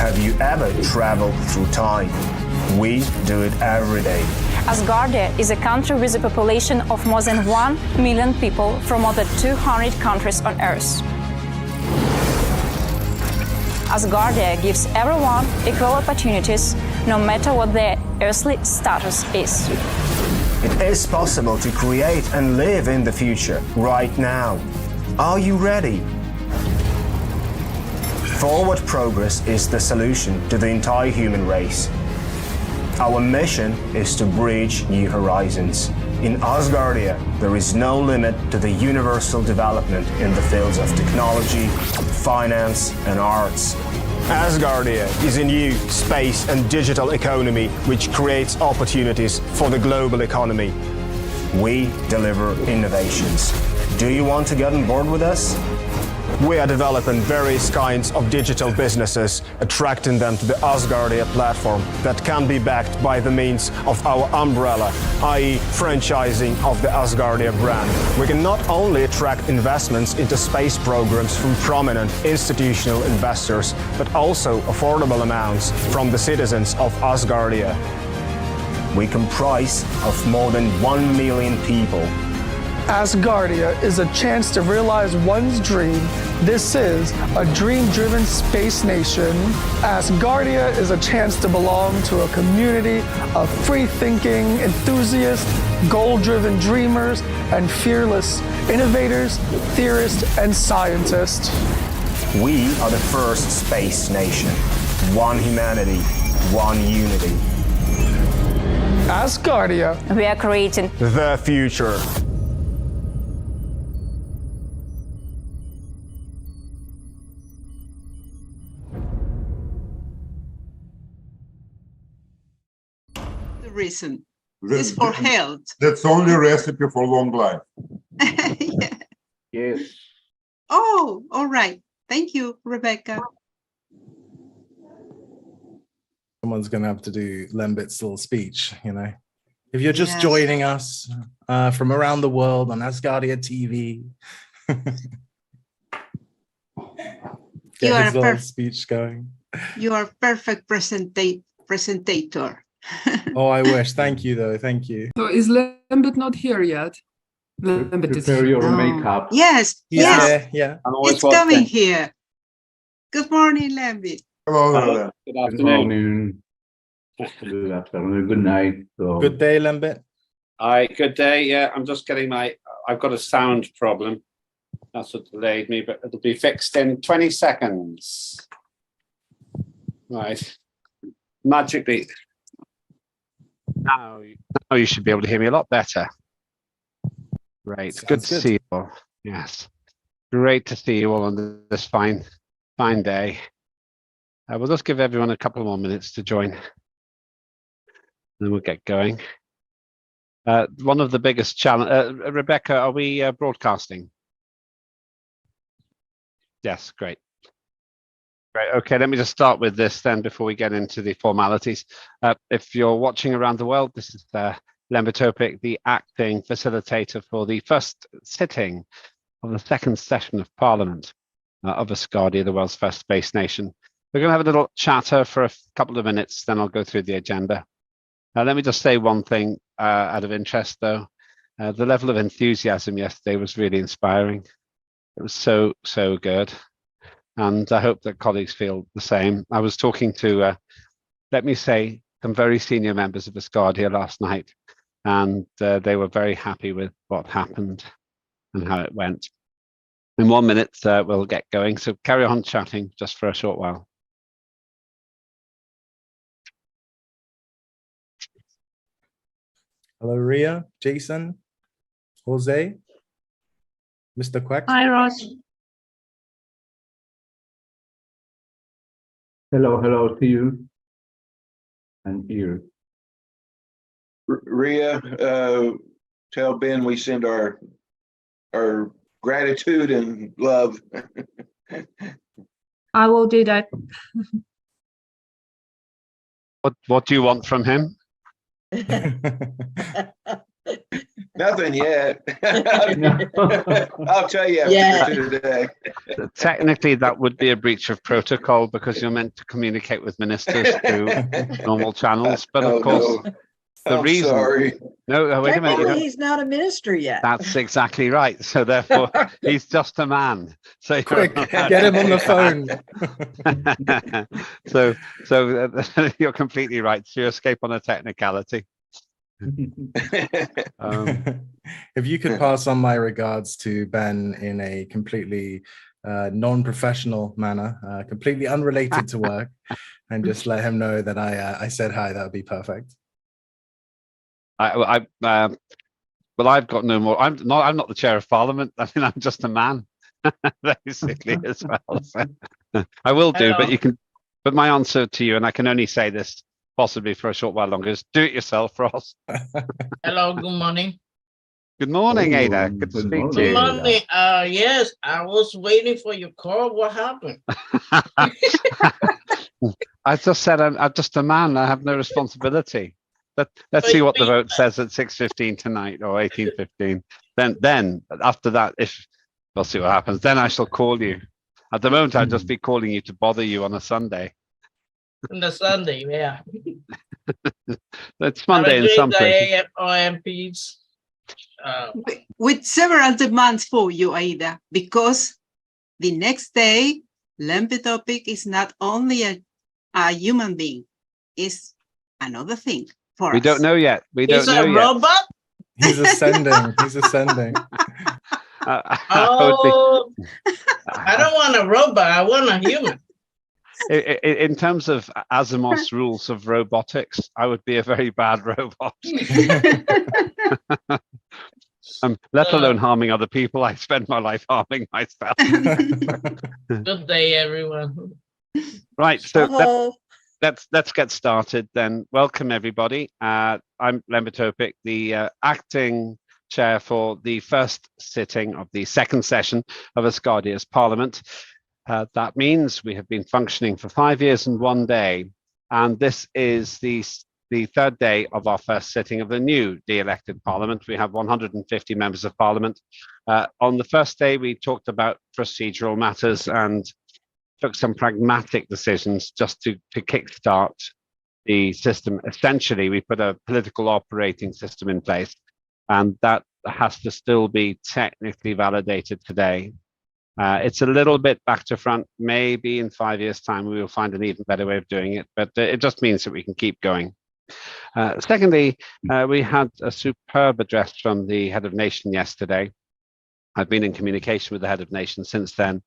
Have you ever traveled through time? We do it every day. Asgardia is a country with a population of more than 1 million people from more than 200 countries on Earth. Asgardia gives everyone equal opportunities, no matter what their earthly status is. It is possible to create and live in the future right now. Are you ready? Forward progress is the solution to the entire human race. Our mission is to bridge new horizons. In Asgardia, there is no limit to the universal development in the fields of technology, finance, and arts. Asgardia is a new space and digital economy which creates opportunities for the global economy. We deliver innovations. Do you want to get on board with us? We are developing various kinds of digital businesses, attracting them to the Asgardia platform that can be backed by the means of our umbrella, i.e. franchising of the Asgardia brand. We can not only attract investments into space programs from prominent institutional investors, but also affordable amounts from the citizens of Asgardia. We comprise of more than 1 million people. Asgardia is a chance to realize one's dream. This is a dream-driven space nation. Asgardia is a chance to belong to a community of free-thinking enthusiasts, goal-driven dreamers, and fearless innovators, theorists, and scientists. We are the first space nation. One humanity, one unity. Asgardia. We are creating The future. Reason is for health. That's only recipe for long life. Yeah. Yes. Oh, all right. Thank you, Rebecca. Someone's going to have to do Lembit's little speech, you know. If you're just Yes. joining us from around the world on Asgardia TV, You get are his little speech going. You are perfect presentator. Oh, I wish. Thank you, though. Thank you. So is Lambert not here yet? Lambert is Prepare your No. makeup. Yes, He's yes, there, yeah. it's coming here. Good morning, Lambit. Hello. Good afternoon. Good afternoon. Good night. So, Good day, Lembit. Hi, good day. Yeah, I'm just getting I've got a sound problem. That's what delayed me, but it'll be fixed in 20 seconds. Right. Magically. Now you should be able to hear me a lot better. Great. Good to see you all. Yes. Great to see you all on this fine day. We'll just give everyone a couple more minutes to join. Then we'll get going. One of the biggest challenge, Rebecca, are we broadcasting? Yes, great. Great. Okay, let me just start with this then before we get into the formalities. If you're watching around the world, this is Lembit Topic, the acting facilitator for the first sitting of the second session of Parliament of Asgardia, the world's first space nation. We're going to have a little chatter for a couple of minutes, then I'll go through the agenda. Let me just say one thing out of interest, though. The level of enthusiasm yesterday was really inspiring. It was so good. And I hope that colleagues feel the same. I was talking to, let me say, some very senior members of Asgardia last night, and they were very happy with what happened and how it went. In 1 minute, we'll get going. So carry on chatting just for a short while. Hello, Ria, Jason, Jose, Mr. Quack. Hi, Ross. hello to you. And here. Ria, tell Ben we send our gratitude and love. I will do that. What do you want from him? Nothing yet. I'll tell you after Yeah. today. Technically, that would be a breach of protocol because you're meant to communicate with ministers through normal channels. But of Oh, course, no. the I'm reason. sorry. No, wait a minute. Technically, he's not a minister yet. That's exactly right. So therefore, he's just a man. So you're Quick, allowed get him to on do the phone. so you're completely right. So you escape on a technicality. If you could pass on my regards to Ben in a completely non-professional manner, completely unrelated to work, and just let him know that I said hi, that would be perfect. Well, I've got no more. I'm not the chair of Parliament. I mean, I'm just a man, basically, as well. So, I will do, but you can. But my answer to you, and I can only say this possibly for a short while longer, is do it yourself, Ross. Hello, good morning. Good morning, Oh, Ada. Good to good speak to morning. you. Good morning. Yes, I was waiting for your call. What happened? I just said I'm just a man. I have no responsibility. Let's see what the vote says at 6:15 tonight or 18:15. Then after that, if we'll see what happens, then I shall call you. At the moment, I'll just be calling you to bother you on a Sunday. On the Sunday, yeah. It's Monday in some places. OMPs. With several demands for you, Aida, because the next day, Lempe topic is not only a human being, it's another thing for We us. don't know yet. We He's don't know a yet. robot? He's ascending. He's ascending. Oh, I don't want a robot. I want a human. In terms of Asimov's rules of robotics, I would be a very bad robot. Let alone harming other people. I spend my life harming myself. Good day, everyone. Right, so let's get started then. Welcome everybody. I'm Lembit Topic, the acting chair for the first sitting of the second session of Asgardia's Parliament. That means we have been functioning for 5 years and 1 day, and this is the third day of our first sitting of the new de-elected Parliament. We have 150 members of Parliament. On the first day, we talked about procedural matters and took some pragmatic decisions just to kickstart the system. Essentially, we put a political operating system in place, and that has to still be technically validated today. It's a little bit back to front. Maybe in 5 years' time, we will find an even better way of doing it, but it just means that we can keep going. Secondly, we had a superb address from the head of nation yesterday. I've been in communication with the head of nation since then,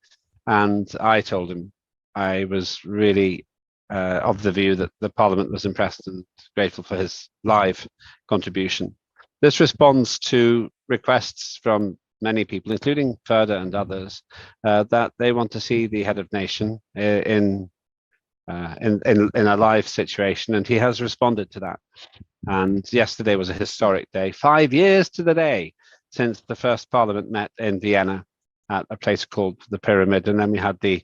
and I told him I was really of the view that the Parliament was impressed and grateful for his live contribution. This responds to requests from many people, including Ferda and others, that they want to see the head of nation in a live situation, and he has responded to that. And yesterday was a historic day, 5 years to the day since the first Parliament met in Vienna at a place called the Pyramid, and then we had the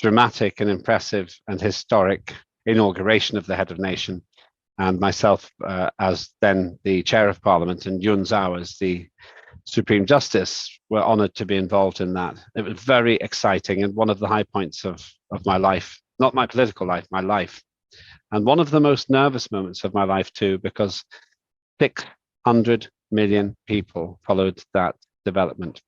dramatic and impressive and historic inauguration of the head of nation, and myself as then the chair of Parliament, and Yun Zhao as the Supreme Justice were honoured to be involved in that. It was very exciting and one of the high points of my life, not my political life, my life. And one of the most nervous moments of my life too, because 600 million people followed that development,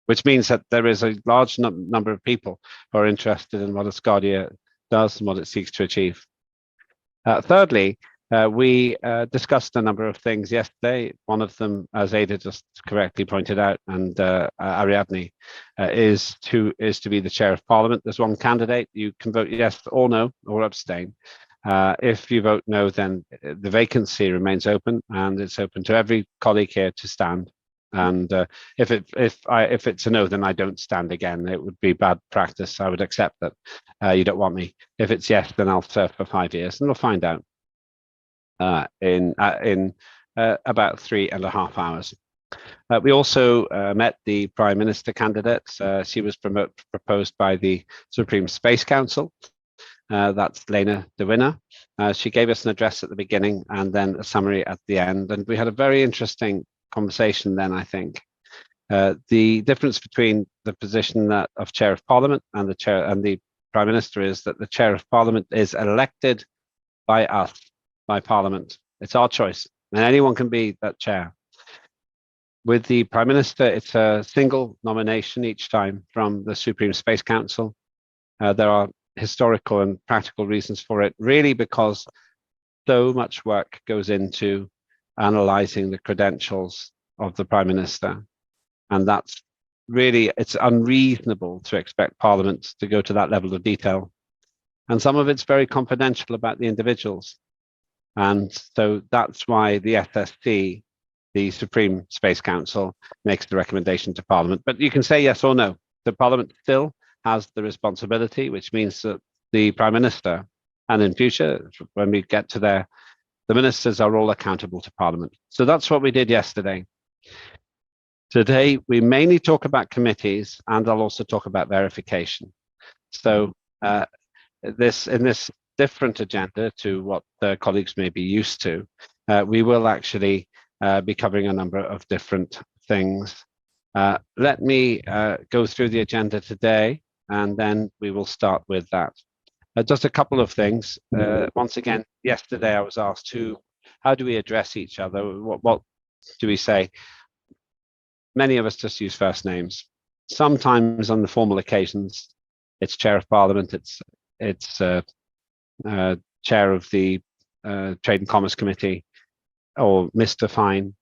which means that there is a large number of people who are interested in what Asgardia does and what it seeks to achieve. Thirdly, we discussed a number of things yesterday. One of them, as Ada just correctly pointed out, and Ariadne, is to be the chair of Parliament. There's one candidate. You can vote yes or no or abstain. If you vote no, then the vacancy remains open, and it's open to every colleague here to stand. And if it's a no, then I don't stand again. It would be bad practice. I would accept that you don't want me. If it's yes, then I'll serve for 5 years, and we'll find out in about 3.5 hours. We also met the Prime Minister candidate. She was proposed by the Supreme Space Council. That's Lena de Winner. She gave us an address at the beginning and then a summary at the end. And we had a very interesting conversation then, I think. The difference between the position of Chair of Parliament and the Prime Minister is that the Chair of Parliament is elected by us, by Parliament. It's our choice, and anyone can be that chair. With the Prime Minister, it's a single nomination each time from the Supreme Space Council. There are historical and practical reasons for it, really because so much work goes into analysing the credentials of the Prime Minister. And that's really, it's unreasonable to expect Parliament to go to that level of detail. And some of it's very confidential about the individuals. And so that's why the SSC, the Supreme Space Council, makes the recommendation to Parliament. But you can say yes or no. The Parliament still has the responsibility, which means that the Prime Minister, and in future, when we get to there, the ministers are all accountable to Parliament. So that's what we did yesterday. Today, we mainly talk about committees, and I'll also talk about verification. So in this different agenda to what the colleagues may be used to, we will actually be covering a number of different things. Let me go through the agenda today, and then we will start with that. Just a couple of things. Once again, yesterday I was asked how do we address each other? What do we say? Many of us just use first names. Sometimes on the formal occasions, it's Chair of Parliament, it's Chair of the Trade and Commerce Committee, or Mr. Fine.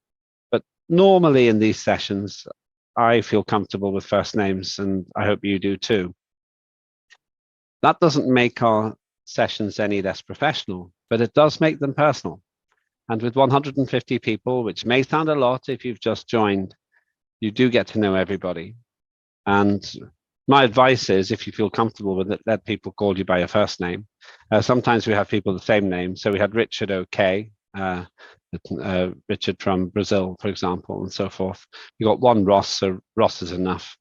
But normally in these sessions, I feel comfortable with first names, and I hope you do too. That doesn't make our sessions any less professional, but it does make them personal. And with 150 people, which may sound a lot if you've just joined, you do get to know everybody. And my advice is, if you feel comfortable with it, let people call you by your first name. Sometimes we have people the same name. So we had Richard OK, Richard from Brazil, for example, and so forth. We got one Ross, so Ross is enough.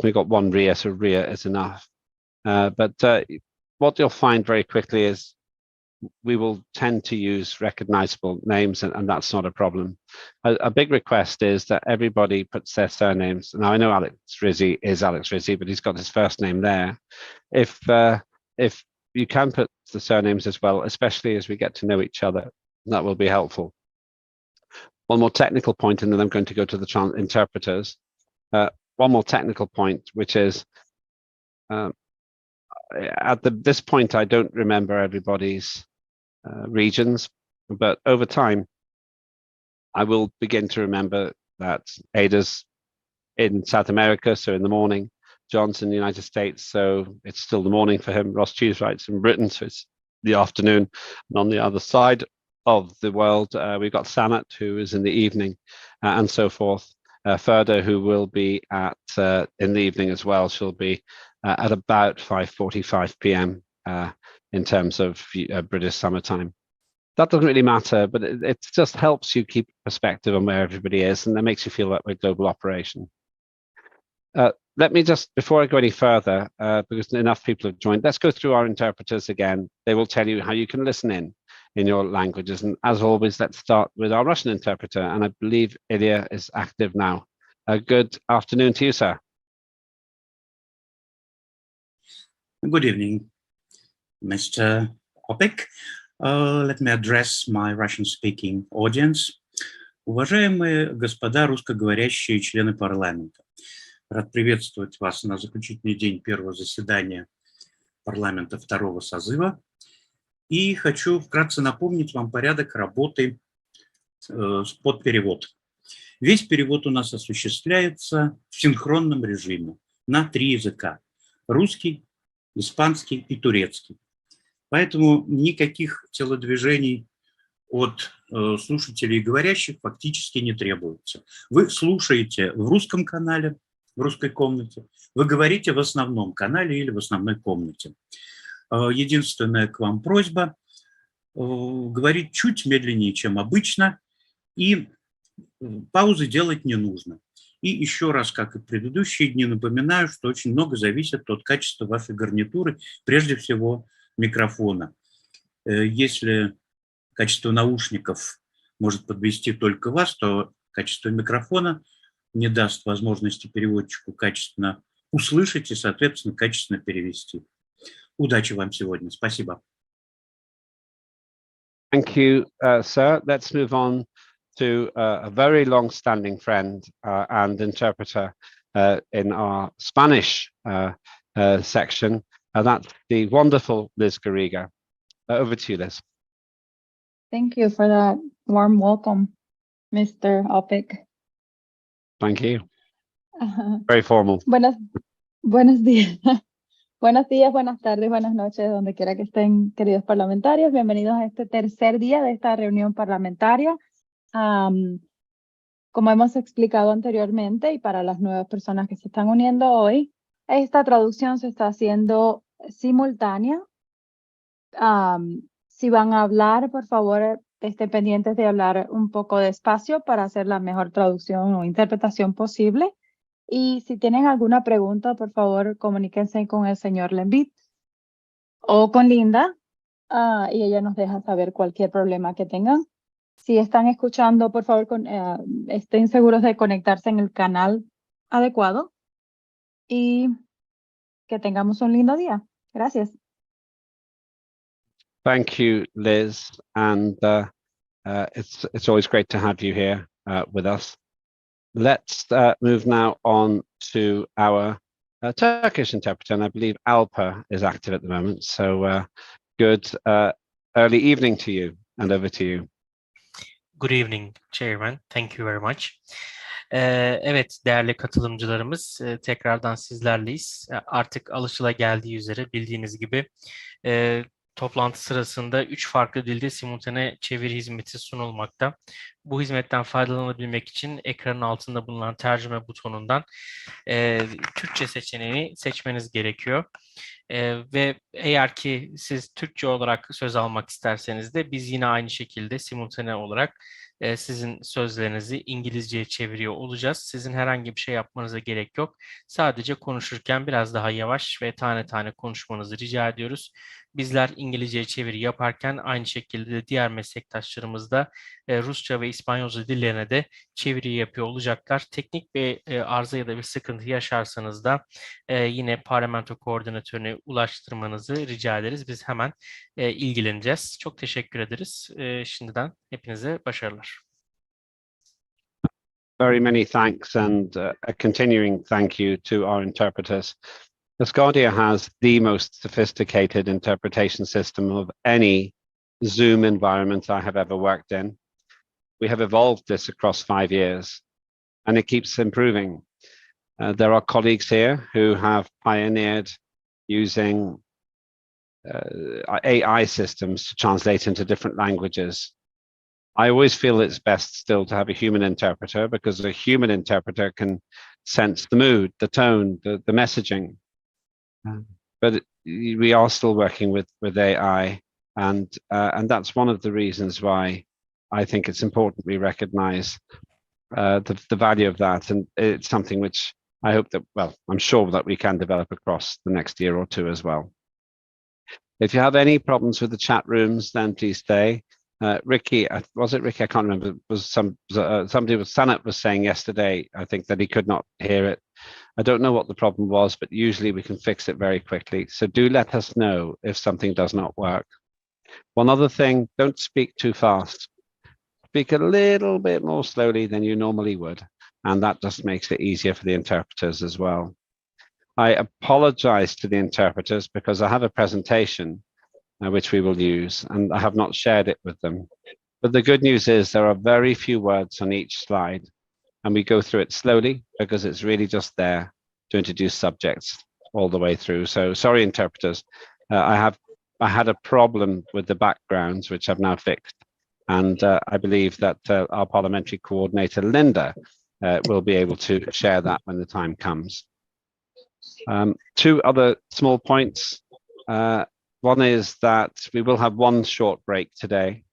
We got one Ria, so Ria is enough. But what you'll find very quickly is we will tend to use recognizable names, and that's not a problem. A big request is that everybody puts their surnames. Now, I know Alex Rizzi is Alex Rizzi, but he's got his first name there. If you can put the surnames as well, especially as we get to know each other, that will be helpful. One more technical point, and then I'm going to go to the interpreters. One more technical point, which is, at this point, I don't remember everybody's regions, but over time, I will begin to remember that Ada's in South America, so in the morning. John's in the United States, so it's still the morning for him. Ross Cheesewright's in Britain, so it's the afternoon. And on the other side of the world, we've got Sanat, who is in the evening, and so forth. Ferda, who will be at in the evening as well. She'll be at about 5:45 p.m. In terms of British summertime. That doesn't really matter, but it just helps you keep perspective on where everybody is, and that makes you feel like we're a global operation. Let me just, before I go any further, because enough people have joined, let's go through our interpreters again. They will tell you how you can listen in your languages. And as always, let's start with our Russian interpreter. And I believe Ilya is active now. Good afternoon to you, sir. Good evening, Mr. Opek. Let me address my Russian-speaking audience. Уважаемые господа русскоговорящие члены парламента, рад приветствовать вас на заключительный день первого заседания парламента второго созыва. И хочу вкратце напомнить вам порядок работы под перевод. Весь перевод у нас осуществляется в синхронном режиме на 3 языка: русский, испанский и турецкий. Поэтому никаких телодвижений от слушателей и говорящих фактически не требуется. Вы слушаете в русском канале, в русской комнате, вы говорите в основном канале или в основной комнате. Единственная к вам просьба говорить чуть медленнее, чем обычно, и паузы делать не нужно. И еще раз, как и в предыдущие дни, напоминаю, что очень много зависит от качества вашей гарнитуры, прежде всего микрофона. Если качество наушников может подвести только вас, то качество микрофона, не даст возможности переводчику качественно услышать и, соответственно, качественно перевести. Удачи вам сегодня. Спасибо. Thank you, sir. Let's move on to a very long-standing friend and interpreter in our Spanish section, and that's the wonderful Liz Garriga. Over to you, Liz. Thank you for that warm welcome, Mr. Opic. Thank you. Very formal. Buenos días. Buenos días, buenas tardes, buenas noches, donde quiera que estén, queridos parlamentarios. Bienvenidos a este tercer día de esta reunión parlamentaria. Como hemos explicado anteriormente, y para las nuevas personas que se están uniendo hoy, esta traducción se está haciendo simultánea. Si van a hablar, por favor, estén pendientes de hablar un poco despacio para hacer la mejor traducción o interpretación posible. Y si tienen alguna pregunta, por favor, comuníquense con el señor Lembit o con Linda y ella nos deja saber cualquier problema que tengan. Si están escuchando, por favor, estén seguros de conectarse en el canal adecuado y que tengamos un lindo día. Gracias. Thank you, Liz, and it's always great to have you here with us. Let's move now on to our Turkish interpreter, and I believe Alpa is active at the moment. So good early evening to you, and over to you. Good evening, Chairman. Thank you very much. Evet, değerli katılımcılarımız, tekrardan sizlerleyiz. Artık alışılageldiği üzere bildiğiniz gibi toplantı sırasında 3 farklı dilde simultane çeviri hizmeti sunulmakta. Bu hizmetten faydalanabilmek için ekranın altında bulunan tercüme butonundan Türkçe seçeneğini seçmeniz gerekiyor. Ve eğer ki siz Türkçe olarak söz almak isterseniz de biz yine aynı şekilde simultane olarak sizin sözlerinizi İngilizceye çeviriyor olacağız. Sizin herhangi bir şey yapmanıza gerek yok. Sadece konuşurken biraz daha yavaş ve tane tane konuşmanızı rica ediyoruz. Bizler İngilizceye çeviri yaparken aynı şekilde de diğer meslektaşlarımız da Rusça ve İspanyolca dillerine de çeviri yapıyor olacaklar. Teknik bir arıza ya da bir sıkıntı yaşarsanız da yine parlamento koordinatörüne ulaştırmanızı rica ederiz. Biz hemen ilgileneceğiz. Çok teşekkür ederiz. Şimdiden hepinize başarılar. Very many thanks, and a continuing thank you to our interpreters. Asgardia has the most sophisticated interpretation system of any Zoom environment I have ever worked in. We have evolved this across 5 years, and it keeps improving. There are colleagues here who have pioneered using AI systems to translate into different languages. I always feel it's best still to have a human interpreter, because a human interpreter can sense the mood, the tone, the messaging. But we are still working with AI, and that's one of the reasons why I think it's important we recognize the value of that, and it's something which I hope that, well, I'm sure that we can develop across the next year or two as well. If you have any problems with the chat rooms, then please stay. Ricky, was it Ricky? I can't remember. It was somebody with Sanat was saying yesterday, I think, that he could not hear it. I don't know what the problem was, but usually we can fix it very quickly. So do let us know if something does not work. One other thing, don't speak too fast. Speak a little bit more slowly than you normally would, and that just makes it easier for the interpreters as well. I apologize to the interpreters because I have a presentation which we will use, and I have not shared it with them. But the good news is there are very few words on each slide, and we go through it slowly because it's really just there to introduce subjects all the way through. So sorry, interpreters. I had a problem with the backgrounds, which I've now fixed. And I believe that our parliamentary coordinator, Linda, will be able to share that when the time comes. 2 other small points. One is that we will have one short break today,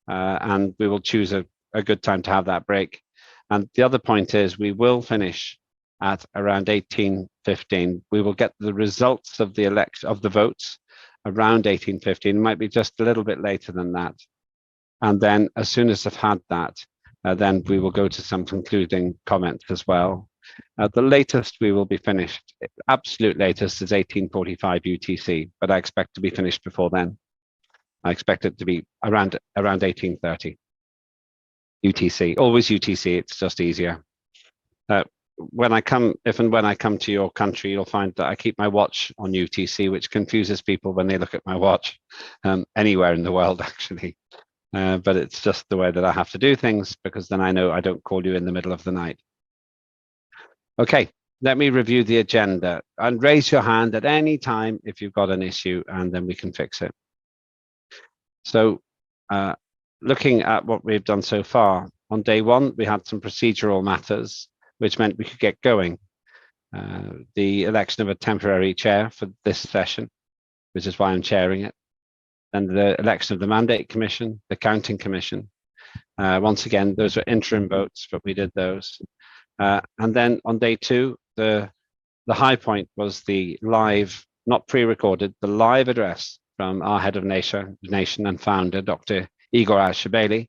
and we will choose a good time to have that break. And the other point is we will finish at around 18:15. We will get the results of the votes around 18:15. It might be just a little bit later than that. And then as soon as I've had that, Then we will go to some concluding comments as well. The latest we will be finished, absolute latest, is 1845 UTC, but I expect to be finished before then. I expect it to be around 1830 UTC. Always UTC. It's just easier. When I come, if and when I come to your country, you'll find that I keep my watch on UTC, which confuses people when they look at my watch anywhere in the world, actually. But it's just the way that I have to do things, because then I know I don't call you in the middle of the night. Okay, let me review the agenda, and raise your hand at any time if you've got an issue, and then we can fix it. So looking at what we've done so far, on day one, we had some procedural matters, which meant we could get going. The election of a temporary chair for this session, which is why I'm chairing it. And the election of the Mandate Commission, the Counting Commission. Once again, those were interim votes, but we did those. And then on day two, the high point was the live, not pre-recorded, the live address from our head of nation and founder, Dr. Igor Al-Shabeli.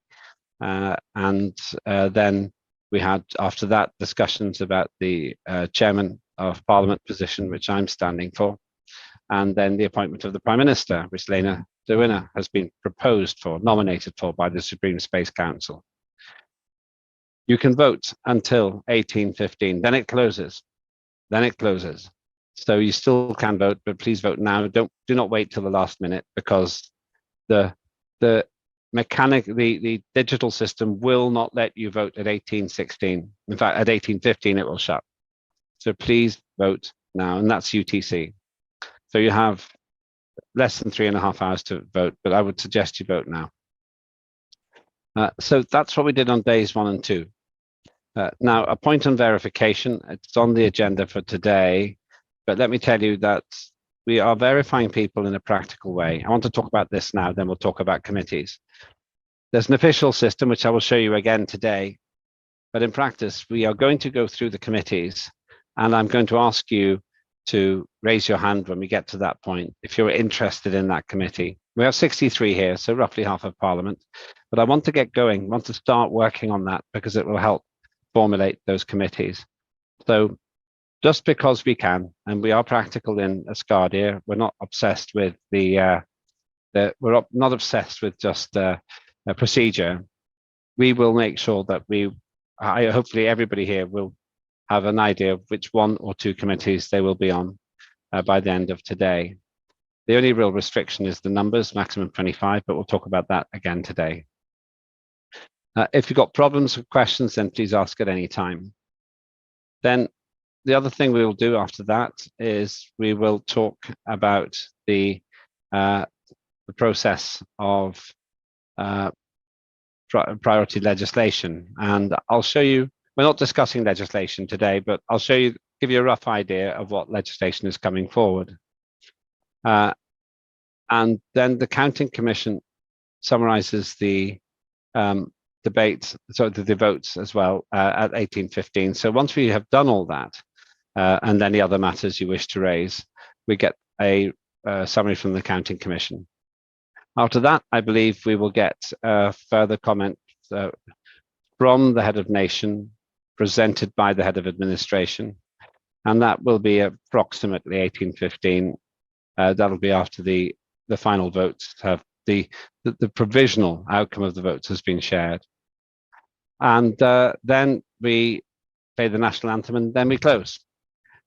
And then we had, after that, discussions about the chairman of Parliament position, which I'm standing for, and then the appointment of the Prime Minister, which Lena de Winner has been proposed for, nominated for by the Supreme Space Council. You can vote until 18:15, then it closes. Then it closes. So you still can vote, but please vote now. Do not wait till the last minute, because the digital system will not let you vote at 18:16. In fact, at 18:15 it will shut. So please vote now, and that's UTC. So you have less than 3.5 hours to vote, but I would suggest you vote now. So that's what we did on days 1 and 2. Now, a point on verification, it's on the agenda for today, but let me tell you that we are verifying people in a practical way. I want to talk about this now, then we'll talk about committees. There's an official system, which I will show you again today, but in practice, we are going to go through the committees, and I'm going to ask you to raise your hand when we get to that point, if you're interested in that committee. We have 63 here, so roughly half of Parliament, but I want to get going, want to start working on that, because it will help formulate those committees. So just because we can, and we are practical in Asgardia, we're not obsessed with we're not obsessed with just a procedure. We will make sure that hopefully everybody here will have an idea of which 1 or 2 committees they will be on by the end of today. The only real restriction is the numbers, maximum 25, but we'll talk about that again today. If you've got problems or questions, then please ask at any time. Then the other thing we will do after that is we will talk about the process of priority legislation. And I'll show you, we're not discussing legislation today, but I'll give you a rough idea of what legislation is coming forward. And then the Counting Commission summarizes the debates, so the votes as well at 18:15. So once we have done all that, and any other matters you wish to raise, we get a summary from the Counting Commission. After that, I believe we will get further comment from the head of nation, presented by the head of administration, and that will be approximately 18:15. That'll be after the final votes have the provisional outcome of the votes has been shared. And then we play the national anthem, and then we close.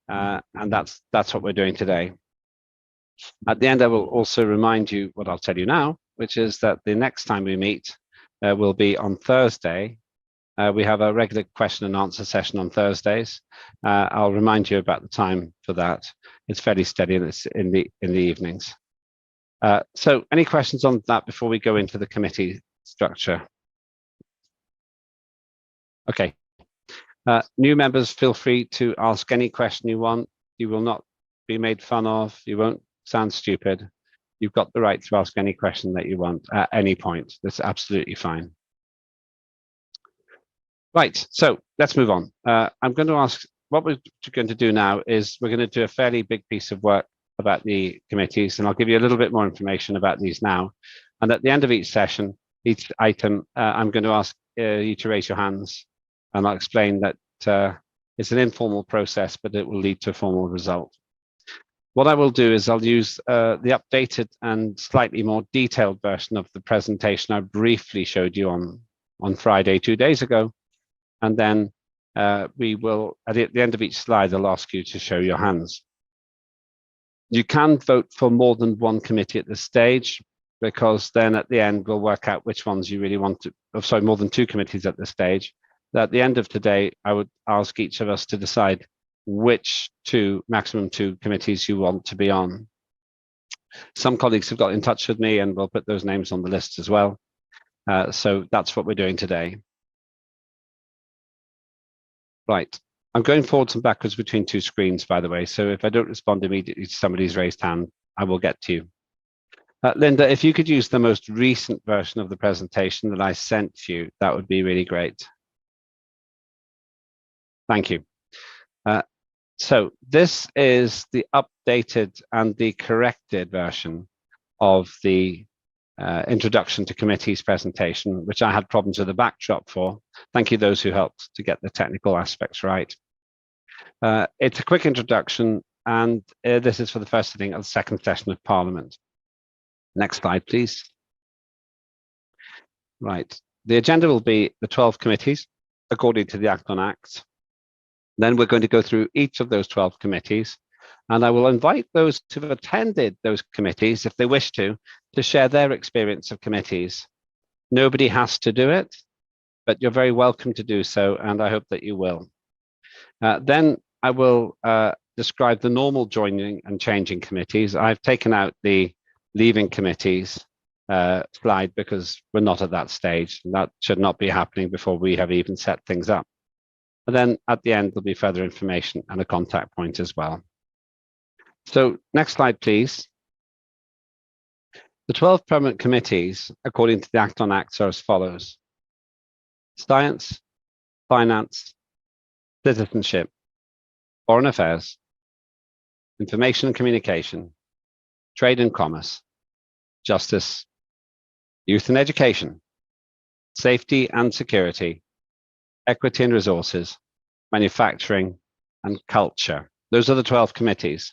And that's what we're doing today. At the end, I will also remind you what I'll tell you now, which is that the next time we meet will be on Thursday. We have a regular question and answer session on Thursdays. I'll remind you about the time for that. It's fairly steady, and it's in the evenings. So any questions on that before we go into the committee structure? Okay. New members, feel free to ask any question you want. You will not be made fun of. You won't sound stupid. You've got the right to ask any question that you want at any point. That's absolutely fine. Right, so let's move on. I'm going to ask, what we're going to do now is we're going to do a fairly big piece of work about the committees, and I'll give you a little bit more information about these now. And at the end of each session, each item, I'm going to ask you to raise your hands, and I'll explain that it's an informal process, but it will lead to a formal result. What I will do is I'll use the updated and slightly more detailed version of the presentation I briefly showed you on Friday 2 days ago. And then we will, at the end of each slide, I'll ask you to show your hands. You can vote for more than one committee at this stage, because then at the end we'll work out which ones you really want to, sorry, more than two committees at this stage. At the end of today, I would ask each of us to decide which maximum two committees you want to be on. Some colleagues have got in touch with me, and we'll put those names on the list as well. So that's what we're doing today. Right, I'm going forwards and backwards between two screens, by the way, so if I don't respond immediately to somebody's raised hand, I will get to you. Linda, if you could use the most recent version of the presentation that I sent you, that would be really great. Thank you. So this is the updated and the corrected version of the introduction to committees presentation, which I had problems with the backdrop for. Thank you those who helped to get the technical aspects right. It's a quick introduction, and this is for the first sitting of the second session of Parliament. Next slide, please. Right, the agenda will be the 12 committees according to the Act on Acts. Then we're going to go through each of those 12 committees, and I will invite those who've attended those committees, if they wish to share their experience of committees. Nobody has to do it, but you're very welcome to do so, and I hope that you will. Then I will describe the normal joining and changing committees. I've taken out the leaving committees slide because we're not at that stage, and that should not be happening before we have even set things up. And then at the end, there'll be further information and a contact point as well. So next slide, please. The 12 permanent committees, according to the Act on Acts, are as follows: Science, Finance, Citizenship, Foreign Affairs, Information and Communication, Trade and Commerce, Justice, Youth and Education, Safety and Security, Equity and Resources, Manufacturing, and Culture. Those are the 12 committees.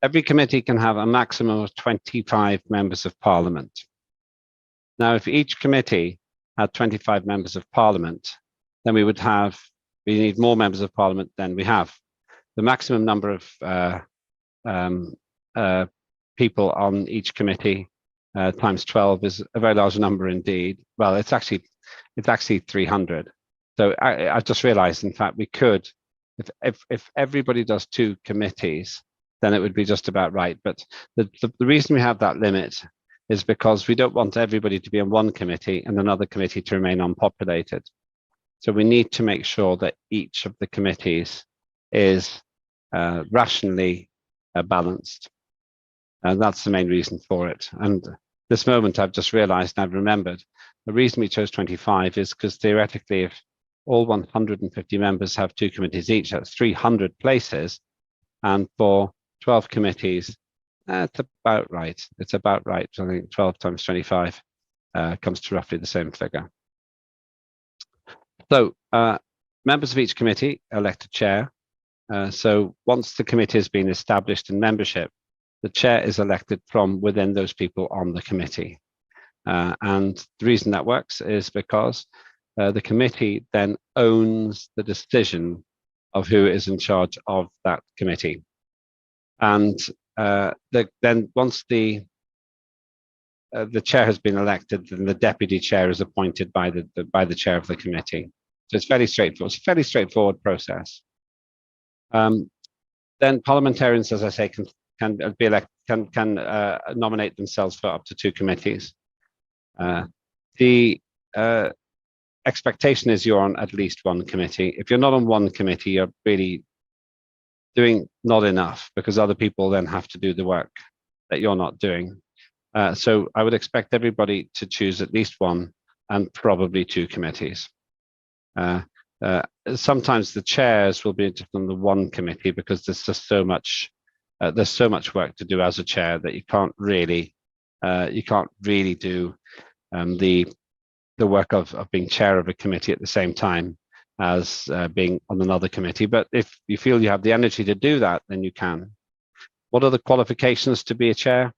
Every committee can have a maximum of 25 members of Parliament. Now, if each committee had 25 members of Parliament, then we need more members of Parliament than we have. The maximum number of people on each committee times 12 is a very large number indeed. Well, it's actually 300. So I just realized, in fact, we could, if everybody does two committees, then it would be just about right. But the reason we have that limit is because we don't want everybody to be on one committee and another committee to remain unpopulated. So we need to make sure that each of the committees is rationally balanced. And that's the main reason for it. And this moment I've just realized and I've remembered, the reason we chose 25 is because theoretically, if all 150 members have two committees each, that's 300 places. And for 12 committees, it's about right. It's about right. I think 12 times 25 comes to roughly the same figure. So members of each committee elect a chair. So once the committee has been established in membership, the chair is elected from within those people on the committee. And the reason that works is because the committee then owns the decision of who is in charge of that committee. And then once the chair has been elected, then the deputy chair is appointed by the chair of the committee. So it's fairly straightforward. It's a fairly straightforward process. Then parliamentarians, as I say, can nominate themselves for up to two committees. The expectation is you're on at least one committee. If you're not on one committee, you're really doing not enough, because other people then have to do the work that you're not doing. So I would expect everybody to choose at least one and probably two committees. Sometimes the chairs will be on the one committee because there's just so much work to do as a chair that you can't really do the the work of being chair of a committee at the same time as being on another committee. But if you feel you have the energy to do that, then you can. What are the qualifications to be a chair?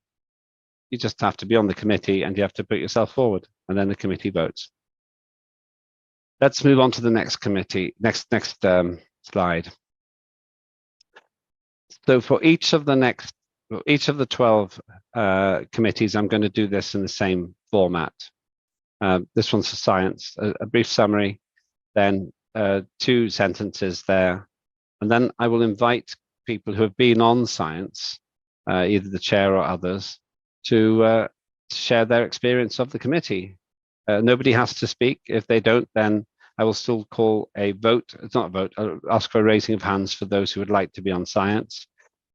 You just have to be on the committee and you have to put yourself forward, and then the committee votes. Let's move on to the next committee, next slide. So for each of the 12 committees, I'm going to do this in the same format. This one's for science, a brief summary, then 2 sentences there, and then I will invite people who have been on science, either the chair or others, to share their experience of the committee. Nobody has to speak. If they don't, then I will still call a vote. It's not a vote. I'll ask for a raising of hands for those who would like to be on science.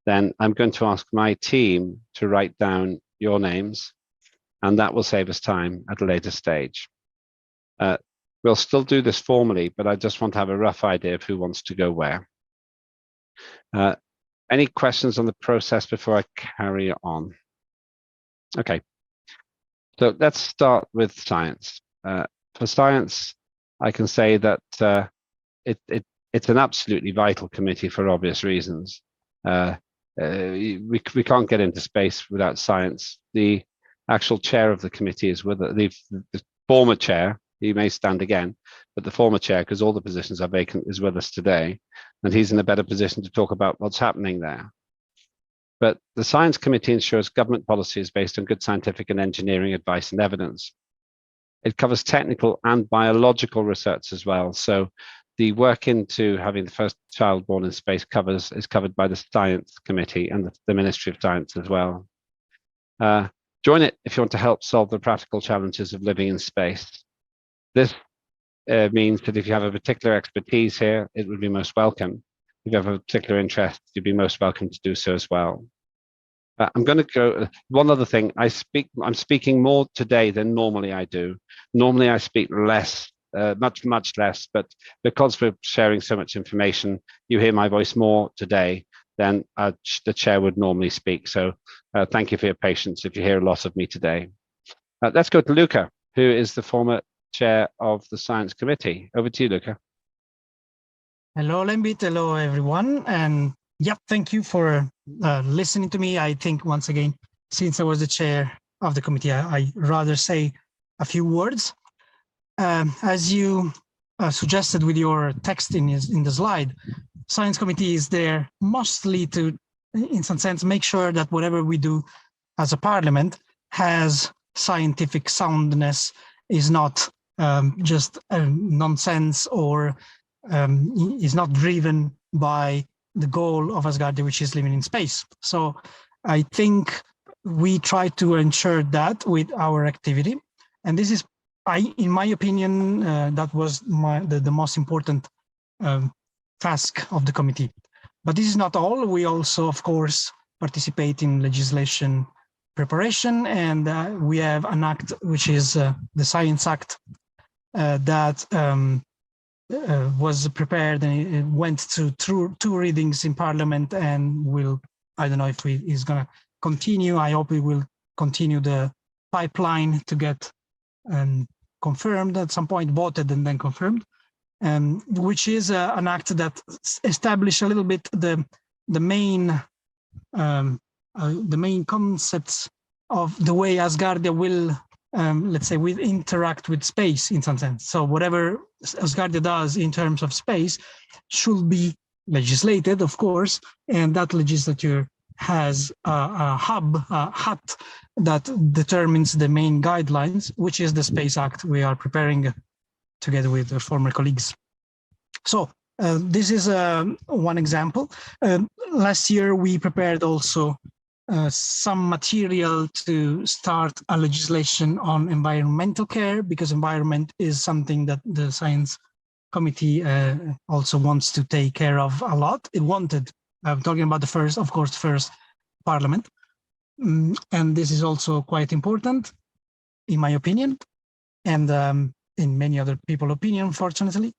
Then I'm going to ask my team to write down your names, and that will save us time at a later stage. We'll still do this formally, but I just want to have a rough idea of who wants to go where. Any questions on the process before I carry on? Okay, so let's start with science. For science, I can say that it's an absolutely vital committee for obvious reasons. We can't get into space without science. The actual chair of the committee is with the former chair. He may stand again, but the former chair, because all the positions are vacant, is with us today, and he's in a better position to talk about what's happening there. But the Science Committee ensures government policy is based on good scientific and engineering advice and evidence. It covers technical and biological research as well. So the work into having the first child born in space is covered by the Science Committee and the Ministry of Science as well. Join it if you want to help solve the practical challenges of living in space. This means that if you have a particular expertise here, it would be most welcome. If you have a particular interest, you'd be most welcome to do so as well. I'm going to go, one other thing, I'm speaking more today than normally I do. Normally I speak less, much less, but because we're sharing so much information, you hear my voice more today than the chair would normally speak. So thank you for your patience if you hear a lot of me today. Let's go to Luca, who is the former chair of the Science Committee. Over to you, Luca. Hello, Lembit. Hello, everyone. And yeah, thank you for listening to me. I think once again, since I was the chair of the committee, I rather say a few words. As you suggested with your text in the slide, Science Committee is there mostly to, in some sense, make sure that whatever we do as a parliament has scientific soundness, is not just nonsense, or is not driven by the goal of Asgardia, which is living in space. So I think we try to ensure that with our activity. And this is, in my opinion, that was the most important task of the committee. But this is not all. We also, of course, participate in legislation preparation, and we have an act, which is the Science Act, that was prepared, and it went through two readings in Parliament, and I don't know if it's going to continue. I hope we will continue the pipeline to get confirmed at some point, voted and then confirmed, which is an act that establishes a little bit the main concepts of the way Asgardia will, let's say, will interact with space in some sense. So whatever Asgardia does in terms of space should be legislated, of course, and that legislature has a hut that determines the main guidelines, which is the Space Act we are preparing together with the former colleagues. So this is one example. Last year, we prepared also some material to start a legislation on environmental care, because environment is something that the Science Committee also wants to take care of a lot. It wanted, I'm talking about the first Parliament. And this is also quite important, in my opinion, and in many other people's opinion, unfortunately.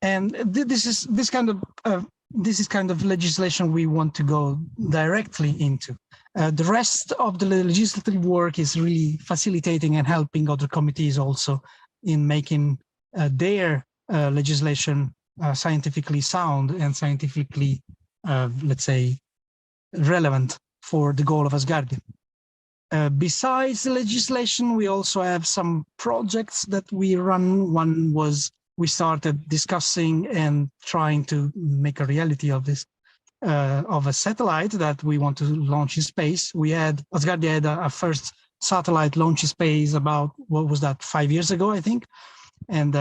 And this is kind of legislation we want to go directly into. The rest of the legislative work is really facilitating and helping other committees also in making their legislation scientifically sound and scientifically, let's say, relevant for the goal of Asgardia. Besides the legislation, we also have some projects that we run. One was we started discussing and trying to make a reality of this, of a satellite that we want to launch in space. We had, Asgardia had a first satellite launch in space about, what was that, 5 years ago, I think. And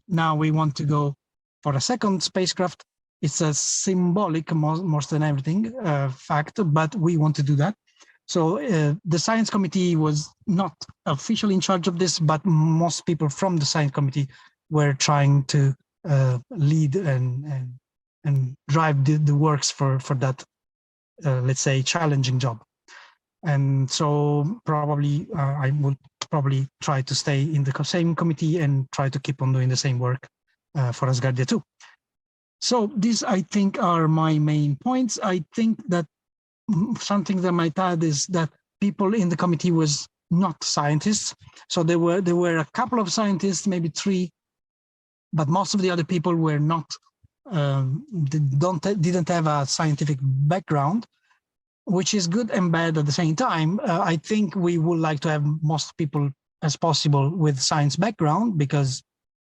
now we want to go for a second spacecraft. It's a symbolic, more than everything, fact, but we want to do that. So the science committee was not officially in charge of this, but most people from the science committee were trying to lead and drive the works for that, let's say, challenging job. And so probably I will probably try to stay in the same committee and try to keep on doing the same work for Asgardia too. So these, I think, are my main points. I think that something that I might add is that people in the committee was not scientists. So there were a couple of scientists, maybe 3, but most of the other people were not, didn't have a scientific background, which is good and bad at the same time. I think we would like to have most people as possible with science background, because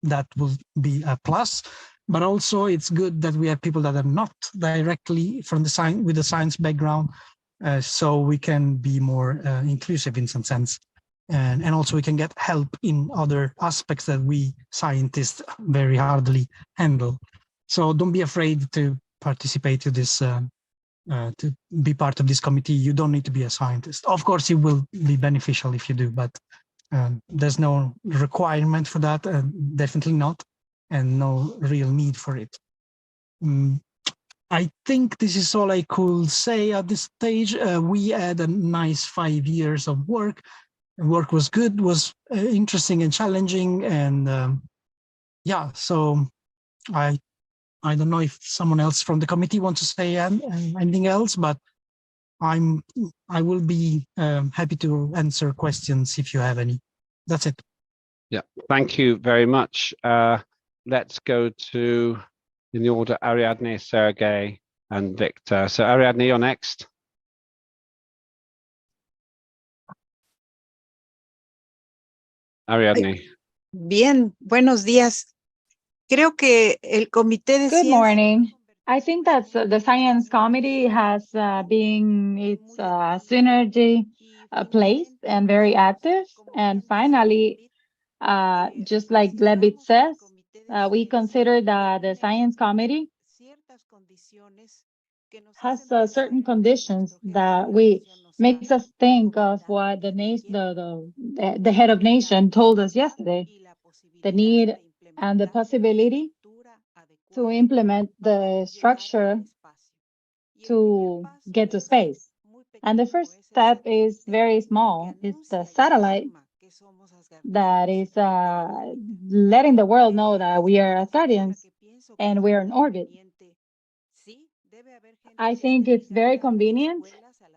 that will be a plus. But also it's good that we have people that are not directly from the science, with the science background, so we can be more inclusive in some sense. And also we can get help in other aspects that we scientists very hardly handle. So don't be afraid to participate to this, to be part of this committee. You don't need to be a scientist. Of course, it will be beneficial if you do, but there's no requirement for that, definitely not, and no real need for it. I think this is all I could say at this stage. We had a nice 5 years of work. The work was good, was interesting and challenging, and yeah, so I don't know if someone else from the committee wants to say anything else, but I will be happy to answer questions if you have any. That's it. Yeah, thank you very much. Let's go to, in the order, Ariadne, Sergey, and Victor. So Ariadne, you're next. Ariadne. Bien, buenos días. Creo que el comité de Good ciencia. morning. I think that the science committee has been its synergy place and very active. And finally, just like Lebit says, we consider that the science committee has certain conditions that makes us think of what the head of nation told us yesterday, the need and the possibility to implement the structure to get to space. And the first step is very small. It's the satellite that is letting the world know that we are Asgardians and we are in orbit. I think it's very convenient,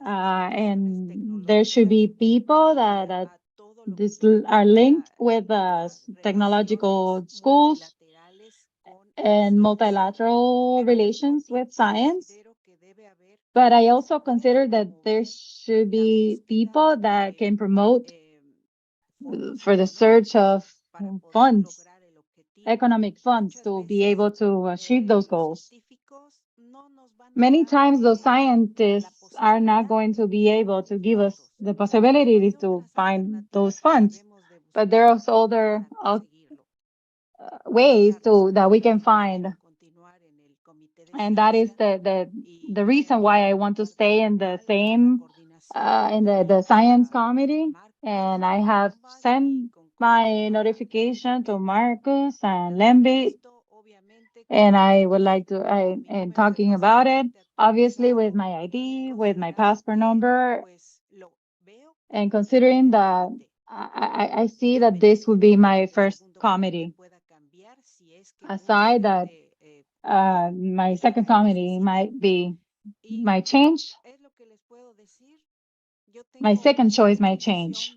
and there should be people that are linked with technological schools and multilateral relations with science. But I also consider that there should be people that can promote for the search of funds, economic funds, to be able to achieve those goals. Many times those scientists are not going to be able to give us the possibility to find those funds, but there are other ways that we can find. And that is the reason why I want to stay in the same, in the science committee. And I have sent my notification to Marcus and Lemby, and I would like to, and talking about it, obviously with my ID, with my passport number, and considering that I see that this would be my first committee. Aside that my second committee might change. My second choice might change.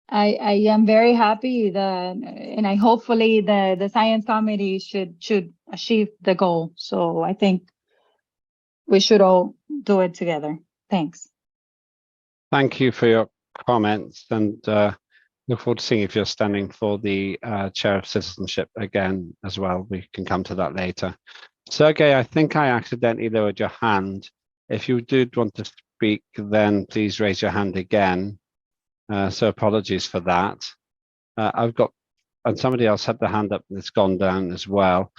I am very happy that, and I hopefully the science committee should achieve the goal. So I think we should all do it together. Thanks. Thank you for your comments, and look forward to seeing if you're standing for the chair of citizenship again as well. We can come to that later. Sergey, I think I accidentally lowered your hand. If you did want to speak, then please raise your hand again. So apologies for that. I've got, and somebody else had the hand up and it's gone down as well.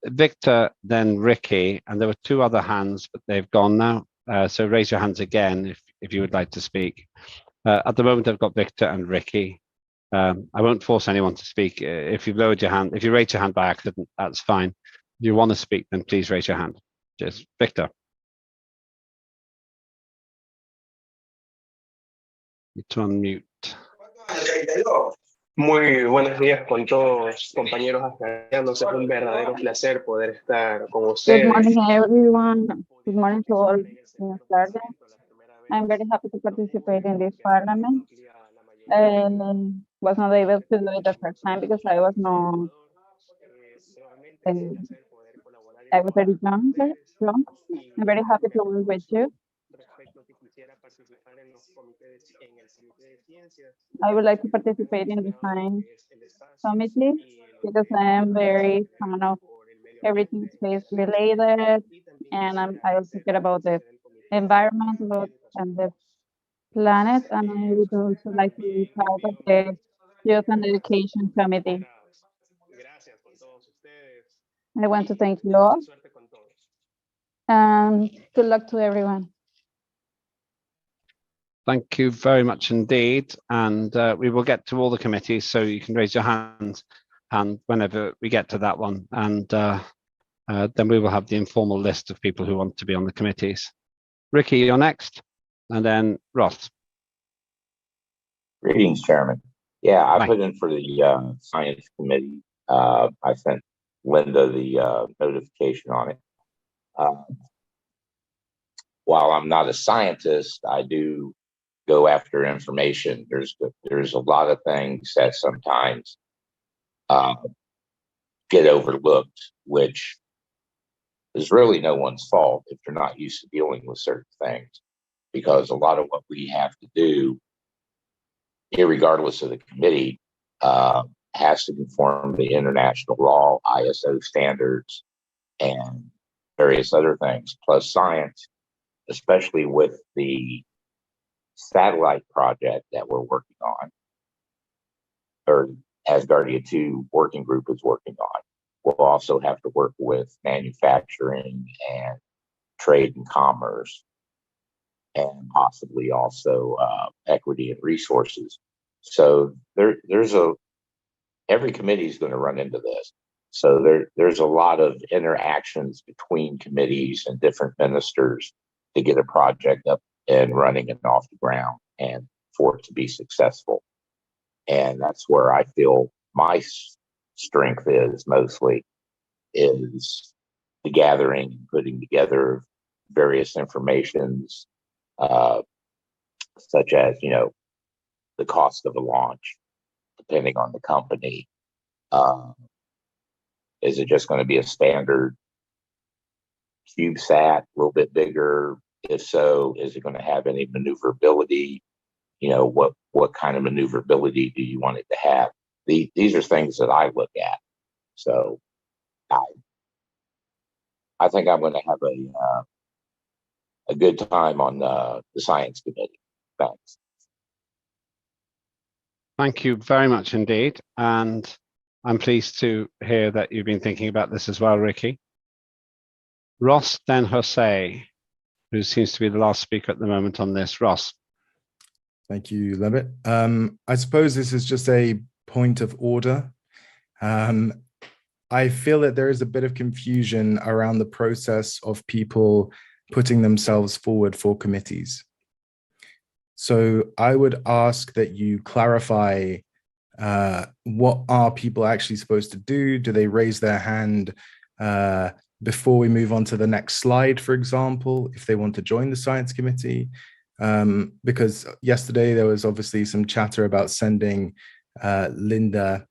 Victor, then Ricky, and there were two other hands, but they've gone now. So raise your hands again if you would like to speak. At the moment, I've got Victor and Ricky. I won't force anyone to speak. If you've lowered your hand, if you raise your hand by accident, that's fine. If you want to speak, then please raise your hand. Just Victor. To unmute. Muy buenos días con todos, compañeros asgardianos. Es un verdadero placer poder estar con Good ustedes. morning, everyone. Good morning to all in Florida. I'm very happy to participate in this parliament. And was not able to do it the first time because I was not. I was very young. I'm very happy to work with you. I would like to participate in the science committee because I am very fan of everything space related, and I also care about the environment and the planet, and I would also like to be part of the Youth and Education Committee. I want to thank you all, and good luck to everyone. Thank you very much indeed. And we will get to all the committees, so you can raise your hand whenever we get to that one. And then we will have the informal list of people who want to be on the committees. Ricky, you're next, and then Ross. Greetings, Chairman. Yeah, I put in for the Science Committee. I sent Linda the notification on it. While I'm not a scientist, I do go after information. There's a lot of things that sometimes get overlooked, which is really no one's fault if you're not used to dealing with certain things, because a lot of what we have to do, irregardless of the committee, has to conform to international law, ISO standards, and various other things, plus science, especially with the satellite project that we're working on, or Asgardia 2 working group is working on. We'll also have to work with manufacturing and trade and commerce, and possibly also equity and resources. So every committee is going to run into this. So there's a lot of interactions between committees and different ministers to get a project up and running and off the ground and for it to be successful. And that's where I feel my strength is mostly, is the gathering and putting together various informations, such as, the cost of a launch, depending on the company. Is it just going to be a standard CubeSat, a little bit bigger? If so, is it going to have any maneuverability? What kind of maneuverability do you want it to have? These are things that I look at. So I think I'm going to have a good time on the science committee. Thanks. Thank you very much indeed. And I'm pleased to hear that you've been thinking about this as well, Ricky. Ross, then Jose, who seems to be the last speaker at the moment on this. Ross. Thank you, Levit. I suppose this is just a point of order. I feel that there is a bit of confusion around the process of people putting themselves forward for committees. So I would ask that you clarify what are people actually supposed to do? Do they raise their hand before we move on to the next slide, for example, if they want to join the science committee? because yesterday there was obviously some chatter about sending Linda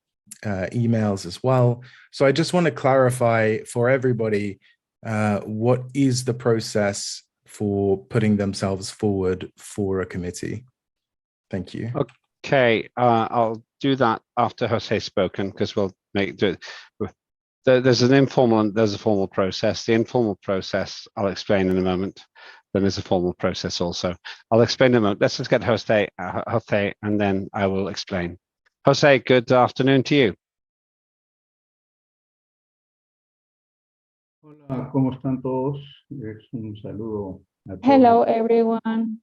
emails as well. So I just want to clarify for everybody, what is the process for putting themselves forward for a committee? Thank you. Okay, I'll do that after Jose's spoken, because we'll do it. There's an informal and there's a formal process. The informal process I'll explain in a moment. Then there's a formal process also. I'll explain in a moment. Let's just get Jose, and then I will explain. Jose, good afternoon to you. Hola, ¿cómo están todos? Es un saludo a todos. Hello, everyone.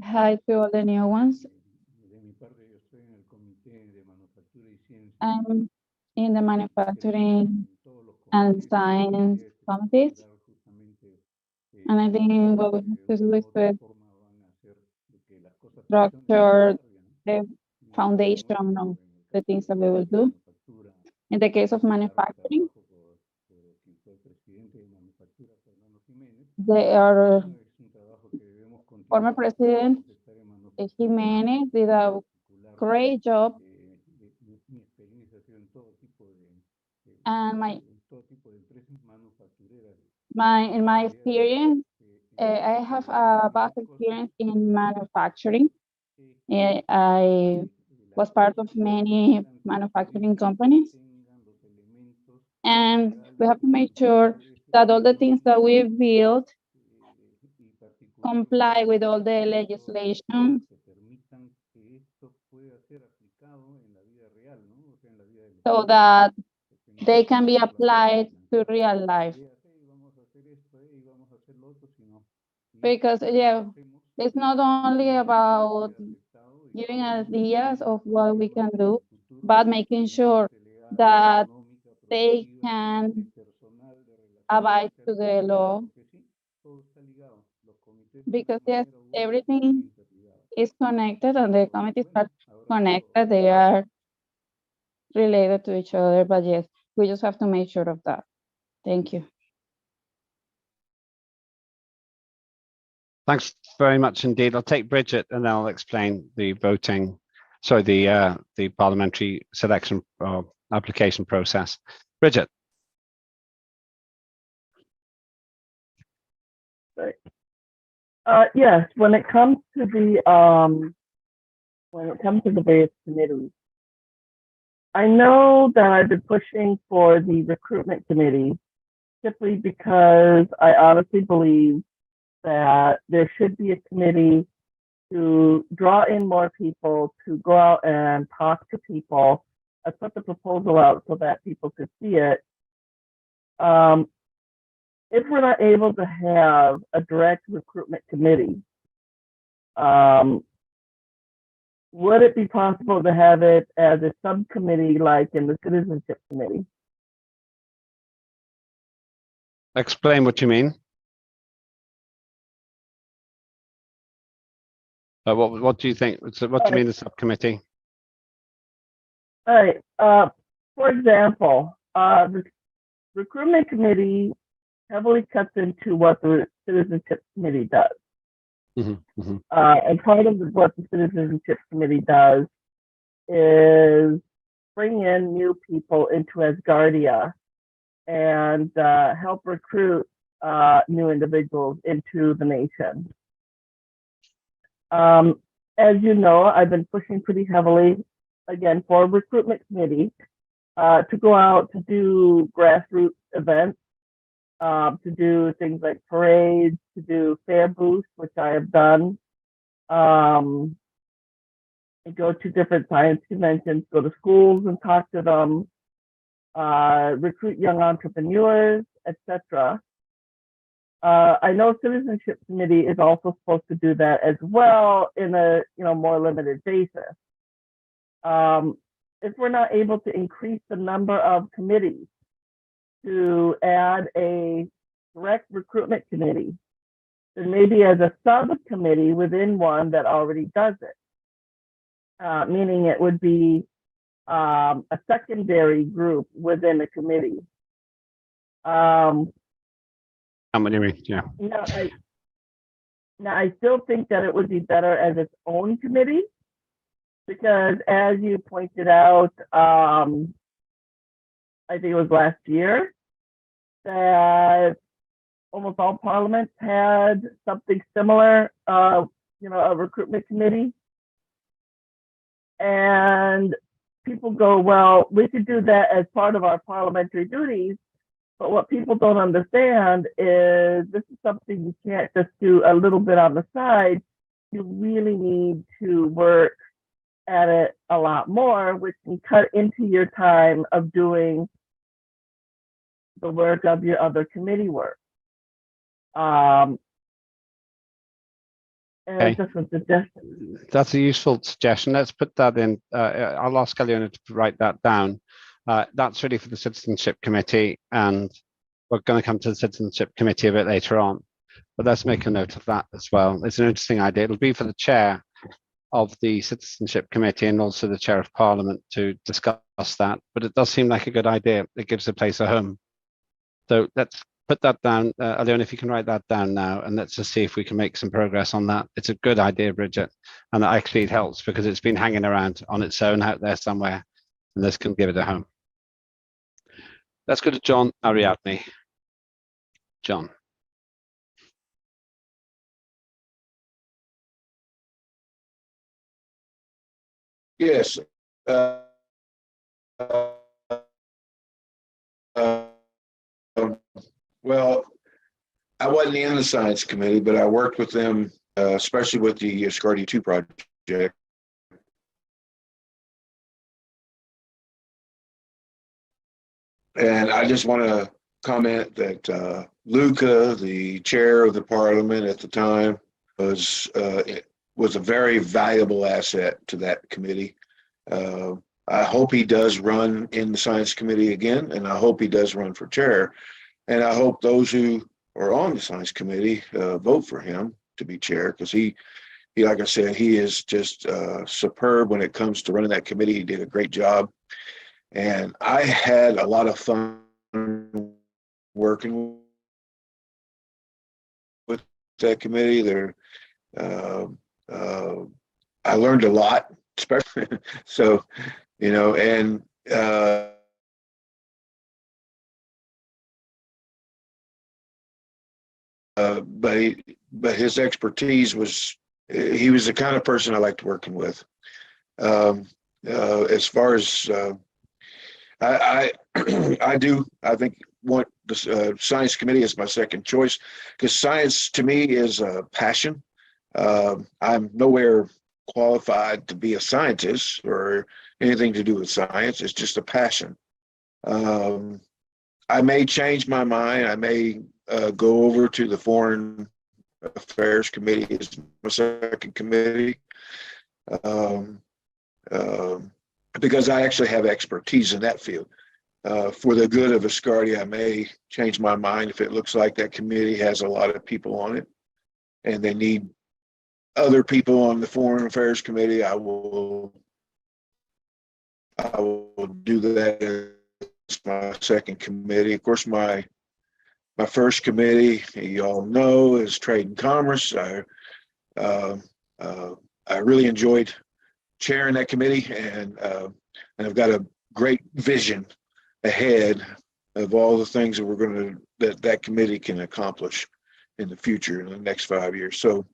Hi to all the new ones. De mi parte, yo estoy en el Comité de Manufactura y Ciencia. I'm in the Manufacturing and Science Committees. And I think what we have to do is to structure the foundation of the things that we will do. In the case of manufacturing, our former president Jimenez did a great job, and in my experience, I have a vast experience in manufacturing. I was part of many manufacturing companies, and we have to make sure that all the things that we build comply with all the legislation so that they can be applied to real life. Because it's not only about giving ideas of what we can do, but making sure that they can abide to the law. Because yes, everything is connected and the committees are connected, they are related to each other, but yes, we just have to make sure of that. Thank you. Thanks very much indeed. I'll take Bridget and then I'll explain the voting, sorry, the parliamentary selection application process. Bridget. Yes, when it comes to the various committees, I know that I've been pushing for the recruitment committee simply because I honestly believe that there should be a committee to draw in more people, to go out and talk to people. I put the proposal out so that people could see it. If we're not able to have a direct recruitment committee, would it be possible to have it as a subcommittee like in the Citizenship Committee? Explain what you mean. What do you think? What do you mean the subcommittee? All right. For example, the recruitment committee heavily cuts into what the Citizenship Committee does. And part of what the Citizenship Committee does is bring in new people into Asgardia and help recruit new individuals into the nation. As you know, I've been pushing pretty heavily, again, for a recruitment committee to go out to do grassroots events, to do things like parades, to do fair booths, which I have done, and go to different science conventions, go to schools and talk to them, recruit young entrepreneurs, etc. I know Citizenship Committee is also supposed to do that as well in a more limited basis. If we're not able to increase the number of committees to add a direct recruitment committee, then maybe as a subcommittee within one that already does it, meaning it would be a secondary group within a committee. How many? Yeah. Now, I still think that it would be better as its own committee because, as you pointed out, I think it was last year, that almost all parliaments had something similar, a recruitment committee. And people go, well, we could do that as part of our parliamentary duties. But what people don't understand is this is something you can't just do a little bit on the side. You really need to work at it a lot more, which can cut into your time of doing the work of your other committee work. And Okay. it's just a suggestion. That's a useful suggestion. Let's put that in. I'll ask Aliona to write that down. That's really for the Citizenship Committee, and we're going to come to the Citizenship Committee a bit later on. But let's make a note of that as well. It's an interesting idea. It'll be for the chair of the Citizenship Committee and also the chair of Parliament to discuss that. But it does seem like a good idea. It gives the place a home. So let's put that down. Aliona, if you can write that down now, and let's just see if we can make some progress on that. It's a good idea, Bridget, and actually it helps because it's been hanging around on its own out there somewhere, and this can give it a home. Let's go to John Ariadne. John. Yes. Well, I wasn't in the science committee, but I worked with them, especially with the Asgardia 2 project. And I just want to comment that Luca, the chair of the parliament at the time, was a very valuable asset to that committee. I hope he does run in the science committee again, and I hope he does run for chair. And I hope those who are on the science committee vote for him to be chair, because he, like I said, he is just superb when it comes to running that committee. He did a great job. And I had a lot of fun working with that committee. I learned a lot, especially so, and but his expertise was, he was the kind of person I liked working with. As far as I think want the science committee is my second choice, because science to me is a passion. I'm nowhere qualified to be a scientist or anything to do with science. It's just a passion. I may change my mind. I may go over to the Foreign Affairs Committee as my second committee, because I actually have expertise in that field. For the good of Asgardia, I may change my mind if it looks like that committee has a lot of people on it and they need other people on the Foreign Affairs Committee. I will do that as my second committee. Of course, my first committee, you all know, is Trade and Commerce. I really enjoyed chairing that committee, and I've got a great vision ahead of all the things that that committee can accomplish in the future, in the next 5 years. So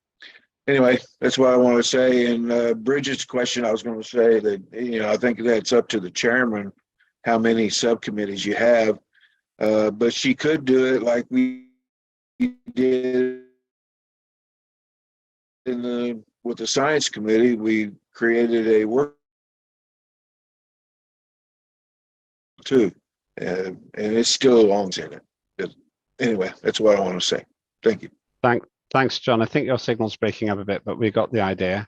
anyway, that's what I want to say. And Bridget's question, I was going to say that, I think that's up to the chairman how many subcommittees you have, but she could do it like we did with the science committee. We created a work too, and it still belongs in it. But anyway, that's what I want to say. Thank you. Thanks, John. I think your signal's breaking up a bit, but we got the idea.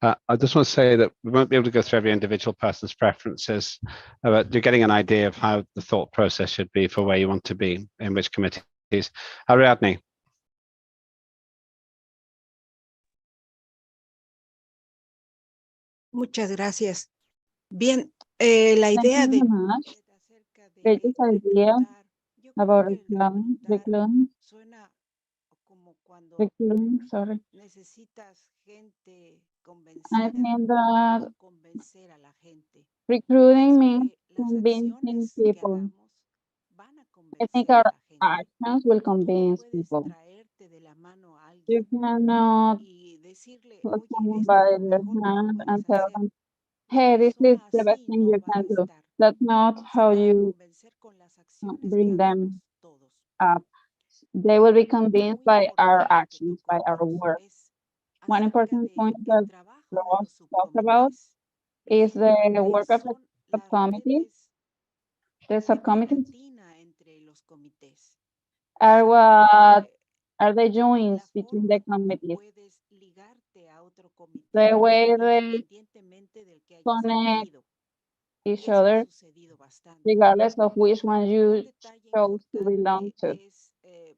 I just want to say that we won't be able to go through every individual person's preferences, but you're getting an idea of how the thought process should be for where you want to be in which committees. Ariadne. Muchas gracias. Bien, la idea de Greatest idea about reclame suena como recruiting, sorry. I think that recruiting means convincing people. I think our actions will convince people. You cannot put someone by their hand and tell them, hey, this is the best thing you can do. That's not how you bring them up. They will be convinced by our actions, by our work. One important point that Ross talked about is the work of the subcommittee. The subcommittees are what are the joints between the committees. The way they connect each other, regardless of which one you chose to belong to.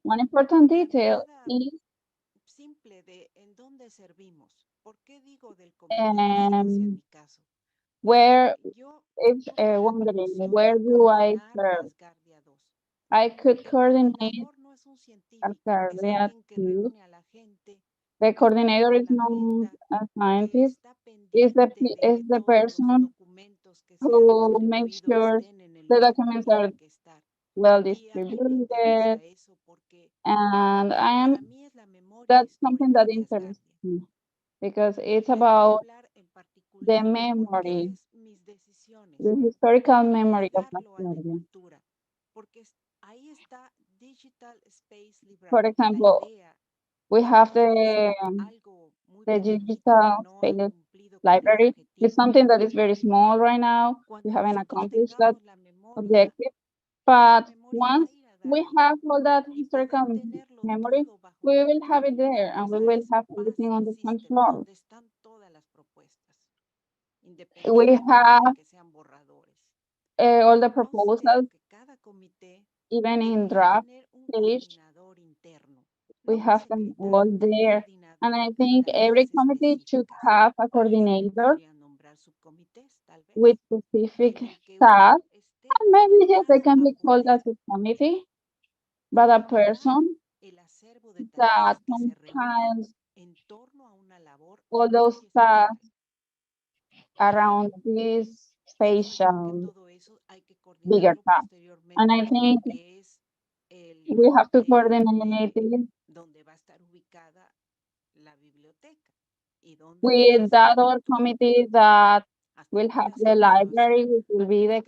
One important detail is where, if wondering, where do I serve? I could coordinate Asgardia too. The coordinator is not a scientist, is the person who makes sure the documents are well distributed, and that's something that interests me because it's about the memory, the historical memory of Asgardia. For example, we have the digital space library. It's something that is very small right now. We haven't accomplished that objective. But once we have all that historical memory, we will have it there and we will have everything on the control. We have all the proposals, even in draft stage, we have them all there. And I think every committee should have a coordinator with specific tasks. And maybe yes, they can be called as a committee, but a person that compiles all those tasks around this spatial bigger task. And I think we have to coordinate it with that other committee that will have the library, which will be the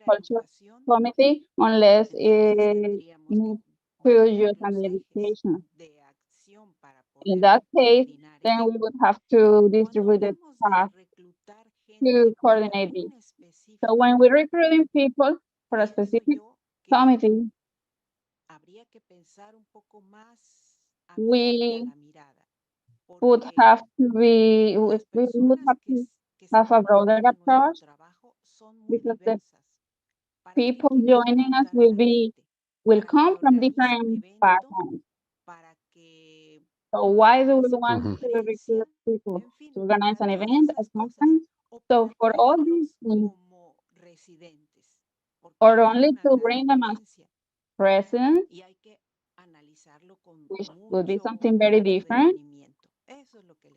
culture committee, unless it moves to youth and education. In that case, then we would have to distribute the task to coordinate it. So when we're recruiting people for a specific committee, we would have to have a broader approach because the people joining us will come from different backgrounds. So why do we want to recruit people? To organize an event, a conference? So for all these things, or only to bring them as residents, which would be something very different,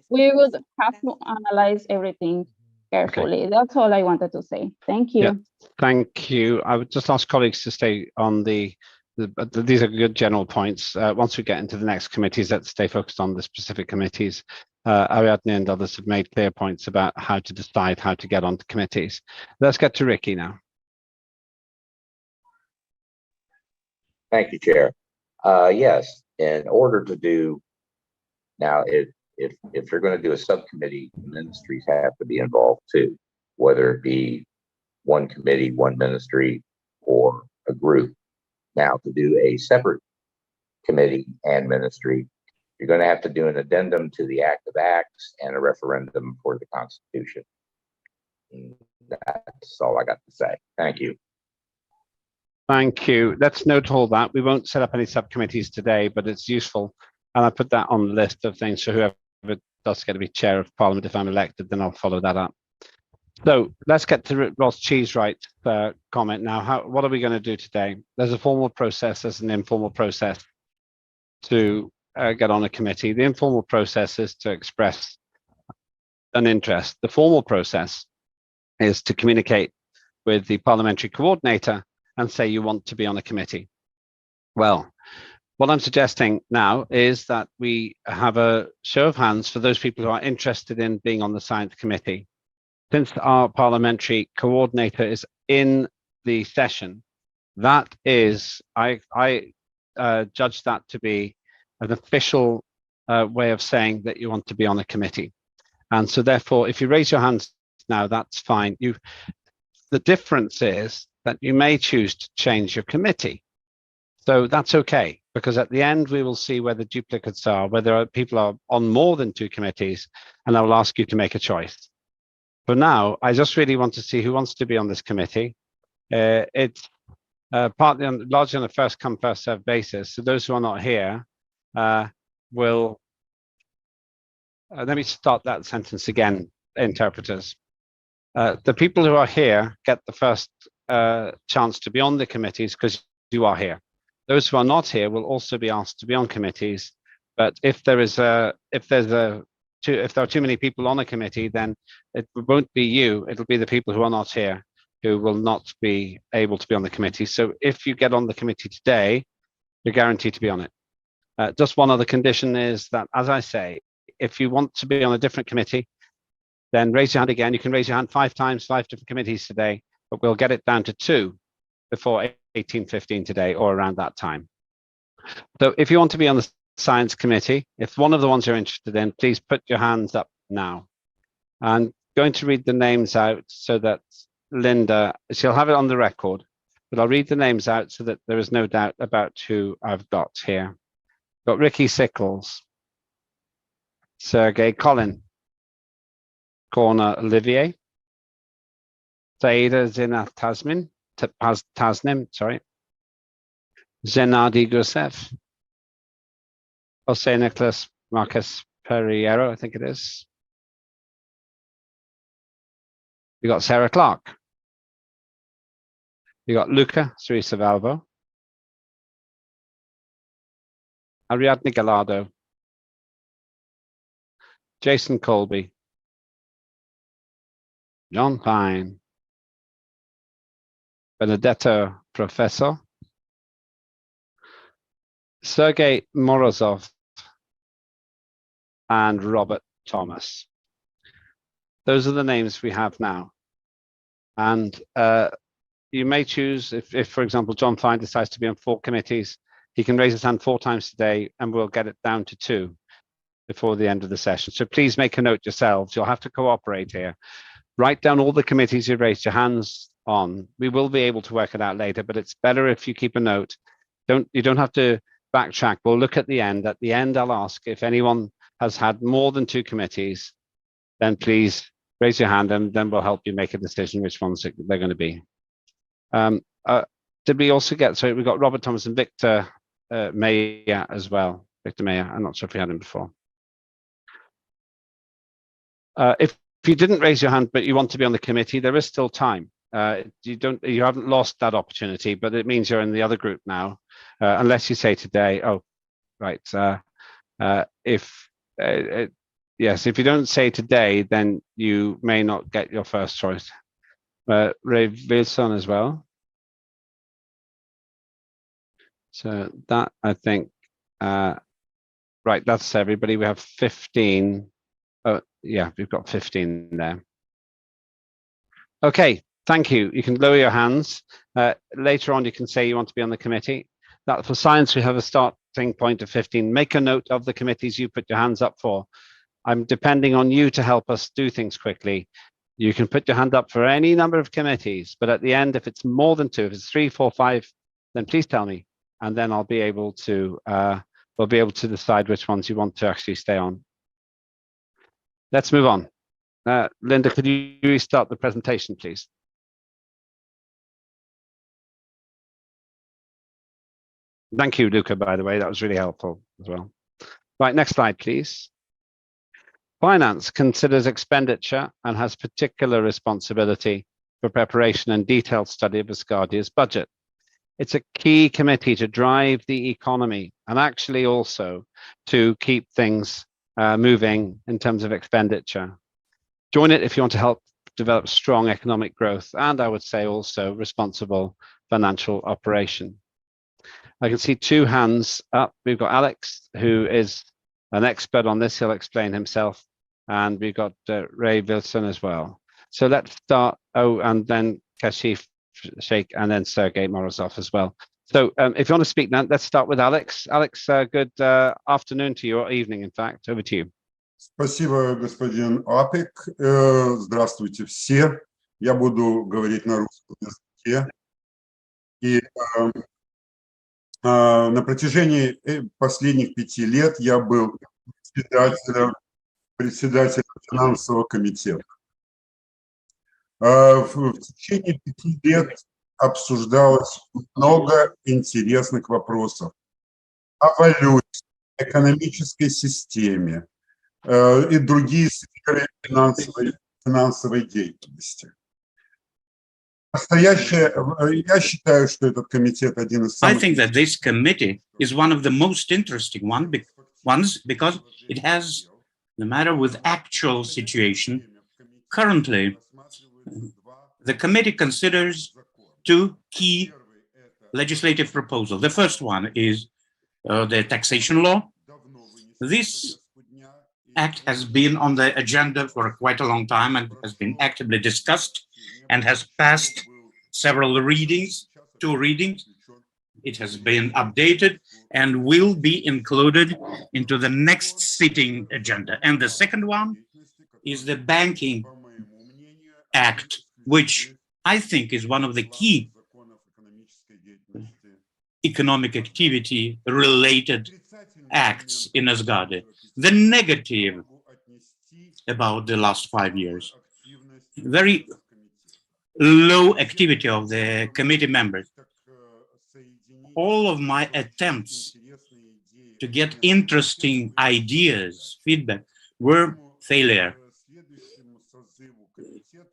we would have to analyze everything carefully. That's all I wanted to say. Thank you. Yeah, thank you. I would just ask colleagues to stay on these are good general points. Once we get into the next committees, let's stay focused on the specific committees. Ariadne and others have made clear points about how to decide how to get onto committees. Let's get to Ricky now. Thank you, Chair. Yes, in order to do, now if you're going to do a subcommittee, ministries have to be involved too, whether it be one committee, one ministry, or a group. Now, to do a separate committee and ministry, you're going to have to do an addendum to the Act of Acts and a referendum for the Constitution. And that's all I got to say. Thank you. Thank you. Let's note all that. We won't set up any subcommittees today, but it's useful. And I put that on the list of things. So whoever does get to be chair of Parliament, if I'm elected, then I'll follow that up. So let's get to Ross Cheesewright's comment now. What are we going to do today? There's a formal process, there's an informal process to get on a committee. The informal process is to express an interest. The formal process is to communicate with the parliamentary coordinator and say you want to be on a committee. Well, what I'm suggesting now is that we have a show of hands for those people who are interested in being on the science committee. Since our parliamentary coordinator is in the session, that is, I judge that to be an official way of saying that you want to be on a committee. And so therefore, if you raise your hands now, that's fine. The difference is that you may choose to change your committee. So that's okay, because at the end, we will see where the duplicates are, whether people are on more than 2 committees, and I will ask you to make a choice. For now, I just really want to see who wants to be on this committee. It's largely on a first come, first served basis. So those who are not here will, let me start that sentence again, interpreters. The people who are here get the first chance to be on the committees because you are here. Those who are not here will also be asked to be on committees. But if there are too many people on a committee, then it won't be you. It'll be the people who are not here who will not be able to be on the committee. So if you get on the committee today, you're guaranteed to be on it. Just one other condition is that, as I say, if you want to be on a different committee, then raise your hand again. You can raise your hand 5 times, 5 different committees today, but we'll get it down to 2 before 18:15 today or around that time. So if you want to be on the science committee, if one of the ones you're interested in, please put your hands up now. I'm going to read the names out so that Linda, she'll have it on the record, but I'll read the names out so that there is no doubt about who I've got here. Got Ricky Sickles, Sergey Colin, Corner Olivier, Saida Zinat Tasnim, sorry, Zenadi Gusev, Jose Nicholas Marcus Perriero, I think it is. We got Sarah Clark. We got Luca Srisavalvo, Ariadne Gallardo, Jason Colby, John Pine, Benedetto Professor, Sergei Morozov, and Robert Thomas. Those are the names we have now. And you may choose, if, for example, John Pine decides to be on 4 committees, he can raise his hand 4 times today and we'll get it down to 2 before the end of the session. So please make a note yourselves. You'll have to cooperate here. Write down all the committees you raised your hands on. We will be able to work it out later, but it's better if you keep a note. You don't have to backtrack. We'll look at the end. At the end, I'll ask if anyone has had more than 2 committees, then please raise your hand and then we'll help you make a decision which ones they're going to be. Did we also get, so we got Robert Thomas and Victor Mayer as well. Victor Mayer, I'm not sure if we had him before. If you didn't raise your hand, but you want to be on the committee, there is still time. You haven't lost that opportunity, but it means you're in the other group now, unless you say today, oh, right. Yes, if you don't say today, then you may not get your first choice. Ray Wilson as well. So that, I think, right, that's everybody. We have 15. Oh, yeah, we've got 15 there. Okay, thank you. You can lower your hands. Later on, you can say you want to be on the committee. That for science, we have a starting point of 15. Make a note of the committees you put your hands up for. I'm depending on you to help us do things quickly. You can put your hand up for any number of committees, but at the end, if it's more than 2, if it's 3, 4, 5, then please tell me, and then I'll be able to, we'll be able to decide which ones you want to actually stay on. Let's move on. Linda, could you restart the presentation, please? Thank you, Luca, by the way, that was really helpful as well. Right, next slide, please. Finance considers expenditure and has particular responsibility for preparation and detailed study of Asgardia's budget. It's a key committee to drive the economy and actually also to keep things moving in terms of expenditure. Join it if you want to help develop strong economic growth and I would say also responsible financial operation. I can see two hands up. We've got Alex, who is an expert on this. He'll explain himself. And we've got Ray Wilson as well. So let's start. Oh, and then Kashif Sheikh and then Sergei Morozov as well. So if you want to speak now, let's start with Alex. Alex, good afternoon to you, or evening, in fact. Over to you. Спасибо, господин Апик. Здравствуйте все. Я буду говорить на русском языке. И на протяжении последних 5 лет я был председателем финансового комитета. В течение 5 лет обсуждалось много интересных вопросов о валюте, экономической системе и другие сферы финансовой деятельности. Я считаю, что этот комитет один из самых... I think that this committee is one of the most interesting ones because it has the matter with actual situation. Currently, the committee considers 2 key legislative proposals. The first one is the taxation law. This act has been on the agenda for quite a long time and has been actively discussed and has passed several readings, 2 readings. It has been updated and will be included into the next sitting agenda. And the second one is the Banking Act, which I think is one of the key economic activity related acts in Asgardia. The negative about the last 5 years, very low activity of the committee members. All of my attempts to get interesting ideas, feedback, were failure.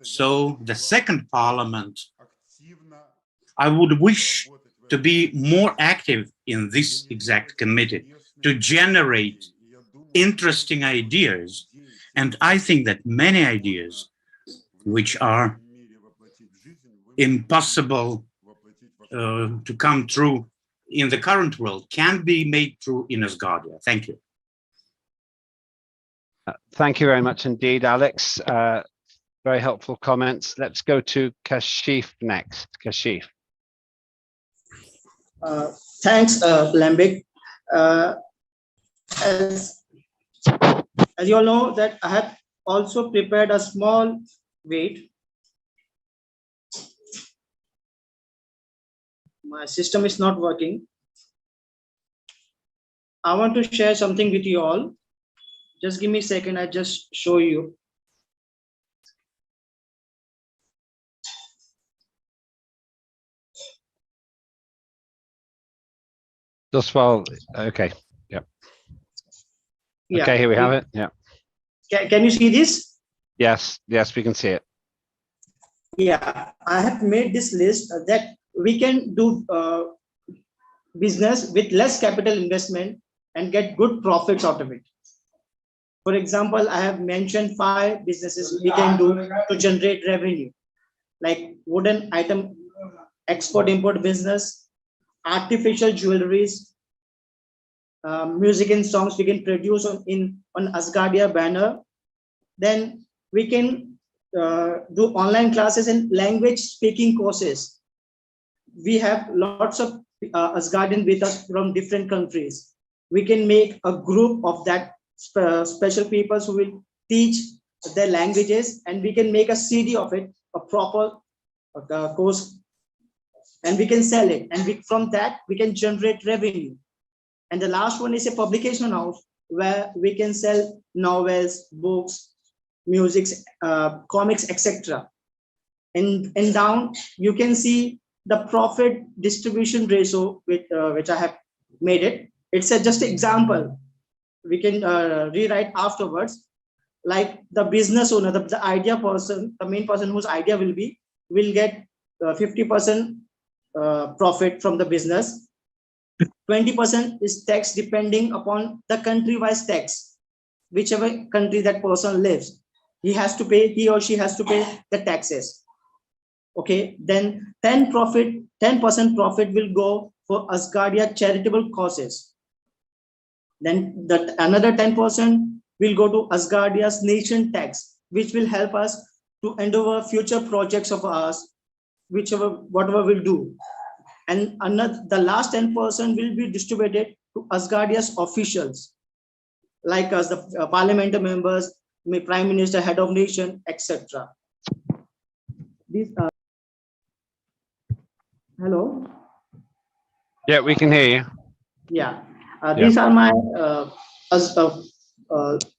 So the second parliament, I would wish to be more active in this exact committee, to generate interesting ideas. And I think that many ideas which are impossible to come true in the current world can be made true in Asgardia. Thank you. Thank you very much indeed, Alex. Very helpful comments. Let's go to Kashif next. Kashif. Thanks, Lambik. As you all know that I have also prepared a small weight. My system is not working. I want to share something with you all. Just give me a second, I just show you. Just while, okay, yeah. Okay, here we have it, yeah. Can you see this? Yes, yes, we can see it. Yeah, I have made this list that we can do business with less capital investment and get good profits out of it. For example, I have mentioned 5 businesses we can do to generate revenue, like wooden item export-import business, artificial jewelries, music and songs we can produce on Asgardia banner. Then we can do online classes and language speaking courses. We have lots of Asgardian with us from different countries. We can make a group of that special people who will teach their languages, and we can make a CD of it, a proper course, and we can sell it. And from that, we can generate revenue. And the last one is a publication house where we can sell novels, books, music, comics, etc. And down, you can see the profit distribution ratio which I have made it. It's just an example. We can rewrite afterwards. Like the business owner, the idea person, the main person whose idea will get 50% profit from the business. 20% is tax depending upon the country-wise tax. Whichever country that person lives, he or she has to pay the taxes. Okay, then 10% profit will go for Asgardia charitable causes. Then that another 10% will go to Asgardia's nation tax, which will help us to endeavor future projects of ours, whatever we'll do. And the last 10% will be distributed to Asgardia's officials, like us, the parliamentary members, prime minister, head of nation, etc. These are. Hello. Yeah, we can hear you. Yeah, these are my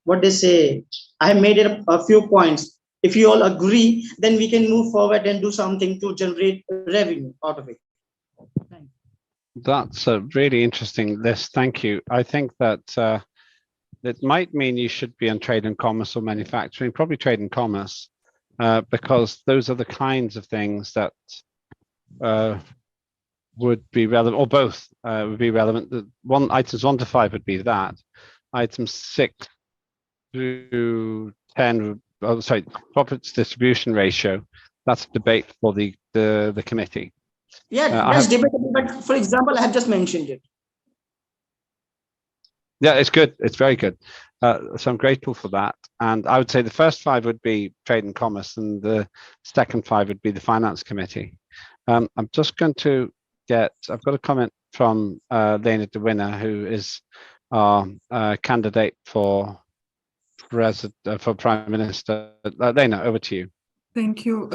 what they say. I have made it a few points. If you all agree, then we can move forward and do something to generate revenue out of it. That's a really interesting list. Thank you. I think that it might mean you should be on trade and commerce or manufacturing, probably trade and commerce, because those are the kinds of things that would be relevant, or both would be relevant. The items 1 to 5 would be that. Items 6 through 10, profits distribution ratio. That's a debate for the committee. Yeah, that's debatable. But for example, I have just mentioned it. Yeah, it's good. It's very good. So I'm grateful for that. And I would say the first 5 would be trade and commerce, and the second 5 would be the finance committee. I'm just going to I've got a comment from Lena de Winner, who is our candidate for Prime Minister. Lena, over to you. Thank you.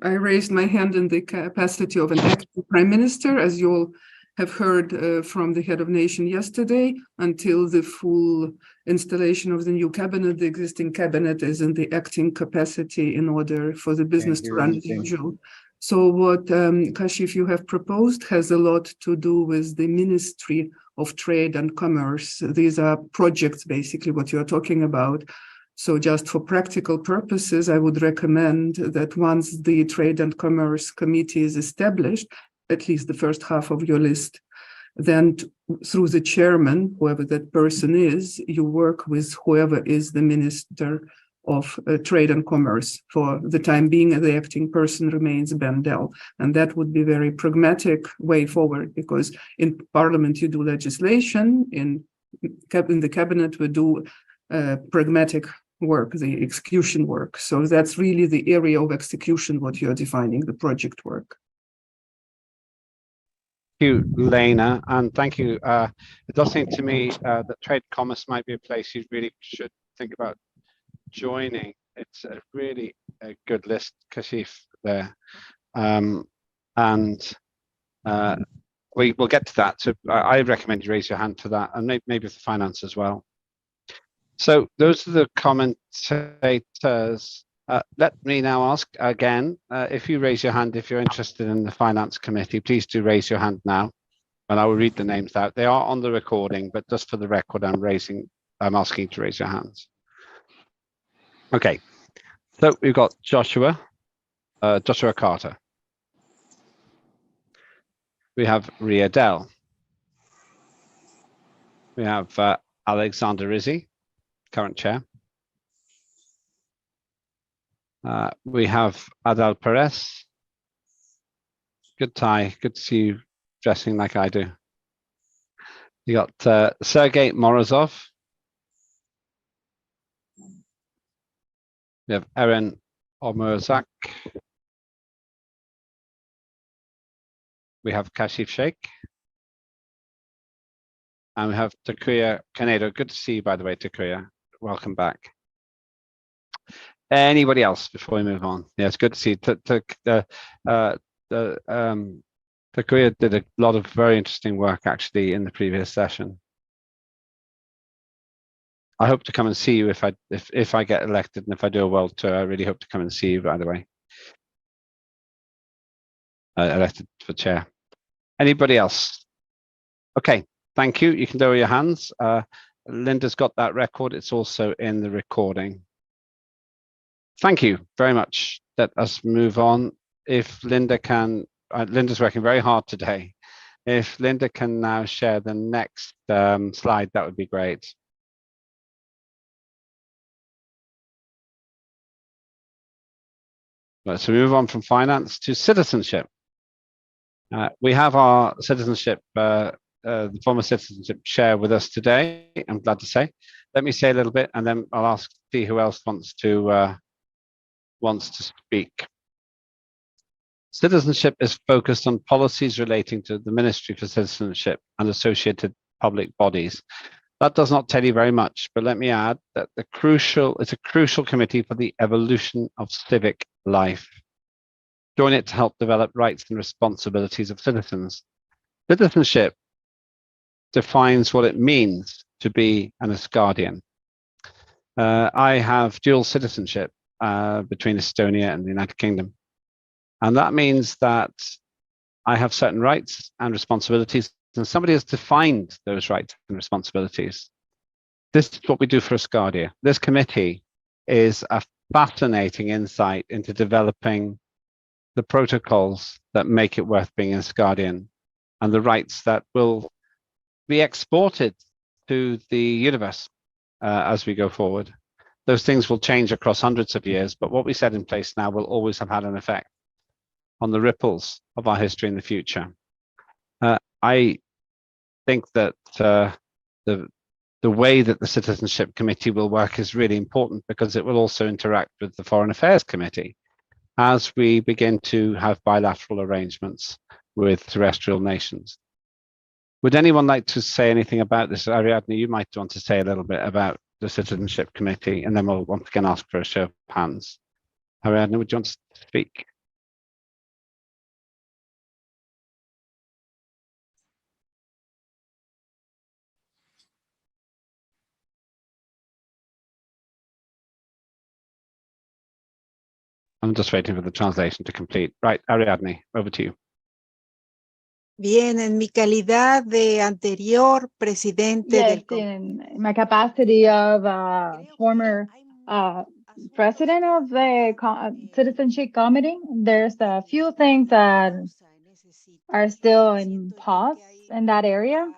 I raised my hand in the capacity of an acting Prime Minister, as you all have heard from the head of nation yesterday. Until the full installation of the new cabinet, the existing cabinet is in the acting capacity in order for the business to run as usual. So what Kashif you have proposed has a lot to do with the Ministry of Trade and Commerce. These are projects, basically, what you are talking about. So just for practical purposes, I would recommend that once the Trade and Commerce Committee is established, at least the first half of your list, then through the chairman, whoever that person is, you work with whoever is the Minister of Trade and Commerce. For the time being, the acting person remains Ben Dell. And that would be a very pragmatic way forward, because in Parliament you do legislation, in the cabinet we do pragmatic work, the execution work. So that's really the area of execution, what you're defining, the project work. Thank you, Lena, and thank you. It does seem to me that trade commerce might be a place you really should think about joining. It's a really good list, Kashif, there. We will get to that. So I recommend you raise your hand for that, and maybe for finance as well. So those are the commentators. Let me now ask again, if you raise your hand, if you're interested in the finance committee, please do raise your hand now, and I will read the names out. They are on the recording, but just for the record, I'm asking you to raise your hands. Okay, so we've got Joshua Carter. We have Ria Dell. We have Alexander Rizzi, current chair. We have Adal Perez. Good tie. Good to see you dressing like I do. You got Sergei Morozov. We have Erin Omerzak. We have Kashif Sheikh. And we have Takuya Kanedo. Good to see you, by the way, Takuya. Welcome back. Anybody else before we move on? Yeah, it's good to see you. Takuya did a lot of very interesting work, actually, in the previous session. I hope to come and see you if I get elected, and if I do a world tour, I really hope to come and see you, by the way. Elected for chair. Anybody else? Okay, thank you. You can lower your hands. Linda's got that record. It's also in the recording. Thank you very much. Let us move on. If Linda can Linda's working very hard today. If Linda can now share the next slide, that would be great. Let's move on from finance to citizenship. We have our citizenship, the former citizenship chair with us today, I'm glad to say. Let me say a little bit and then I'll see who else wants to speak. Citizenship is focused on policies relating to the Ministry for Citizenship and associated public bodies. That does not tell you very much, but let me add that it's a crucial committee for the evolution of civic life. Join it to help develop rights and responsibilities of citizens. Citizenship defines what it means to be an Asgardian. I have dual citizenship between Estonia and the United Kingdom. And that means that I have certain rights and responsibilities, and somebody has defined those rights and responsibilities. This is what we do for Asgardia. This committee is a fascinating insight into developing the protocols that make it worth being an Asgardian and the rights that will be exported to the universe as we go forward. Those things will change across hundreds of years, but what we set in place now will always have had an effect on the ripples of our history in the future. I think that the way that the Citizenship Committee will work is really important because it will also interact with the Foreign Affairs Committee as we begin to have bilateral arrangements with terrestrial nations. Would anyone like to say anything about this? Ariadne, you might want to say a little bit about the Citizenship Committee, and then we'll once again ask for a show of hands. Ariadne, would you want to speak? I'm just waiting for the translation to complete. Right, Ariadne, over to you. Bien, en mi calidad de anterior presidente Yes, del in my capacity of former president of the Citizenship Committee, there's a few things that are still in pause in that area.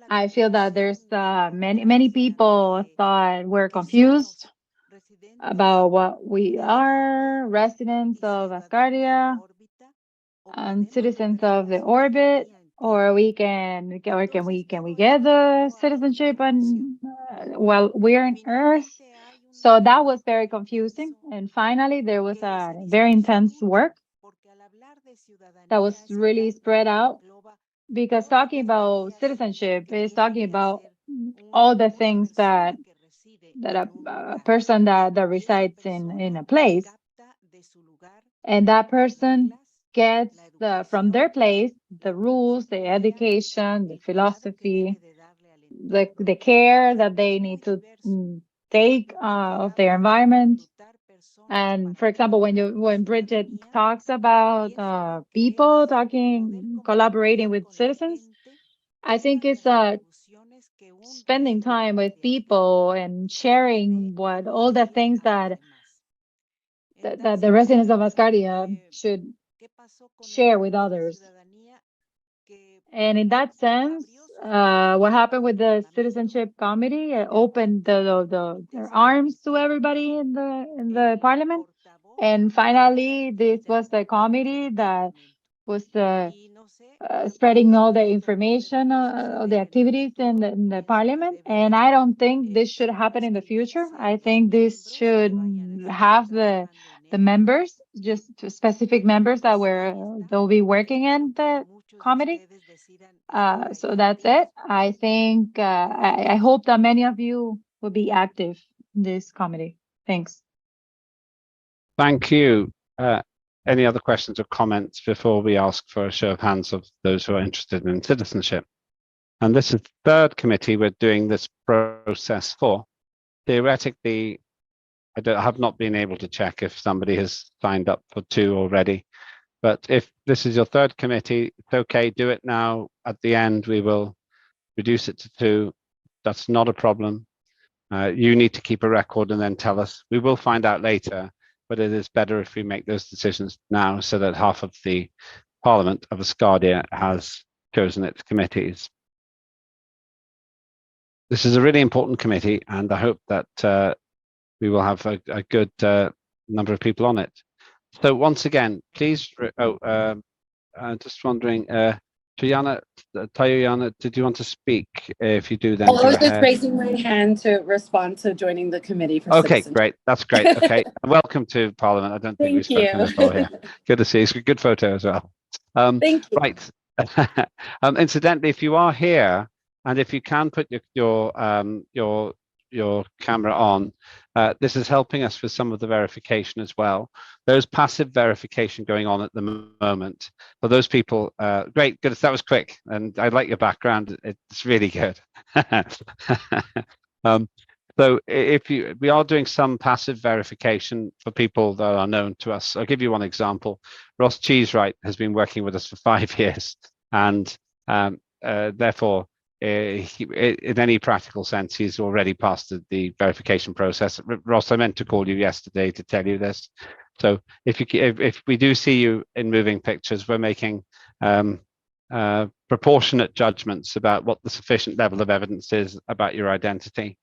I feel that there's many people thought we're confused about what we are, residents of Asgardia and citizens of the orbit, or can we get the citizenship and while we're on Earth? So that was very confusing. And finally, there was a very intense work that was really spread out, because talking about citizenship is talking about all the things that a person that resides in a place, and that person gets from their place the rules, the education, the philosophy, the care that they need to take of their environment. And for example, when Bridget talks about people collaborating with citizens, I think it's spending time with people and sharing what all the things that the residents of Asgardia should share with others. And in that sense, what happened with the Citizenship Committee opened their arms to everybody in the Parliament. And finally, this was the committee that was spreading all the information of the activities in the Parliament. And I don't think this should happen in the future. I think this should have the members, just specific members they'll be working in the committee. So that's it. I think I hope that many of you will be active in this committee. Thanks. Thank you. Any other questions or comments before we ask for a show of hands of those who are interested in citizenship? And this is the third committee we're doing this process for. Theoretically, I have not been able to check if somebody has signed up for 2 already. But if this is your third committee, it's okay, do it now. At the end, we will reduce it to 2. That's not a problem. You need to keep a record and then tell us. We will find out later but it is better if we make those decisions now so that half of the Parliament of Asgardia has chosen its committees. This is a really important committee, and I hope that we will have a good number of people on it. So once again, please, just wondering, Tayana, did you want to speak? If you do, then I was go just ahead. raising my hand to respond to joining the committee for Okay, citizenship. great. That's great. Okay, welcome to Parliament. I don't think we've Thank spoken you. before here. Good to see you. It's a good photo as well. Thank you. Right. Incidentally, if you are here, and if you can put your camera on, this is helping us with some of the verification as well. There's passive verification going on at the moment. For those people, great, good. That was quick, and I like your background. It's really good. So we are doing some passive verification for people that are known to us. I'll give you one example. Ross Cheesewright has been working with us for 5 years, and therefore, in any practical sense, he's already passed the verification process. Ross, I meant to call you yesterday to tell you this. So if we do see you in moving pictures, we're making proportionate judgments about what the sufficient level of evidence is about your identity.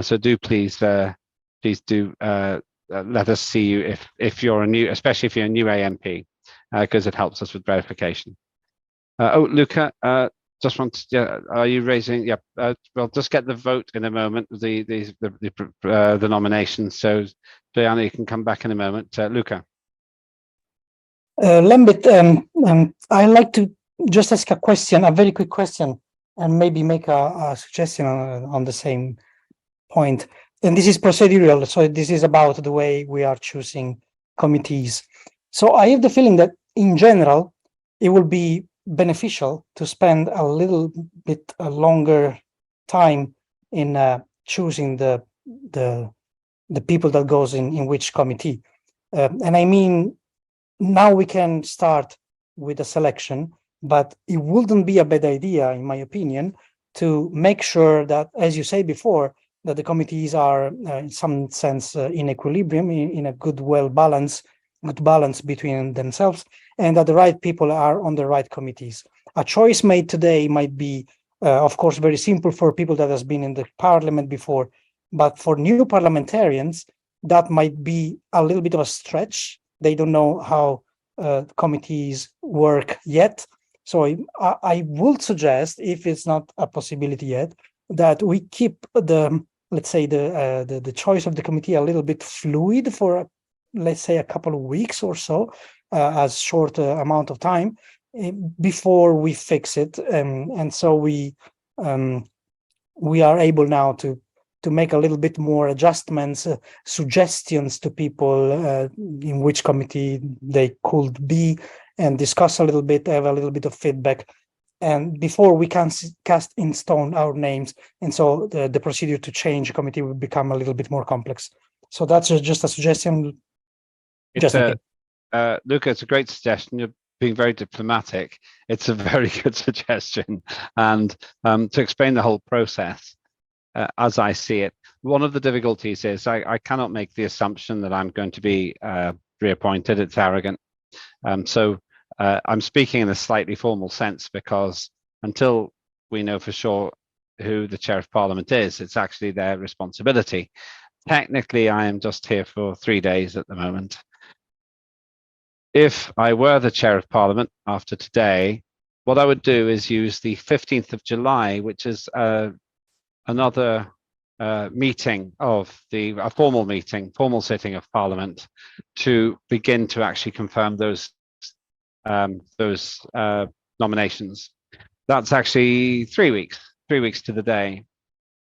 So do please do let us see you if you're especially if you're a new AMP, because it helps us with verification. Luca, just want to, are you raising? Yeah, we'll just get the vote in a moment. The nomination. So Diana, you can come back in a moment. Luca. Lembit, I'd like to just ask a question, a very quick question, and maybe make a suggestion on the same point. And this is procedural, so this is about the way we are choosing committees. So I have the feeling that in general, it will be beneficial to spend a little bit longer time in choosing the people that goes in which committee. And I mean, now we can start with a selection, but it wouldn't be a bad idea, in my opinion, to make sure that, as you say before, that the committees are in some sense in equilibrium, in a good balance between themselves, and that the right people are on the right committees. A choice made today might be, of course, very simple for people that has been in the parliament before, but for new parliamentarians, that might be a little bit of a stretch. They don't know how committees work yet. So I would suggest, if it's not a possibility yet, that we keep let's say the choice of the committee a little bit fluid for, let's say, a couple of weeks or so, as short amount of time before we fix it, and so we are able now to make a little bit more adjustments, suggestions to people in which committee they could be, and discuss a little bit, have a little bit of feedback. And before we can cast in stone our names, and so the procedure to change a committee will become a little bit more complex. So that's just a suggestion. Luca, it's a great suggestion. You're being very diplomatic. It's a very good suggestion. And to explain the whole process, as I see it, one of the difficulties is I cannot make the assumption that I'm going to be reappointed. It's arrogant. So I'm speaking in a slightly formal sense, because until we know for sure who the chair of parliament is, it's actually their responsibility. Technically, I am just here for 3 days at the moment. If I were the chair of parliament after today, what I would do is use the 15th of July, which is another meeting of a formal sitting of parliament, to begin to actually confirm those nominations. That's actually 3 weeks to the day,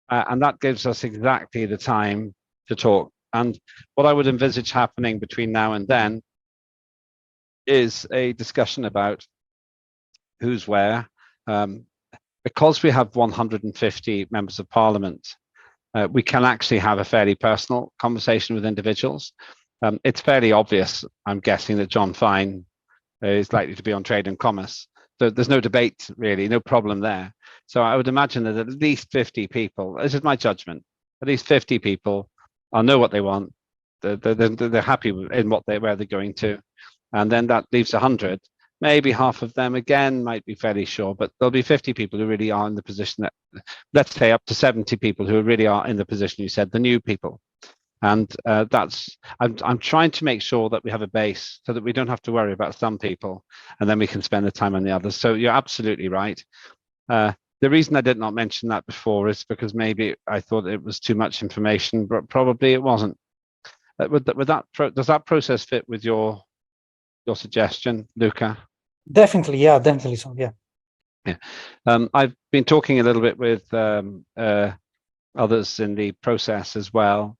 and that gives us exactly the time to talk. And what I would envisage happening between now and then is a discussion about who's where. Because we have 150 members of parliament, we can actually have a fairly personal conversation with individuals. It's fairly obvious, I'm guessing, that John Fine is likely to be on Trade and Commerce. So there's no debate, really, no problem there. So I would imagine that at least 50 people, this is my judgment, at least 50 people know what they want, they're happy in where they're going to, and then that leaves 100. Maybe half of them again might be fairly sure, but there'll be 50 people who really are in the position that, let's say, up to 70 people who really are in the position you said, the new people. And I'm trying to make sure that we have a base so that we don't have to worry about some people, and then we can spend the time on the others. So you're absolutely right. The reason I did not mention that before is because maybe I thought it was too much information, but probably it wasn't. Does that process fit with your suggestion, Luca? Definitely, yeah, definitely so, yeah. Yeah. I've been talking a little bit with others in the process as well.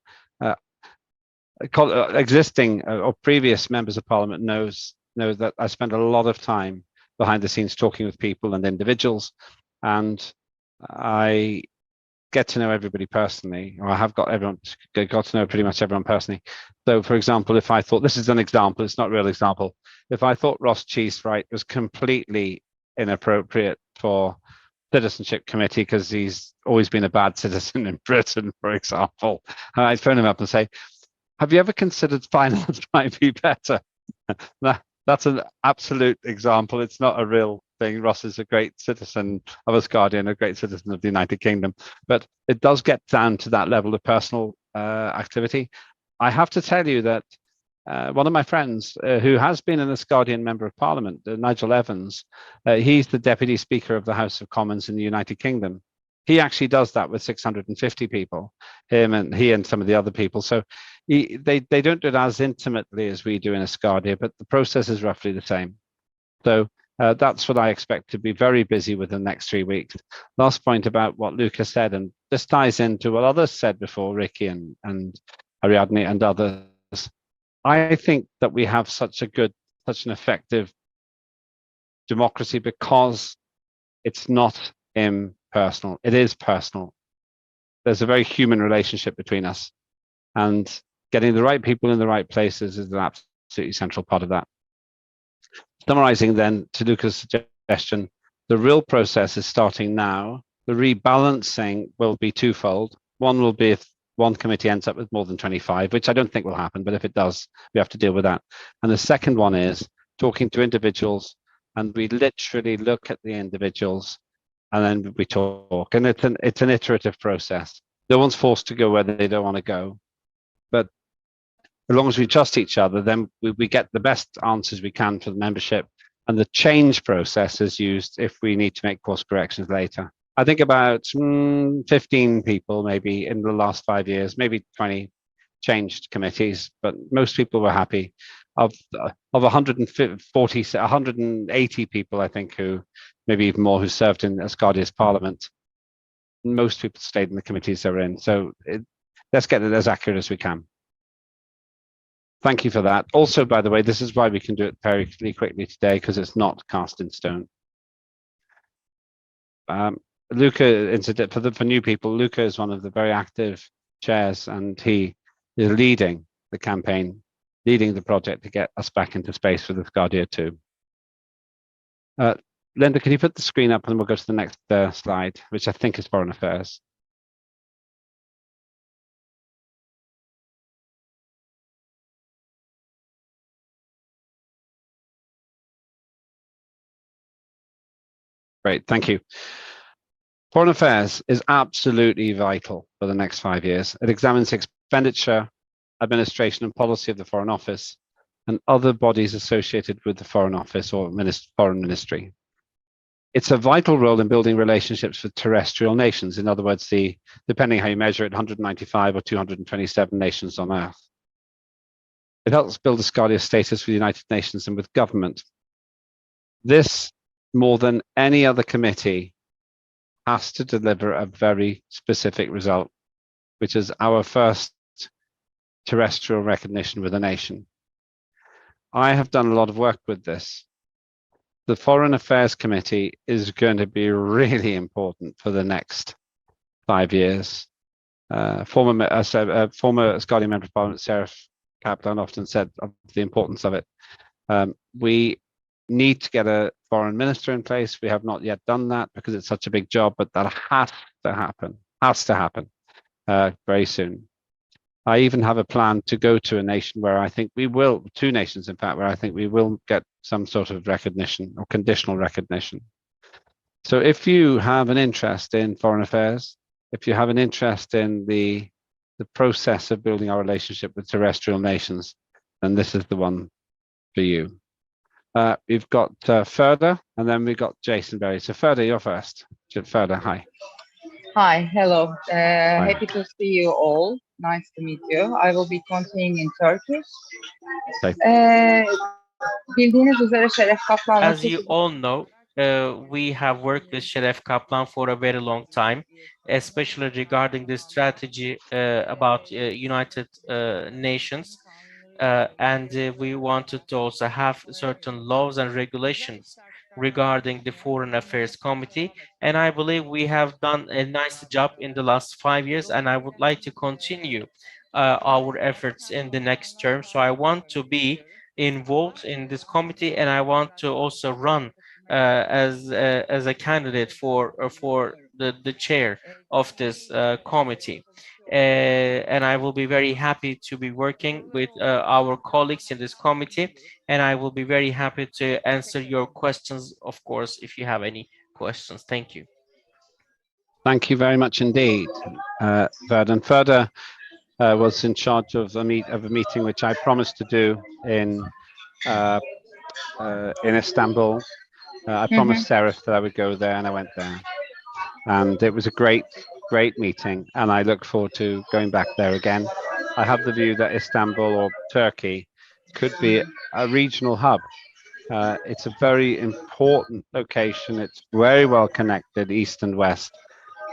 Existing or previous members of Parliament know that I spend a lot of time behind the scenes talking with people and individuals, and I get to know everybody personally, or I have got to know pretty much everyone personally. So, for example, if I thought, this is an example, it's not a real example, if I thought Ross Cheesewright was completely inappropriate for Citizenship Committee because he's always been a bad citizen in Britain, for example, I'd phone him up and say, have you ever considered finance might be better? That's an absolute example. It's not a real thing. Ross is a great citizen of Asgardia and a great citizen of the United Kingdom, but it does get down to that level of personal activity. I have to tell you that one of my friends who has been an Asgardian member of Parliament, Nigel Evans, he's the Deputy Speaker of the House of Commons in the United Kingdom. He actually does that with 650 people, he and some of the other people. So they don't do it as intimately as we do in Asgardia, but the process is roughly the same. So that's what I expect to be very busy with the next 3 weeks. Last point about what Luca said, and this ties into what others said before, Ricky and Ariadne and others. I think that we have such an effective democracy because it's not impersonal. It is personal. There's a very human relationship between us, and getting the right people in the right places is an absolutely central part of that. Summarizing then to Luca's suggestion, the real process is starting now. The rebalancing will be twofold. One will be if one committee ends up with more than 25, which I don't think will happen, but if it does, we have to deal with that. And the second one is talking to individuals, and we literally look at the individuals and then we talk. And it's an iterative process. No one's forced to go where they don't want to go. But as long as we trust each other, then we get the best answers we can for the membership. And the change process is used if we need to make course corrections later. I think about 15 people maybe in the last 5 years, maybe 20 changed committees, but most people were happy. Of 180 people, I think, who maybe even more who served in Asgardia's Parliament, most people stayed in the committees they're in. So let's get it as accurate as we can. Thank you for that. Also, by the way, this is why we can do it very quickly today, because it's not cast in stone. Luca, for new people, Luca is one of the very active chairs, and he is leading the campaign, leading the project to get us back into space with Asgardia 2. Linda, can you put the screen up and we'll go to the next slide, which I think is Foreign Affairs. Great, thank you. Foreign Affairs is absolutely vital for the next 5 years. It examines expenditure, administration and policy of the Foreign Office and other bodies associated with the Foreign Office or Foreign Ministry. It's a vital role in building relationships with terrestrial nations. In other words, depending how you measure it, 195 or 227 nations on Earth. It helps build Asgardia's status with the United Nations and with government. This, more than any other committee, has to deliver a very specific result, which is our first terrestrial recognition with a nation. I have done a lot of work with this. The Foreign Affairs Committee is going to be really important for the next 5 years. Former Asgardian Member of Parliament, Sarah Kaplan, often said of the importance of it. We need to get a foreign minister in place. We have not yet done that because it's such a big job, but that has to happen very soon. I even have a plan to go to a nation where I think we will, 2 nations in fact, where I think we will get some sort of recognition or conditional recognition. So if you have an interest in foreign affairs, if you have an interest in the process of building our relationship with terrestrial nations, then this is the one for you. We've got Ferda, and then we've got Jason Berry. So Ferda, you're first. Ferda, hi. Hi, hello. Happy to see you all. Nice to meet you. I will be continuing in Turkish. Bildiğiniz üzere Şeref Kaplan'la As you all know, we have worked with Şeref Kaplan for a very long time, especially regarding the strategy about United Nations. And we wanted to also have certain laws and regulations regarding the Foreign Affairs Committee. And I believe we have done a nice job in the last 5 years, and I would like to continue our efforts in the next term. So I want to be involved in this committee, and I want to also run as a candidate for the chair of this committee. And I will be very happy to be working with our colleagues in this committee, and I will be very happy to answer your questions, of course, if you have any questions. Thank you. Thank you very much indeed, Ferda. And Ferda was in charge of a meeting which I promised to do in Istanbul. I promised Serif that I would go there, and I went there. And it was a great meeting, and I look forward to going back there again. I have the view that Istanbul or Turkey could be a regional hub. It's a very important location. It's very well connected, east and west,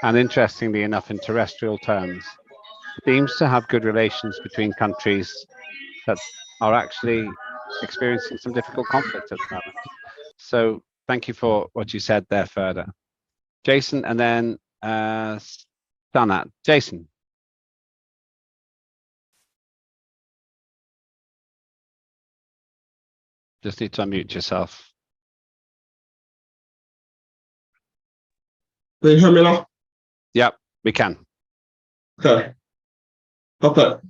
and interestingly enough, in terrestrial terms, seems to have good relations between countries that are actually experiencing some difficult conflict at the moment. So thank you for what you said there, Ferda. Jason, and then Sanat. Jason. Just need to unmute yourself. Can you hear me now? Yep, we can. Okay. The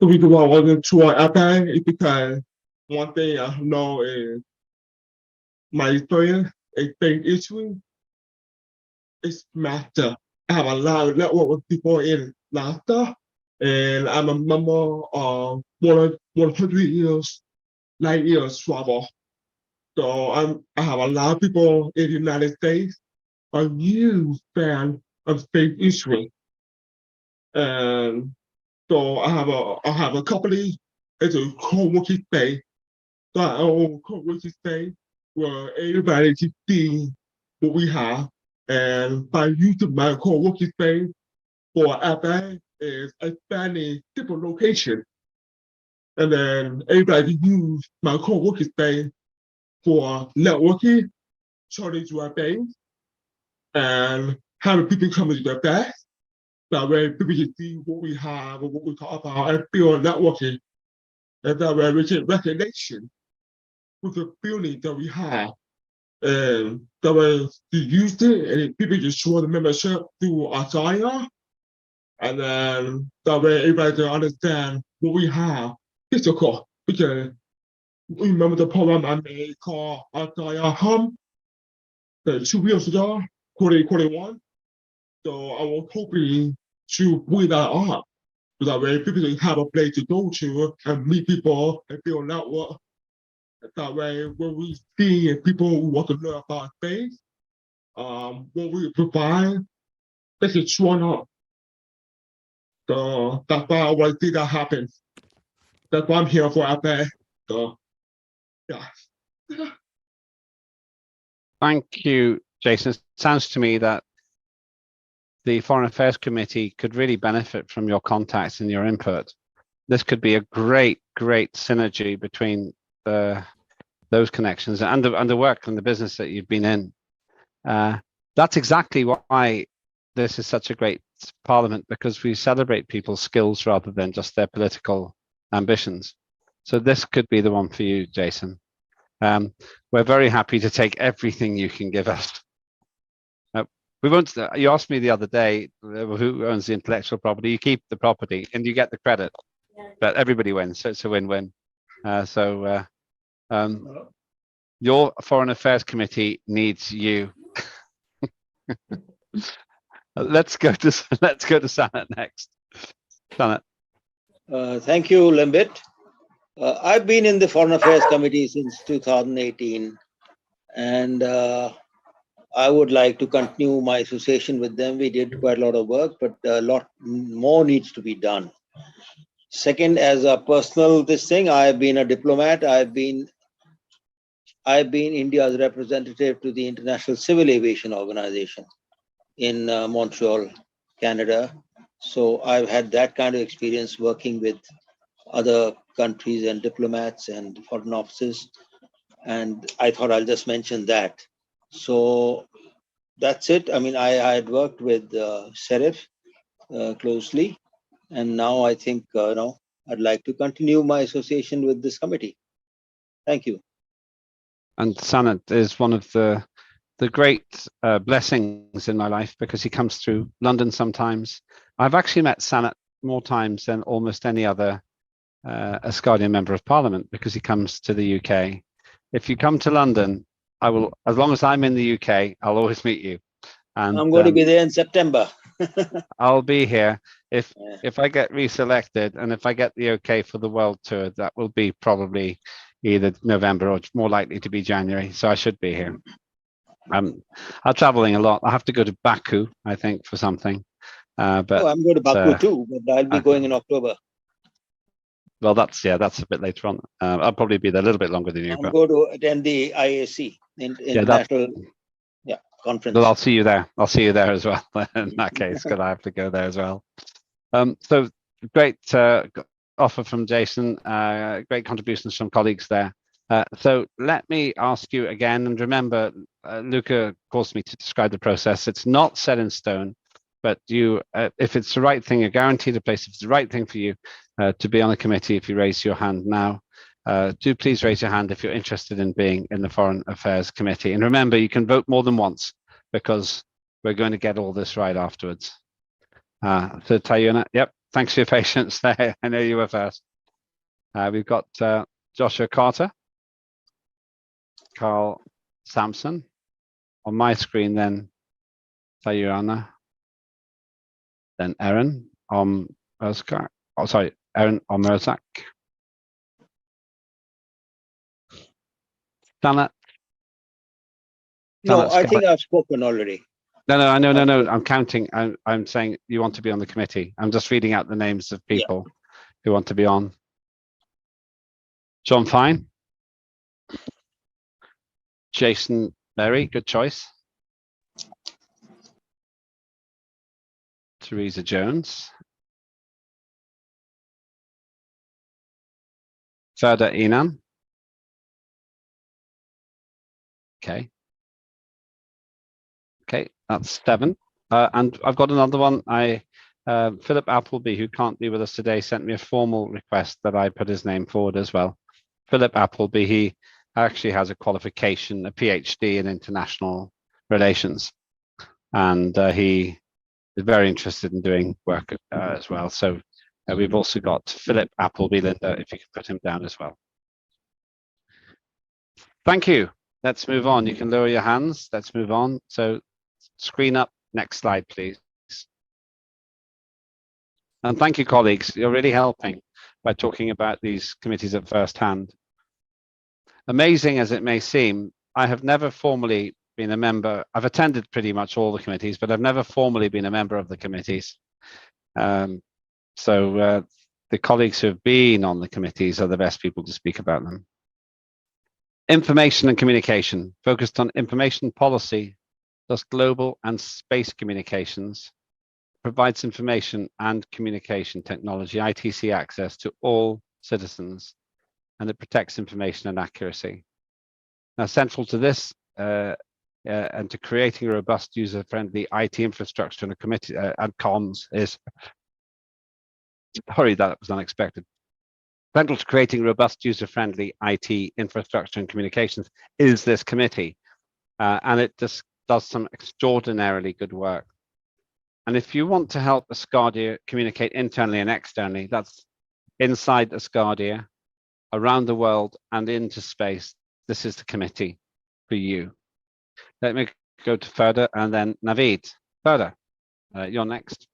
reason why I wasn't sure at that is because one thing I know is my experience, a big issue is master. I have a lot of network with people in laughter, and I'm a member of 100 years, 9 years travel. So I have a lot of people in the United States, a huge fan of space issue. And so I have a company, it's a co-working space. So I own co-working space where everybody can see what we have. And by using my co-working space for FA is expanding different locations. And then everybody can use my co-working space for networking, charting to our base, and having people come into their base. That way people can see what we have and what we talk about and build networking. And that way we get recognition with the building that we have. And that way you use it and people just show the membership through Asgardia. And then that way everybody can understand what we have. It's so cool because remember the program I made called Asgardia Hum 2 years ago, 2021. So I was hoping to bring that up. So that way people can have a place to go to and meet people and build a network. That way when we see people who want to learn about space, what we provide, they can join up. So that's why I want to see that happen. That's why I'm here for FA. So yeah. Thank you, Jason. It sounds to me that the Foreign Affairs Committee could really benefit from your contacts and your input. This could be a great synergy between those connections and the work and the business that you've been in. That's exactly why this is such a great parliament, because we celebrate people's skills rather than just their political ambitions. So this could be the one for you, Jason. We're very happy to take everything you can give us. We won't. You asked me the other day who owns the intellectual property. You keep the property and you get the credit, but everybody wins. So it's a win-win. Your Foreign Affairs Committee needs you. Let's go to Sanat next. Sanat. Thank you, Lembit. I've been in the Foreign Affairs Committee since 2018, and I would like to continue my association with them. We did quite a lot of work, but a lot more needs to be done. Second, as a personal thing, I've been a diplomat. I've been India's representative to the International Civil Aviation Organization in Montreal, Canada. So I've had that kind of experience working with other countries and diplomats and foreign offices. And I thought I'll just mention that. So that's it. I mean, I had worked with Serif closely, and now I think I'd like to continue my association with this committee. Thank you. And Sanat is one of the great blessings in my life because he comes through London sometimes. I've actually met Sanat more times than almost any other Asgardian member of Parliament because he comes to the UK. If you come to London, I will, as long as I'm in the UK, I'll always meet you. And I'm going to be there in September. I'll be here. If I get reselected and if I get the okay for the world tour, that will be probably either November or more likely to be January. So I should be here. I'm traveling a lot. I have to go to Baku, I think, for something. But I'm going to Baku too, but I'll be going in October. Well, that's a bit later on. I'll probably be there a little bit longer than you. I'm going to attend the IAC, International Conference. Well, I'll see you there. I'll see you there as well. In that case, because I have to go there as well. So great offer from Jason. Great contributions from colleagues there. So let me ask you again, and remember, Luca caused me to describe the process. It's not set in stone, but you, if it's the right thing, you're guaranteed a place. If it's the right thing for you to be on a committee, if you raise your hand now, do please raise your hand if you're interested in being in the Foreign Affairs Committee. And remember, you can vote more than once because we're going to get all this right afterwards. So Tayuna, yep, thanks for your patience there. I know you were first. We've got Joshua Carter, Carl Sampson. On my screen then, Tayuna, then Erin Omerzak. Oh, sorry, Erin Omerzak. Sanat. No, I think I've spoken already. No, I'm counting. I'm saying you want to be on the committee. I'm just reading out the names of people who want to be on. John Fine. Jason Berry, good choice. Teresa Jones. Ferda Inan. Okay, that's 7. And I've got another one. Philip Appleby, who can't be with us today, sent me a formal request that I put his name forward as well. Philip Appleby, he actually has a qualification, a PhD in international relations. And he is very interested in doing work as well. So we've also got Philip Appleby, Linda, if you could put him down as well. Thank you. Let's move on. You can lower your hands. Let's move on. So screen up. Next slide, please. And thank you, colleagues. You're really helping by talking about these committees at first hand. Amazing as it may seem, I have never formally been a member. I've attended pretty much all the committees, but I've never formally been a member of the committees. The colleagues who have been on the committees are the best people to speak about them. Information and communication, focused on information policy, thus global and space communications, provides information and communication technology, ITC access to all citizens, and it protects information and accuracy. Now, central to this and to creating a robust, user-friendly IT infrastructure and a committee and comms is, sorry, that was unexpected. Central to creating robust, user-friendly IT infrastructure and communications is this committee, and it just does some extraordinarily good work. And if you want to help Asgardia communicate internally and externally, that's inside Asgardia, around the world, and into space. This is the committee for you. Let me go to Ferda and then Naveed. Ferda, you're next.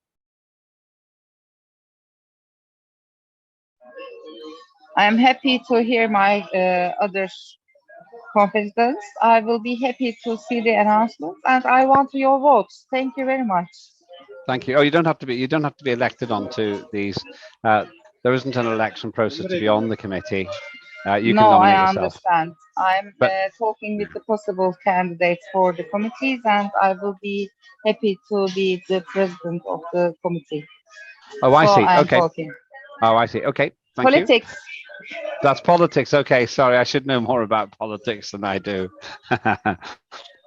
I am happy to hear my other competitors. I will be happy to see the announcements, and I want your votes. Thank you very much. Thank you. Oh, you don't have to be elected onto these. There isn't an election process to be on the committee. You can No, nominate I yourself. understand. I'm But talking with the possible candidates for the committees, and I will be happy to be the president of the committee. oh, I So see. I am Okay. talking. Oh, I see. Okay. Thank you. Politics. That's politics. Okay. Sorry, I should know more about politics than I do.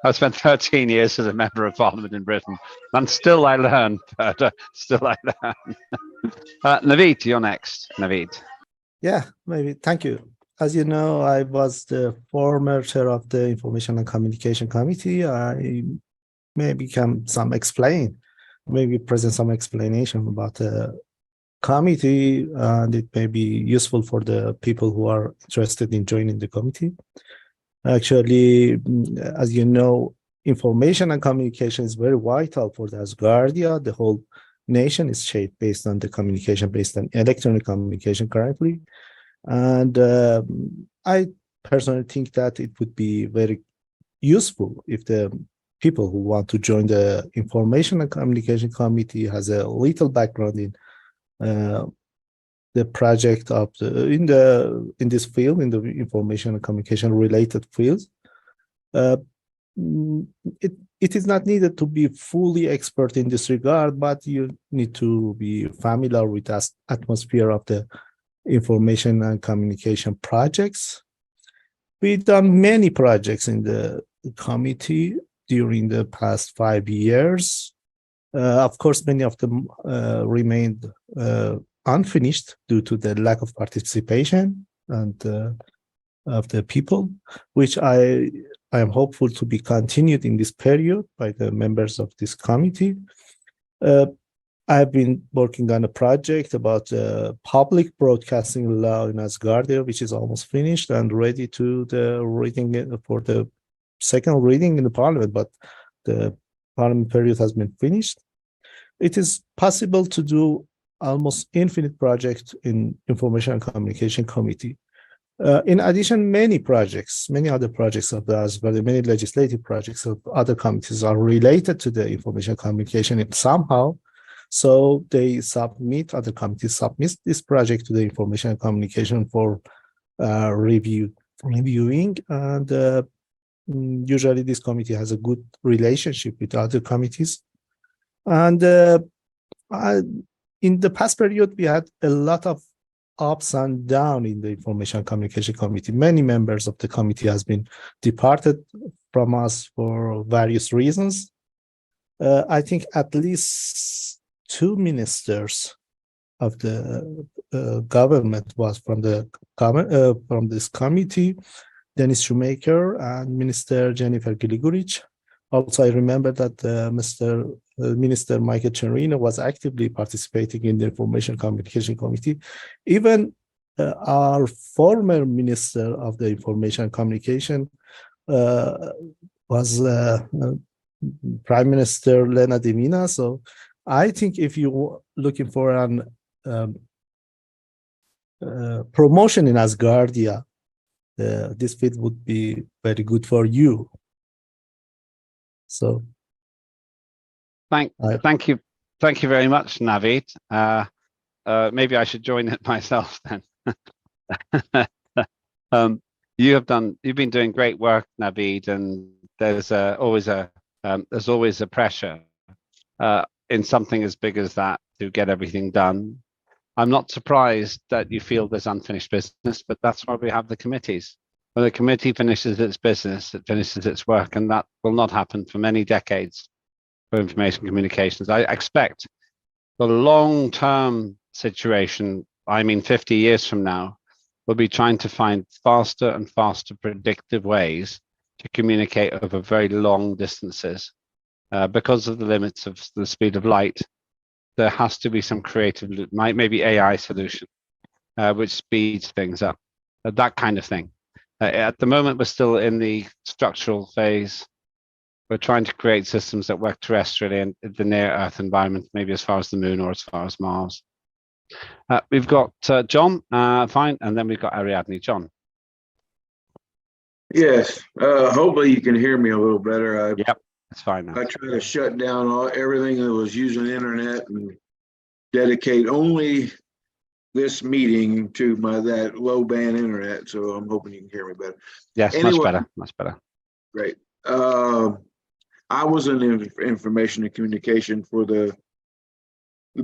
I spent 13 years as a member of Parliament in Britain, and still I learn. Still I learn. Naveed, you're next. Naveed. Yeah, maybe. Thank you. As you know, I was the former chair of the Information and Communication Committee. I maybe can maybe present some explanation about the committee, and it may be useful for the people who are interested in joining the committee. Actually, as you know, information and communication is very vital for the Asgardia. The whole nation is shaped based on the communication, based on electronic communication currently. And I personally think that it would be very useful if the people who want to join the Information and Communication Committee has a little background in the project of in this field, in the information and communication related fields. It is not needed to be fully expert in this regard, but you need to be familiar with the atmosphere of the information and communication projects. We've done many projects in the committee during the past 5 years. Of course, many of them remained unfinished due to the lack of participation and of the people, which I am hopeful to be continued in this period by the members of this committee. I've been working on a project about public broadcasting law in Asgardia, which is almost finished and ready to the reading for the second reading in the parliament, but the parliament period has been finished. It is possible to do almost infinite projects in Information and Communication Committee. In addition, many other projects of the Asgardia, many legislative projects of other committees are related to the information and communication somehow. So other committees submit this project to the Information and Communication for reviewing. And usually this committee has a good relationship with other committees. And in the past period, we had a lot of ups and downs in the Information and Communication Committee. Many members of the committee has been departed from us for various reasons. I think at least 2 ministers of the government was from this committee, Dennis Shoemaker and Minister Jennifer Giliguric. Also, I remember that Minister Michael Cerino was actively participating in the Information Communication Committee. Even our former Minister of the Information Communication was Prime Minister Lena Demina. So I think if you're looking for an promotion in Asgardia, this field would be very good for you. So thank you very much, Naveed. Maybe I should join it myself then. You've been doing great work, Naveed, and there's always a pressure in something as big as that to get everything done. I'm not surprised that you feel there's unfinished business, but that's why we have the committees. When the committee finishes its business, it finishes its work, and that will not happen for many decades for information communications. I expect the long-term situation, 50 years from now, will be trying to find faster and faster predictive ways to to communicate over very long distances. Because of the limits of the speed of light, there has to be some creative, maybe AI solution, which speeds things up, that kind of thing. At the moment, we're still in the structural phase. We're trying to create systems that work terrestrially in the near Earth environment, maybe as far as the moon or as far as Mars. We've got John, fine, and then we've got Ariadne. John. Yes, hopefully you can hear me a little better. Yep, it's fine now. I try to shut down everything that was using the internet and dedicate only this meeting to that low band internet. So I'm hoping you can hear me better. Yes, anyway, much better. Great. I was in information and communication for the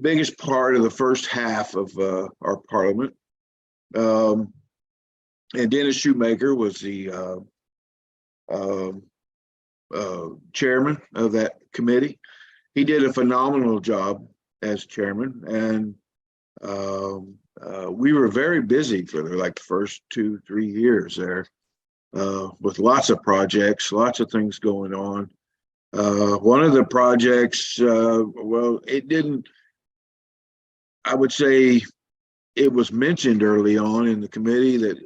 biggest part of the first half of our parliament. And Dennis Shoemaker was the chairman of that committee. He did a phenomenal job as chairman, and we were very busy for the first 2-3 years there, with lots of projects, lots of things going on. One of the projects, I would say it was mentioned early on in the committee that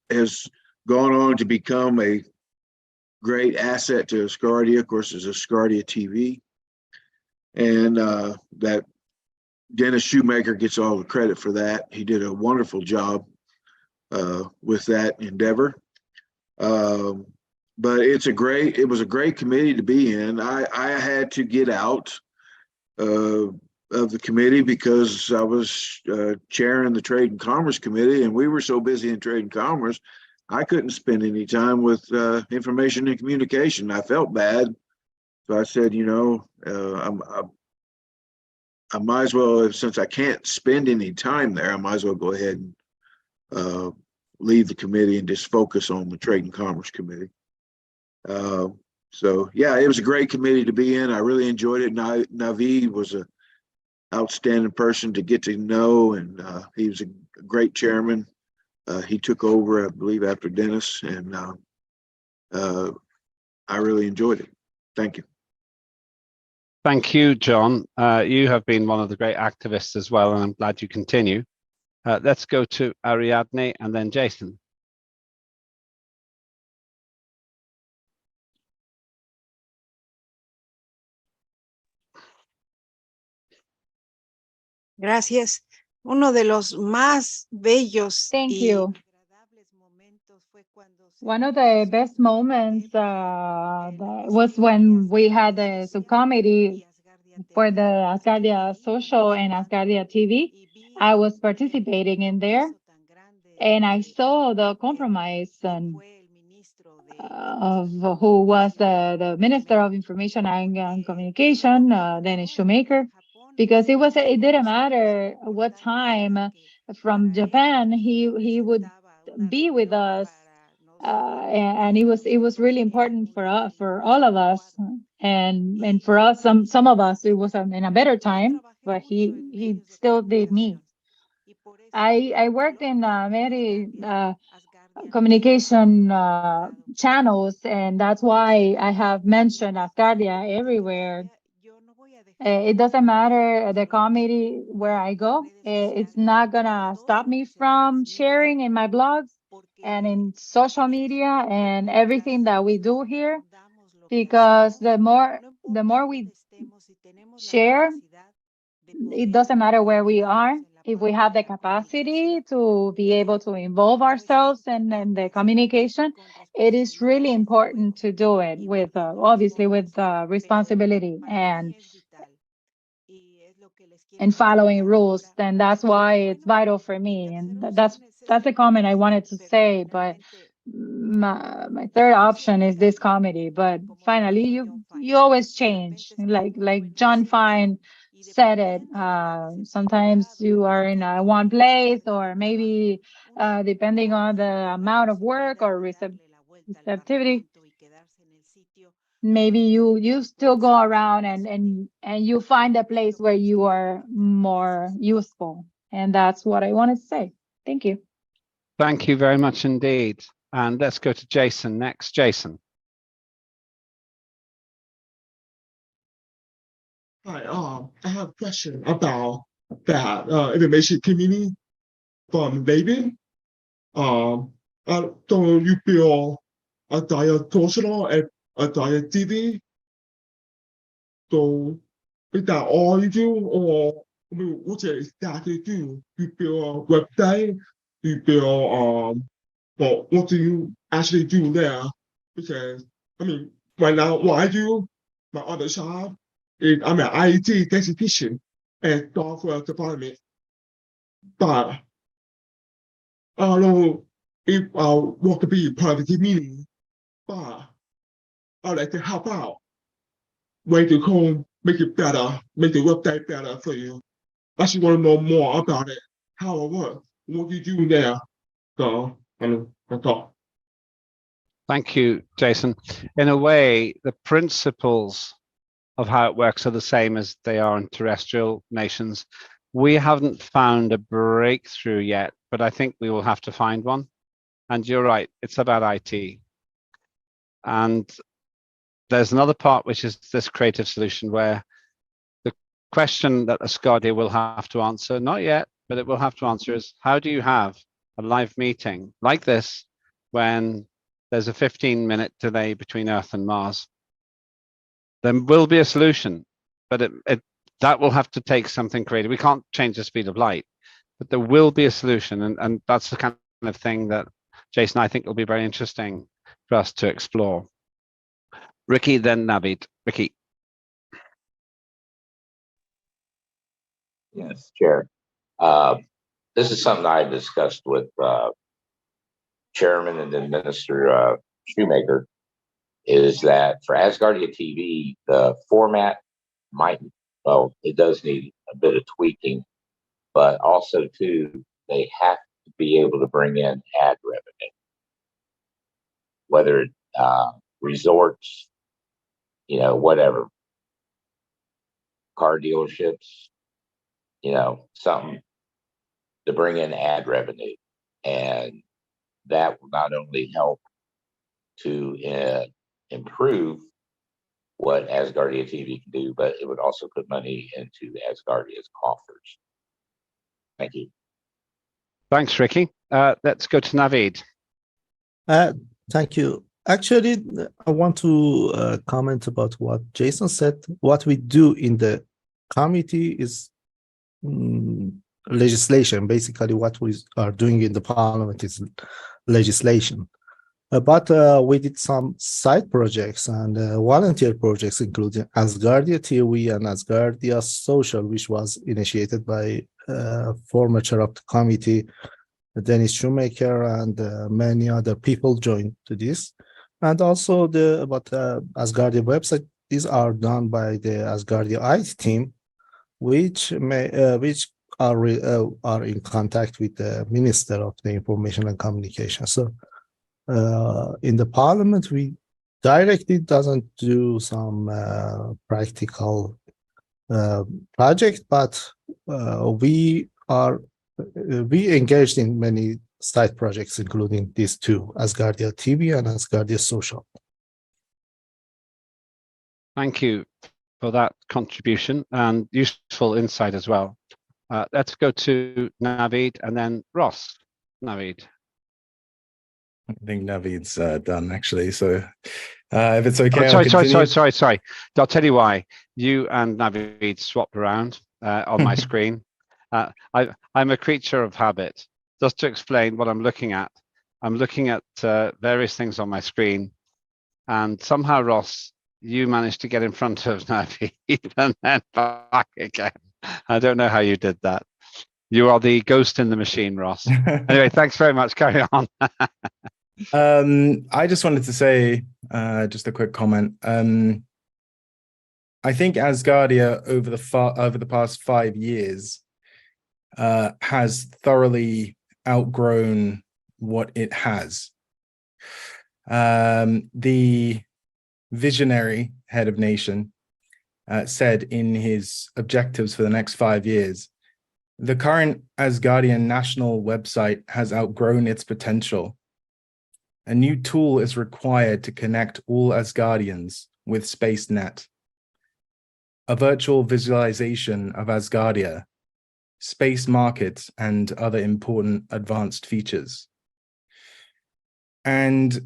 has gone on to become a great asset to Asgardia. Of course, is Asgardia TV, and that Dennis Shoemaker gets all the credit for that. He did a wonderful job with that endeavor. But it was a great committee to be in. I had to get out of the committee because I was chairing the Trade and Commerce Committee, and we were so busy in Trade and Commerce, I couldn't spend any time with information and communication. I felt bad, so I said, I might as well, since I can't spend any time there, I might as well go ahead and leave the committee and just focus on the Trade and Commerce Committee. So yeah, it was a great committee to be in. I really enjoyed it. Naveed was an outstanding person to get to know, and he was a great chairman. He took over, I believe, after Dennis, and I really enjoyed it. Thank you. Thank you, John. You have been one of the great activists as well, and I'm glad you continue. Let's go to Ariadne and then Jason. Gracias. Uno de los más bellos Thank y you. One of the best moments was when we had the subcommittee for the Asgardia Social and Asgardia TV. I was participating in there, and I saw the compromise of who was the Minister of Information and Communication, Dennis Shoemaker, because it didn't matter what time from Japan he would be with us. And it was really important for us, for all of us, and for us, some of us, it was in a better time, but he still did me. I worked in many communication channels, and that's why I have mentioned Asgardia everywhere. It doesn't matter the committee where I go. It's not gonna stop me from sharing in my blogs and in social media and everything that we do here, because the more we share, it doesn't matter where we are. If we have the capacity to be able to involve ourselves in the communication, it is really important to do it with obviously with responsibility and following rules. Then that's why it's vital for me, and that's a comment I wanted to say. But my third option is this comedy. But finally, you always change, like John Fine said it. Sometimes you are in one place, or maybe depending on the amount of work or receptivity, maybe you still go around and you find a place where you are more useful. And that's what I wanted to say. Thank you. Thank you very much indeed. And let's go to Jason next. Jason. I have a question about that information community from David. Do you feel a dietitian and a dietitian? So is that all you do, or I mean, what is that you do? You build a website? You build well, what do you actually do there? Because I mean, right now, what I do, my other job is I'm an IT technician at software department. But I don't know if I want to be part of the community, but I'd like to help out. Way to come, make it better, make the website better for you. I just want to know more about it, how it works, what you do there. So, that's all. Thank you, Jason. In a way, the principles of how it works are the same as they are in terrestrial nations. We haven't found a breakthrough yet, but I think we will have to find one. And you're right, it's about IT. And there's another part, which is this creative solution, where the question that Asgardia will have to answer, not yet, but it will have to answer, is how do you have a live meeting like this when there's a 15-minute delay between Earth and Mars? There will be a solution, but that will have to take something creative. We can't change the speed of light, but there will be a solution, and that's the kind of thing that Jason, I think, will be very interesting for us to explore. Ricky, then Navid. Ricky. Yes, Chair. This is something I discussed with Chairman and then Minister Shoemaker, is that for Asgardia TV, the format might, well, it does need a bit of tweaking, but also too, they have to be able to bring in ad revenue, whether resorts, whatever, car dealerships, something to bring in ad revenue. And that will not only help to improve what Asgardia TV can do, but it would also put money into Asgardia's coffers. Thank you. Thanks, Ricky. Let's go to Navid. Thank you. Actually, I want to comment about what Jason said. What we do in the committee is legislation. Basically, what we are doing in the parliament is legislation. But we did some side projects and volunteer projects, including Asgardia TV and Asgardia Social, which was initiated by former chair of the committee, Dennis Shoemaker, and many other people joined to this. And also about Asgardia website, these are done by the Asgardia IT team, which are in contact with the Minister of the Information and Communication. So in the parliament, we directly doesn't do some practical project, but we engaged in many side projects, including these two, Asgardia TV and Asgardia Social. Thank you for that contribution and useful insight as well. Let's go to Navid and then Ross. Navid. I think Navid's done, actually. So if it's okay, sorry. I'll tell you why. You and Navid swapped around on my screen. I'm a creature of habit. Just to explain what I'm looking at various things on my screen, and somehow, Ross, you managed to get in front of Navid and then back again. I don't know how you did that. You are the ghost in the machine, Ross. Anyway, thanks very much. Carry on. I just wanted to say just a quick comment. I think Asgardia over the past 5 years has thoroughly outgrown what it has. The visionary head of nation said in his objectives for the next 5 years, the current Asgardian national website has outgrown its potential. A new tool is required to connect all Asgardians with SpaceNet. a virtual visualization of Asgardia, space markets, and other important advanced features. And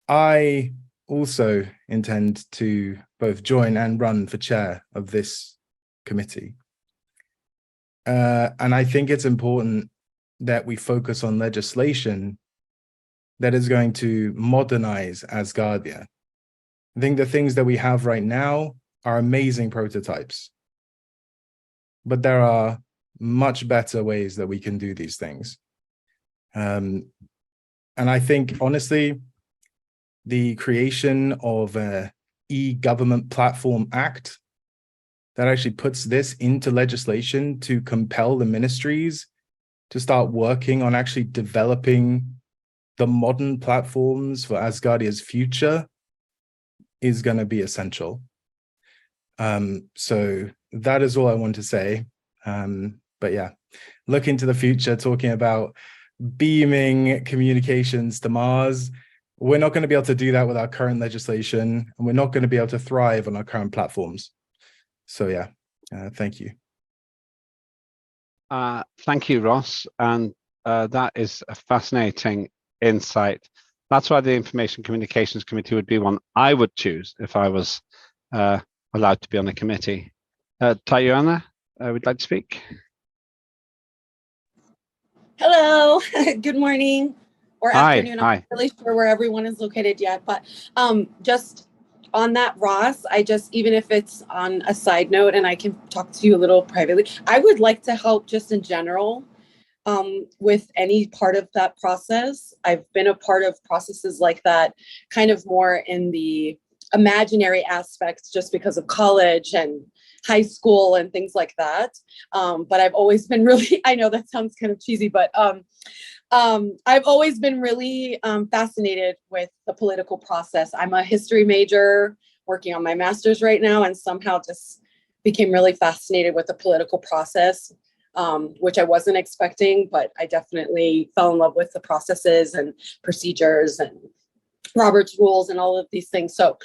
I also intend to both join and run for chair of this committee. And I think it's important that we focus on legislation that is going to modernize Asgardia. I think the things that we have right now are amazing prototypes, but there are much better ways that we can do these things. And I think, honestly, the creation of an e-government platform act that actually puts this into legislation to compel the ministries to start working on actually developing the modern platforms for Asgardia's future is going to be essential. So that is all I want to say. But yeah, look into the future, talking about beaming communications to Mars. We're not going to be able to do that with our current legislation, and we're not going to be able to thrive on our current platforms. So yeah, thank you. Thank you, Ross. And that is a fascinating insight. That's why the Information Communications Committee would be one I would choose if I was allowed to be on the committee. Tayana, would like to speak? Hello, good morning or Hi, afternoon. I'm hi. not really sure where everyone is located yet, but just on that, Ross, even if it's on a side note and I can talk to you a little privately, I would like to help just in general with any part of that process. I've been a part of processes like that, kind of more in the imaginary aspects just because of college and high school and things like that. But I've always been really, I know that sounds kind of cheesy, but I've always been really fascinated with the political process. I'm a history major working on my master's right now, and somehow just became really fascinated with the political process, which I wasn't expecting, but I definitely fell in love with the processes and procedures and Robert's rules and all of these things. So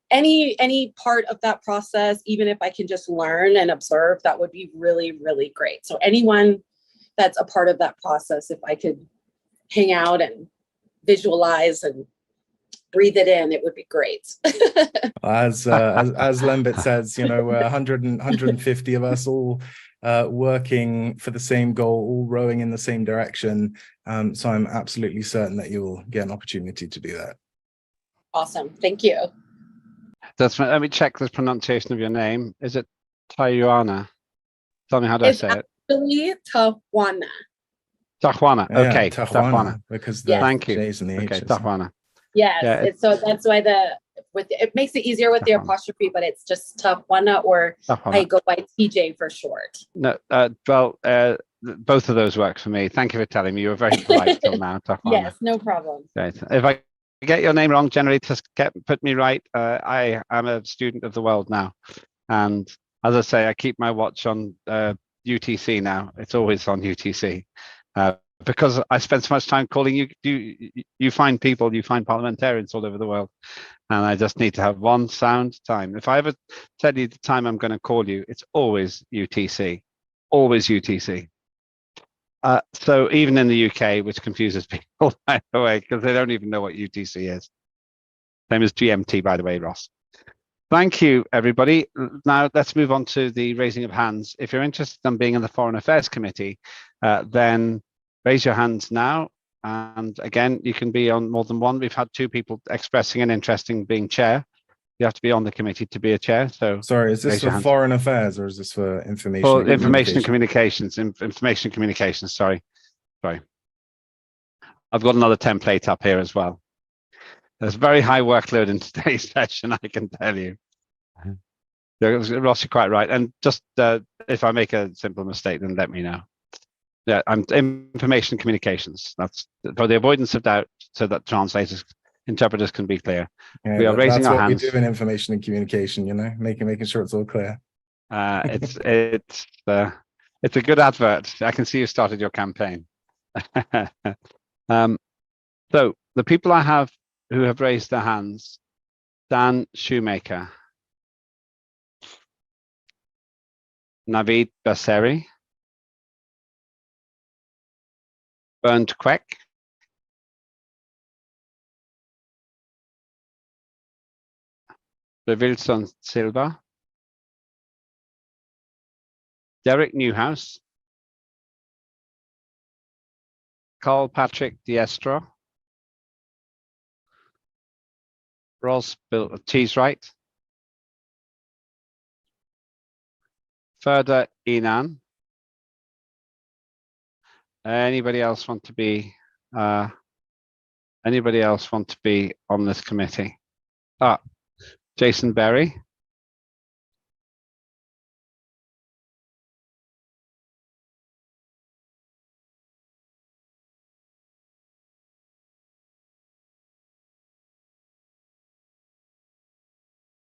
any part of that process, even if I can just learn and observe, that would be really, really great. So anyone that's a part of that process, if I could hang out and visualize and breathe it in, it would be great. As Lembit says, 150 of us all working for the same goal, all rowing in the same direction. So I'm absolutely certain that you'll get an opportunity to do that. Awesome. Thank you. Let me check the pronunciation of your name. Is it Tayuana? Tell me how do I say it? Actually, Tawana. Tahwana. Yeah, Okay, Tahwana, because the Thank you. J's and the H's. Okay, Tahwana. Yes, Yeah, so that's why it makes it easier with the apostrophe, but it's just Tawana, or Tahwana. I go by TJ for short. No, both of those work for me. Thank you for telling me. You were very polite till now, Tahwana. Yes, no problem. Great. If I get your name wrong, generally just put me right. I am a student of the world now, and as I say, I keep my watch on UTC now. It's always on UTC. Because I spend so much time calling you find people, you find parliamentarians all over the world, and I just need to have one sound time. If I ever tell you the time I'm going to call you, it's always UTC, always UTC. So even in the UK, which confuses people, by the way, because they don't even know what UTC is. Same as GMT, by the way, Ross. Thank you, everybody. Now let's move on to the raising of hands. If you're interested in being in the Foreign Affairs Committee, then raise your hands now. And again, you can be on more than one. We've had 2 people expressing an interest in being chair. You have to be on the committee to be a chair. So sorry, is this for foreign affairs or is this for information? For information and communications. Information and communications. Sorry. I've got another template up here as well. There's very high workload in today's session, I can tell you. Ross, you're quite right. And just if I make a simple mistake, then let me know. Yeah, I'm information communications. That's for the avoidance of doubt, so that interpreters can be clear. Yeah, we are raising our hands. That's what we do in information and communication, making sure it's all clear. It's a good advert. I can see you started your campaign. So the people I have who have raised their hands: Dan Shoemaker, Naveed Basseri, Bernd Queck, Revilson Silva, Derek Newhouse, Carl Patrick Diestro, Ross Teeswright, Ferda Inan. Anybody else want to be on this committee? Jason Berry.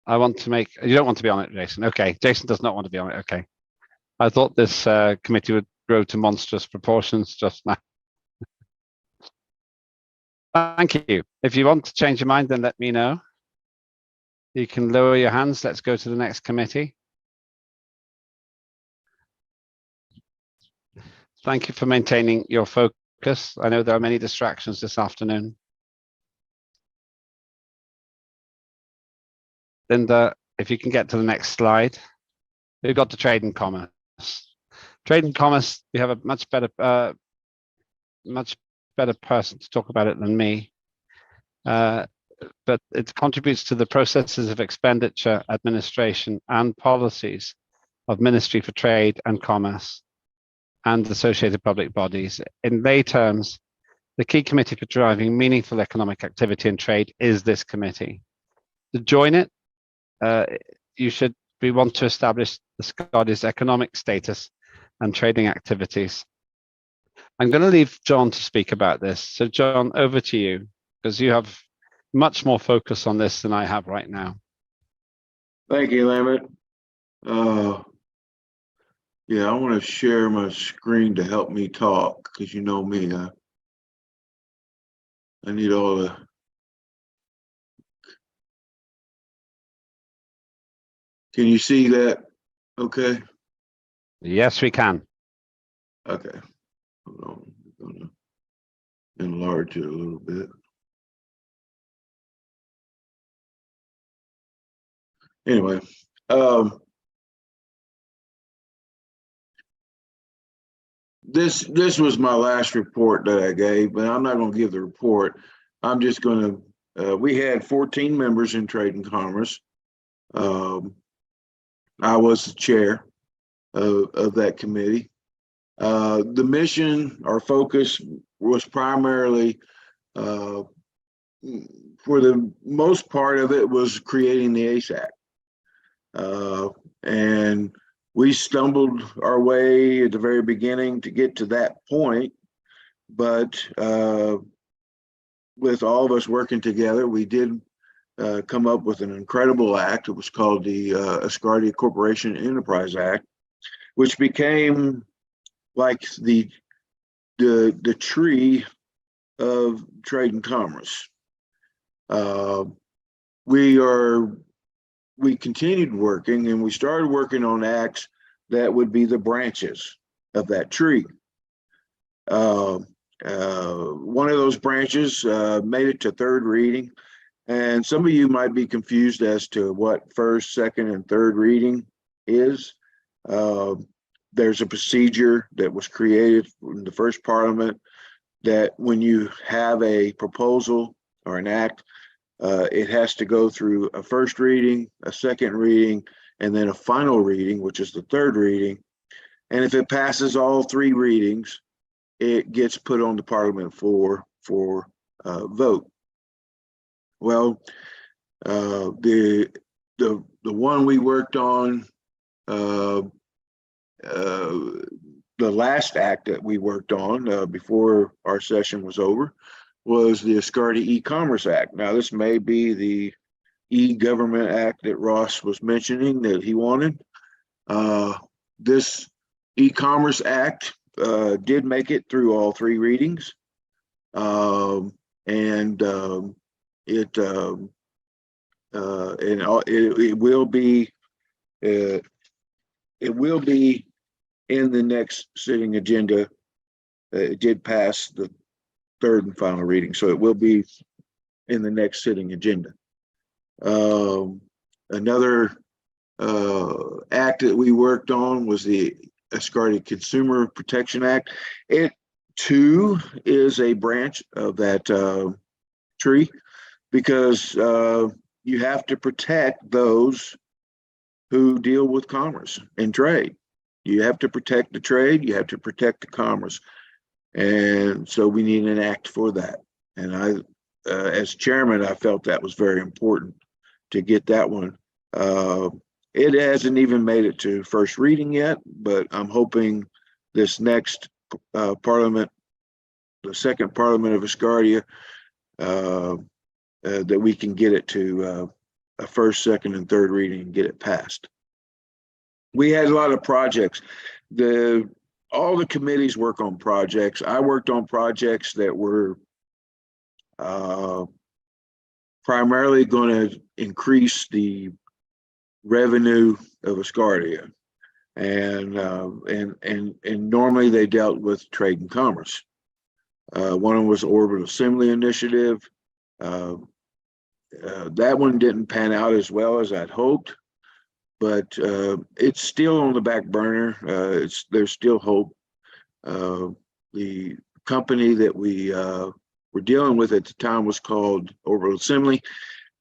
You don't want to be on it, Jason. Okay, Jason does not want to be on it. Okay. I thought this committee would grow to monstrous proportions just now. Thank you. If you want to change your mind, then let me know. You can lower your hands. Let's go to the next committee. Thank you for maintaining your focus. I know there are many distractions this afternoon. Linda, if you can get to the next slide. We've got to trade and commerce. Trade and commerce, we have a much better person to talk about it than me. But it contributes to the processes of expenditure, administration, and policies of Ministry for Trade and Commerce and associated public bodies. In lay terms, the key committee for driving meaningful economic activity and trade is this committee. To join it, we want to establish the Scottish economic status and trading activities. I'm going to leave John to speak about this. So John, over to you, because you have much more focus on this than I have right now. Thank you, Lambert. Yeah, I want to share my screen to help me talk, because you know me, I need all the. Can you see that? Okay. Yes, we can. Okay. Hold on. I'm going to enlarge it a little bit. Anyway, this was my last report that I gave, but I'm not going to give the report. I'm just going to. We had 14 members in Trade and Commerce. I was the chair of that committee. The mission, our focus was primarily, for the most part of it, was creating the ACE Act. And we stumbled our way at the very beginning to get to that point, but with all of us working together, we did come up with an incredible act. It was called the Asgardia Corporation Enterprise Act, which became like the tree of trade and commerce. We continued working, and we started working on acts that would be the branches of that tree. One of those branches made it to third reading, and some of you might be confused as to what first, second, and third reading is. There's a procedure that was created in the first Parliament that when you have a proposal or an act, it has to go through a first reading, a second reading, and then a final reading, which is the third reading. And if it passes all three readings, it gets put on the Parliament floor for vote. Well, the one we worked on, the last act that we worked on before our session was over was the Asgardia E-Commerce Act. Now, this may be the E-Government Act that Ross was mentioning that he wanted. This E-Commerce Act did make it through all three readings, and it will be it will be in the next sitting agenda. It did pass the third and final reading, so it will be in the next sitting agenda. Another act that we worked on was the Asgardia Consumer Protection Act. It too is a branch of that tree, because you have to protect those who deal with commerce and trade. You have to protect the trade, you have to protect the commerce. And so we need an act for that. And I, as chairman, I felt that was very important to get that one. It hasn't even made it to first reading yet, but I'm hoping this next Parliament, the second Parliament of Asgardia, that we can get it to a first, second, and third reading and get it passed. We had a lot of projects. All the committees work on projects. I worked on projects that were primarily going to increase the revenue of Asgardia, and normally they dealt with trade and commerce. One of them was the Orbital Assembly Initiative. That one didn't pan out as well as I'd hoped, but it's still on the back burner. There's still hope. The company that we were dealing with at the time was called Orbital Assembly.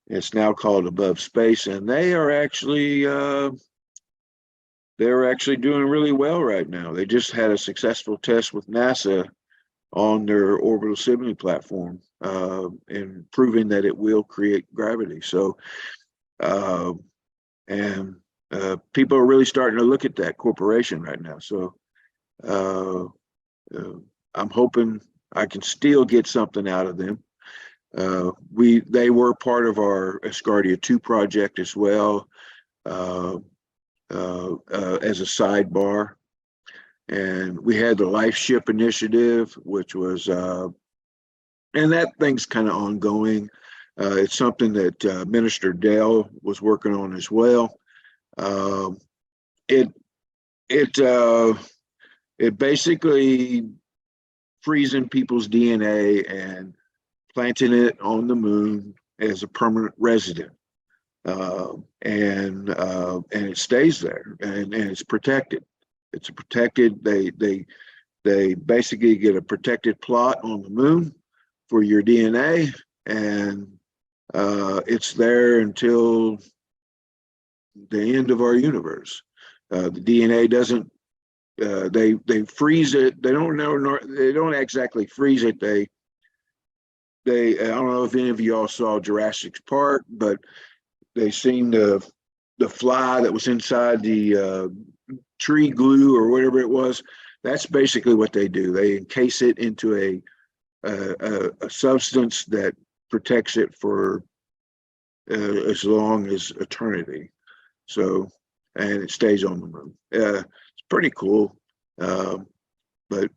It's now called Above Space, and they're actually doing really well right now. They just had a successful test with NASA on their orbital assembly platform, and proving that it will create gravity. So, people are really starting to look at that corporation right now. So, I'm hoping I can still get something out of them. They were part of our Asgardia 2 project as well, as a sidebar. And we had the Life Ship Initiative, which was, and that thing's kind of ongoing. It's something that Minister Dell was working on as well. It basically freezing people's DNA and planting it on the moon as a permanent resident, and it stays there, and it's protected. It's protected. They basically get a protected plot on the moon for your DNA, and it's there until the end of our universe. The DNA doesn't. They freeze it. They don't exactly freeze it. They I don't know if any of y'all saw Jurassic Park, but they seen the fly that was inside the tree glue or whatever it was. That's basically what they do. They encase it into a substance that protects it for as long as eternity. So, and it stays on the moon. It's pretty cool. But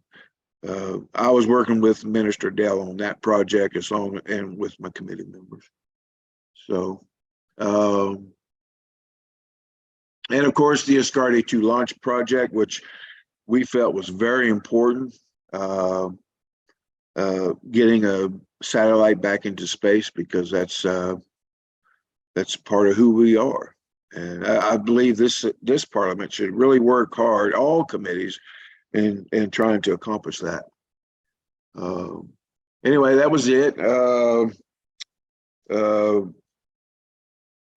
I was working with Minister Dell on that project and with my committee members. So, and of course, the Asgardia 2 launch project, which we felt was very important, getting a satellite back into space, because that's part of who we are. And I believe this Parliament should really work hard, all committees, in trying to accomplish that. Anyway, that was it.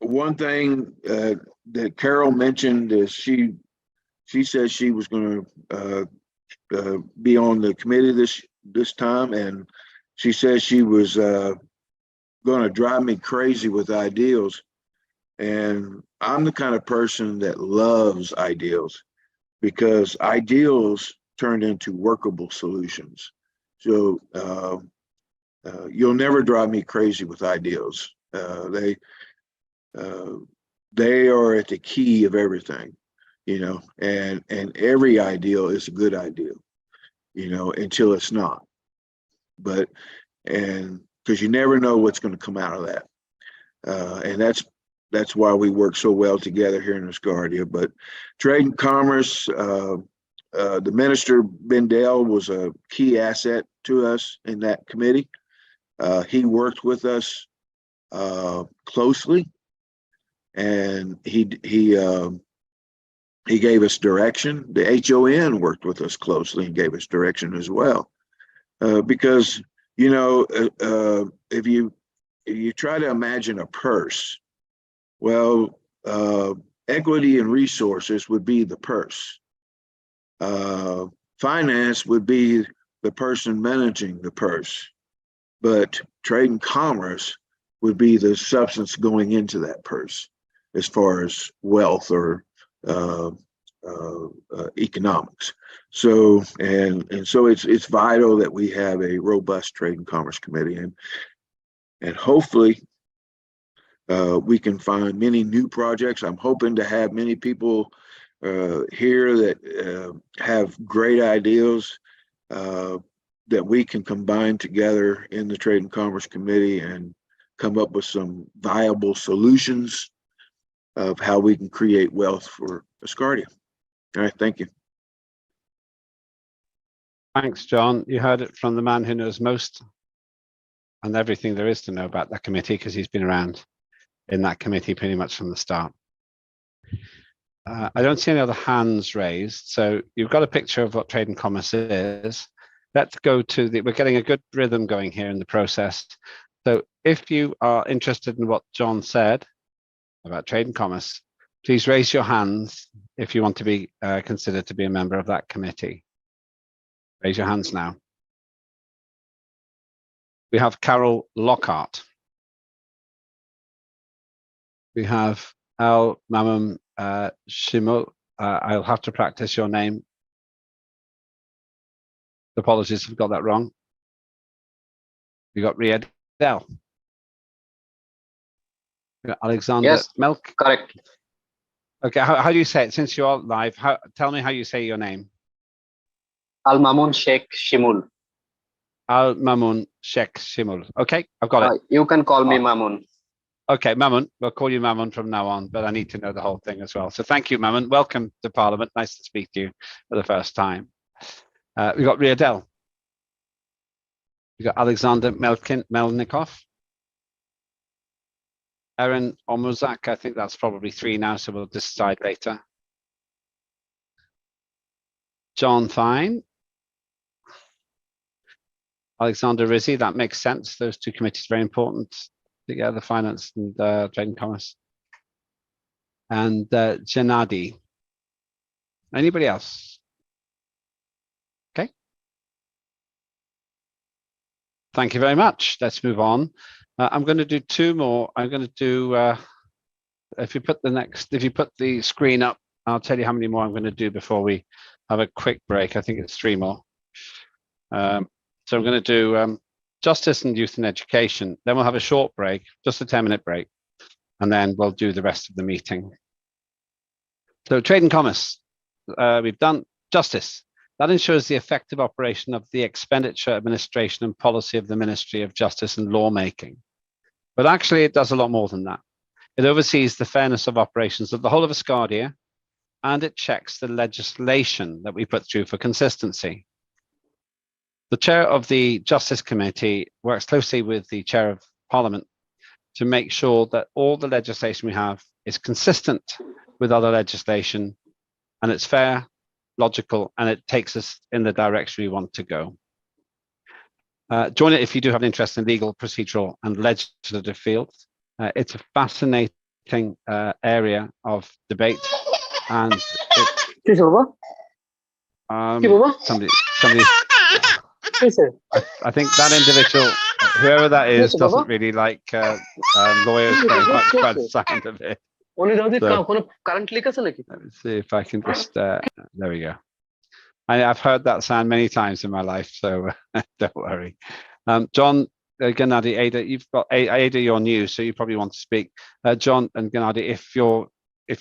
One thing that Carol mentioned is she said she was going to be on the committee this time, and she says she was going to drive me crazy with ideals. And I'm the kind of person that loves ideals, because ideals turned into workable solutions. So you'll never drive me crazy with ideals. They are at the key of everything, and every ideal is a good ideal, until it's not. But, and because you never know what's going to come out of that. And that's that's why we work so well together here in Asgardia. But trade and commerce, the minister Bendel was a key asset to us in that committee. He worked with us closely, and he gave us direction. The HON worked with us closely and gave us direction as well, because if you try to imagine a purse, well, equity and resources would be the purse. Finance would be the person managing the purse, but trade and commerce would be the substance going into that purse as far as wealth or economics. So so it's vital that we have a robust trade and commerce committee, and hopefully we can find many new projects. I'm hoping to have many people here that have great ideas that we can combine together in the Trade and Commerce Committee and come up with some viable solutions of how we can create wealth for Asgardia. All right, thank you. Thanks, John. You heard it from the man who knows most and everything there is to know about that committee, because he's been around in that committee pretty much from the start. I don't see any other hands raised, so you've got a picture of what trade and commerce is. Let's go to we're getting a good rhythm going here in the process. So if you are interested in what John said about trade and commerce, please raise your hands if you want to be considered to be a member of that committee. Raise your hands now. We have Carol Lockhart. We have Al Mamam Shimul. I'll have to practice your name. Apologies if I've got that wrong. We got Riyad Del. Alexander Yes, Milk. correct. Okay, how do you say it? Since you're live, tell me how you say your name. Al Mamun Sheikh Shimul. Al Mamun Sheikh Shimul. Okay, I've got it. You can call me Mamun. Okay, Mamun. We'll call you Mamun from now on, but I need to know the whole thing as well. So thank you, Mamun. Welcome to Parliament. Nice to speak to you for the first time. We got Riyadel. We got Alexander Melnikov. Erin Omuzak, I think that's probably 3 now, so we'll decide later. John Fine. Alexander Rizzi, that makes sense. Those two committees are very important together, finance and trade and commerce. And Janadi. Anybody else? Okay. Thank you very much. Let's move on. I'm going to do 2 more. I'm going to do, if you put the screen up, I'll tell you how many more I'm going to do before we have a quick break. I think it's 3 more. So I'm going to do justice and youth and education. Then we'll have a short break, just a 10-minute break, and then we'll do the rest of the meeting. So trade and commerce, we've done justice. That ensures the effective operation of the expenditure, administration, and policy of the Ministry of Justice and Lawmaking. But actually, it does a lot more than that. It oversees the fairness of operations of the whole of Asgardia, and it checks the legislation that we put through for consistency. The chair of the Justice Committee works closely with the chair of Parliament to make sure that all the legislation we have is consistent with other legislation, and it's fair, logical, and it takes us in the direction we want to go. Join it if you do have an interest in legal, procedural, and legislative fields. It's a fascinating area of debate, and somebody. I think that individual, whoever that is, doesn't really like lawyers very much by the sound of it. So, let me see if I can just, there we go. I've heard that sound many times in my life, so don't worry. John, Gennady, Ada, Ada, you're new, so you probably want to speak. John and Gennady, if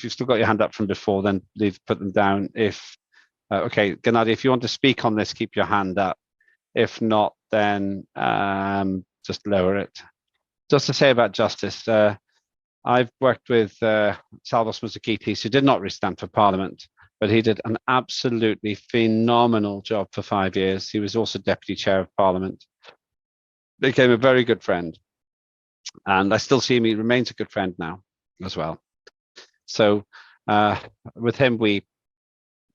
you've still got your hand up from before, then please put them down. Okay, Gennady, if you want to speak on this, keep your hand up. If not, then just lower it. Just to say about justice, I've worked with Salvos Musakitis, who did not restand for Parliament, but he did an absolutely phenomenal job for 5 years. He was also Deputy Chair of Parliament. Became a very good friend. And I still see him, he remains a good friend now as well. So with him, we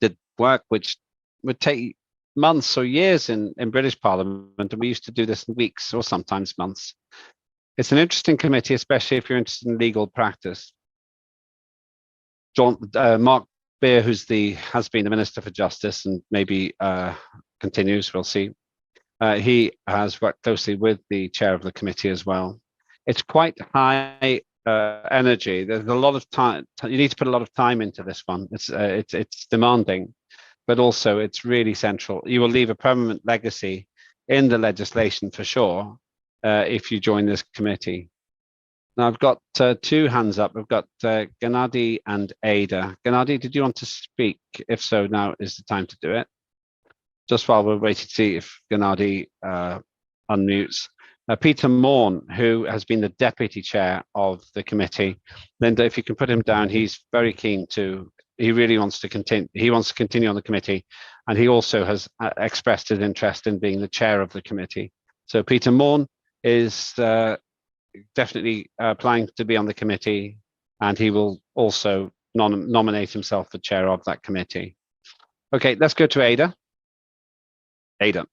did work which would take months or years in British Parliament, and we used to do this in weeks or sometimes months. It's an interesting committee, especially if you're interested in legal practice. Mark Beer, has been the Minister for Justice and maybe continues, we'll see. He has worked closely with the chair of the committee as well. It's quite high energy. There's a lot of time. You need to put a lot of time into this one. It's demanding, but also it's really central. You will leave a permanent legacy in the legislation for sure if you join this committee. Now I've got 2 hands up. I've got Gennady and Ada. Gennady, did you want to speak? If so, now is the time to do it. Just while we're waiting to see if Gennady unmutes. Peter Morn, who has been the deputy chair of the committee. Linda, if you can put him down, he's very keen to, he really wants to continue, on the committee, and he also has expressed his interest in being the chair of the committee. So Peter Morn is definitely applying to be on the committee, and he will also nominate himself for chair of that committee. Okay, let's go to Ada. Ada.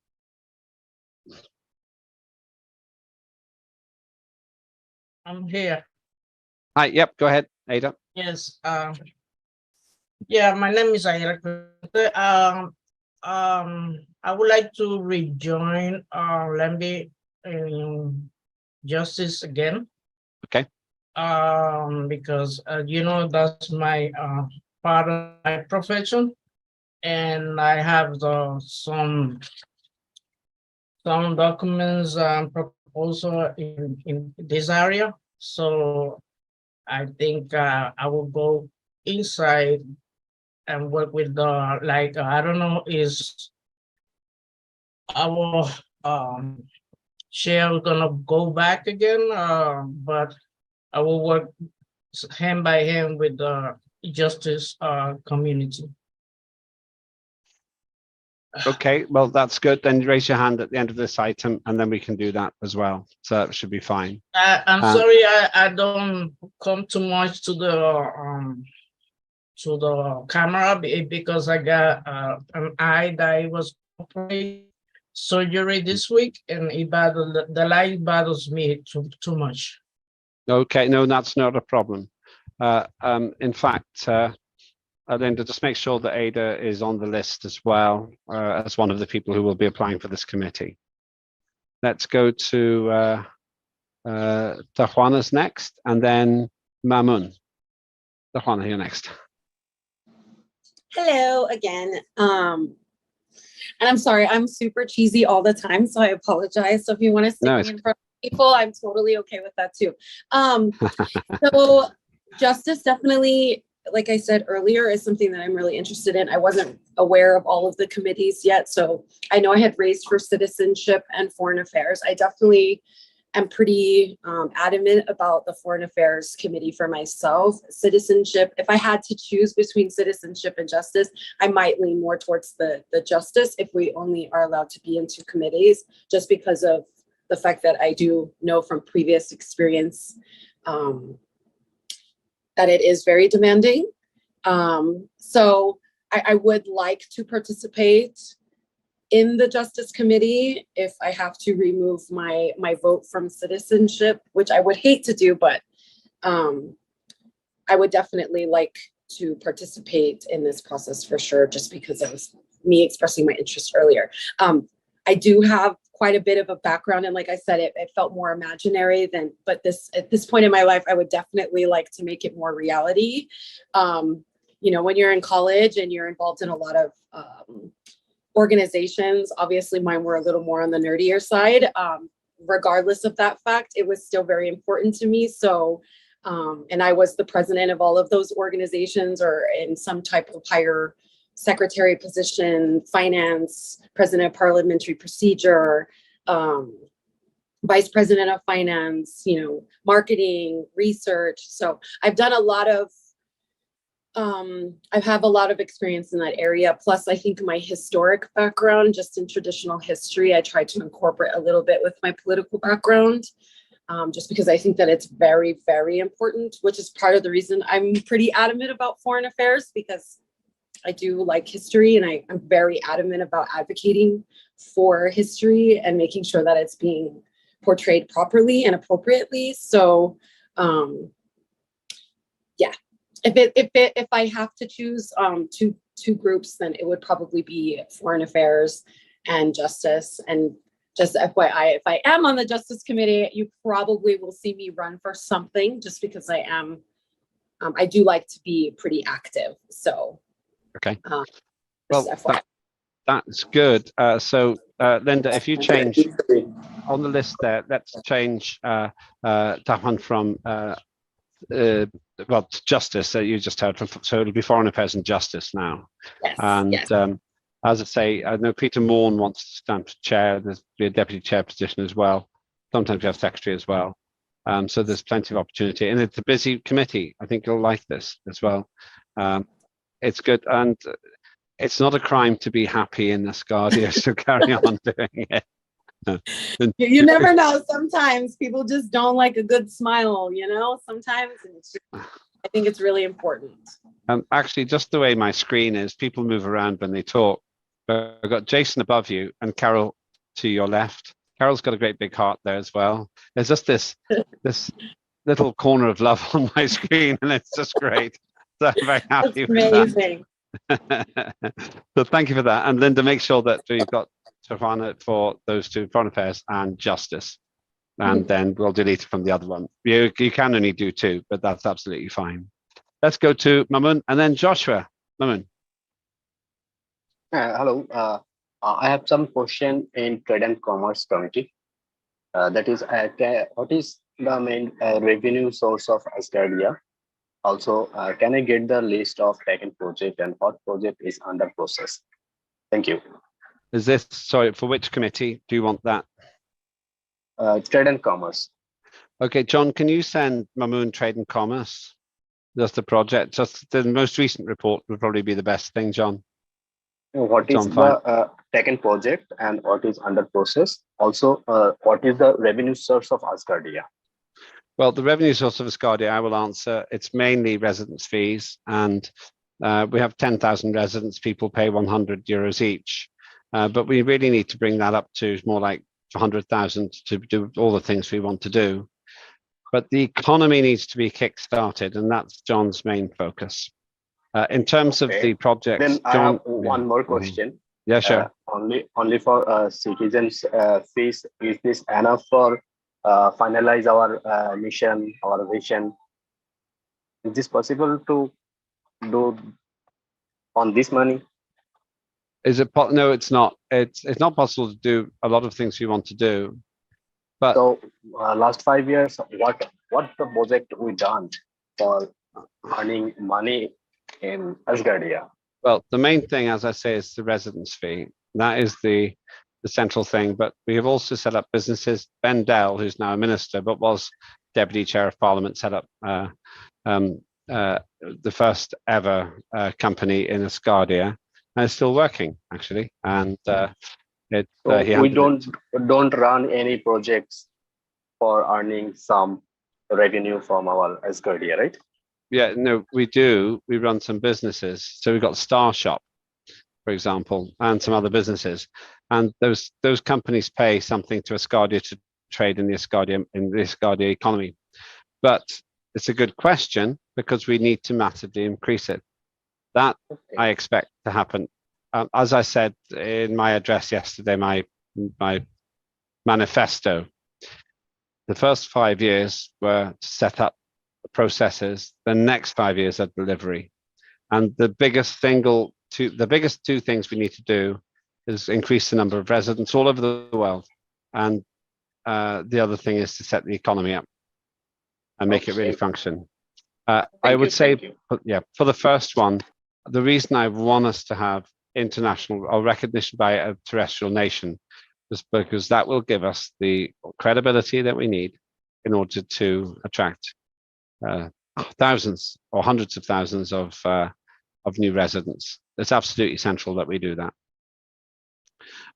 I'm here. Hi, yep, go ahead, Ada. Yes. Yeah, my name is Ayra. I would like to rejoin Lembi in justice again. Okay. Because you know, that's my part of my profession, and I have some documents also in this area. So I think I will go inside and work with the, like, I don't know, is our chair gonna go back again, but I will work hand by hand with the justice community. Okay, well, that's good. Then raise your hand at the end of this item, and then we can do that as well. So that should be fine. I'm sorry, I don't come too much to the camera because I got an eye that was operated surgery this week, and the light bothers me too much. Okay, no, that's not a problem. In fact, Linda, just make sure that Ada is on the list as well as one of the people who will be applying for this committee. Let's go to Tajuana's next, and then Mamun. Tajuana, you're next. Hello again. And I'm sorry, I'm super cheesy all the time, so I apologize. So if you want to stick me in front of people, I'm totally okay with that too. So justice definitely, like I said earlier, is something that I'm really interested in. I wasn't aware of all of the committees yet, so I know I had raised for citizenship and foreign affairs. I definitely am pretty adamant about the Foreign Affairs Committee for myself. Citizenship, if I had to choose between citizenship and justice, I might lean more towards the justice if we only are allowed to be in 2 committees, just because of the fact that I do know from previous experience that it is very demanding. So I would like to participate in the Justice Committee if I have to remove my vote from citizenship, which I would hate to do, but I would definitely like to participate in this process for sure, just because it was me expressing my interest earlier. I do have quite a bit of a background, and like I said, it felt more imaginary than, but at this point in my life, I would definitely like to make it more reality. You know, when you're in college and you're involved in a lot of organizations, obviously mine were a little more on the nerdier side. Regardless of that fact, it was still very important to me. So, and I was the president of all of those organizations, or in some type of higher secretary position, finance, president of parliamentary procedure. vice president of finance, marketing, research. So I've done a lot of, I have a lot of experience in that area. Plus, I think my historic background, just in traditional history, I tried to incorporate a little bit with my political background, just because I think that it's very, very important, which is part of the reason I'm pretty adamant about foreign affairs, because I do like history, and I'm very adamant about advocating for history and making sure that it's being portrayed properly and appropriately. So, yeah, if I have to choose two groups, then it would probably be foreign affairs and justice. And just FYI, if I am on the Justice Committee, you probably will see me run for something, just because I am. I do like to be pretty active. So. Okay. Well, that's good. So, Linda, if you change on the list there, let's change Tapan from well, justice that you just heard from. So it'll be foreign affairs and justice now. Yes, and yes. As I say, I know Peter Morn wants to stand for chair. There's a deputy chair position as well. Sometimes we have secretary as well. So there's plenty of opportunity, and it's a busy committee. I think you'll like this as well. It's good, and it's not a crime to be happy in Asgardia, so carry on doing it. You never know. Sometimes people just don't like a good smile, sometimes. I think it's really important. Actually, just the way my screen is, people move around when they talk. But I've got Jason above you and Carol to your left. Carol's got a great big heart there as well. There's just this little corner of love on my screen, and it's just great. So I'm very happy with amazing. that. So thank you for that. And Linda, make sure that we've got Stefana for those two, foreign affairs and justice. And then we'll delete it from the other one. You can only do two, but that's absolutely fine. Let's go to Mamun and then Joshua. Mamun. Hello. I have some question in Trade and Commerce Committee. That is, what is the main revenue source of Asgardia? Also, can I get the list of taken project and what project is under process? Thank you. Is this, sorry, for which committee do you want that? Trade and Commerce. Okay, John, can you send Mamun Trade and Commerce? Just the project, just the most recent report would probably be the best thing, John. What is the taken project and what is under process? Also, what is the revenue source of Asgardia? Well, the revenue source of Asgardia, I will answer. It's mainly residence fees, and we have 10,000 residents. People pay 100 euros each, but we really need to bring that up to more like 100,000 to do all the things we want to do. But the economy needs to be kick-started, and that's John's main focus. In terms of the projects, then I John, have one more question. Yeah, sure. Only for citizens' fees, is this enough for finalize our mission, our vision? Is this possible to do on this money? Is it? No, it's not. It's not possible to do a lot of things we want to do. But so, last 5 years, what the project we done for earning money in Asgardia? Well, the main thing, as I say, is the residence fee. That is the central thing. But we have also set up businesses. Ben Dell, who's now a minister, but was deputy chair of Parliament, set up the first ever company in Asgardia, and it's still working actually. And so we don't run any projects for earning some revenue from our Asgardia, right? Yeah, no, we do. We run some businesses. So we've got Star Shop, for example, and some other businesses. And those companies pay something to Asgardia to trade in the Asgardia economy. But it's a good question because we need to massively increase it. That I expect to happen. As I said in my address yesterday, my manifesto, the first 5 years were to set up processes. The next 5 years are delivery. And the biggest two things we need to do is increase the number of residents all over the world. And the other thing is to set the economy up and make it really function. I would say, yeah, for the first one, the reason I want us to have international or recognition by a terrestrial nation just because that will give us the credibility that we need in order to attract thousands or hundreds of thousands of new residents. It's absolutely essential that we do that.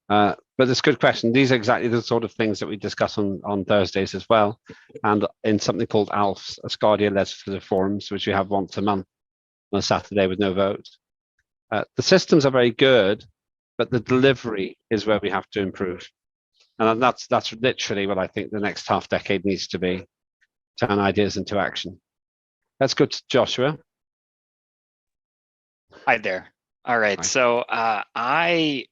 But it's a good question. These are exactly the sort of things that we discuss on Thursdays as well, and in something called ALFs, Asgardia Legislative Forums, which we have once a month on a Saturday with no vote. The systems are very good, but the delivery is where we have to improve. And that's literally what I think the next half decade needs to be, turn ideas into action. Let's go to Joshua. Hi there. All right. Hi. So I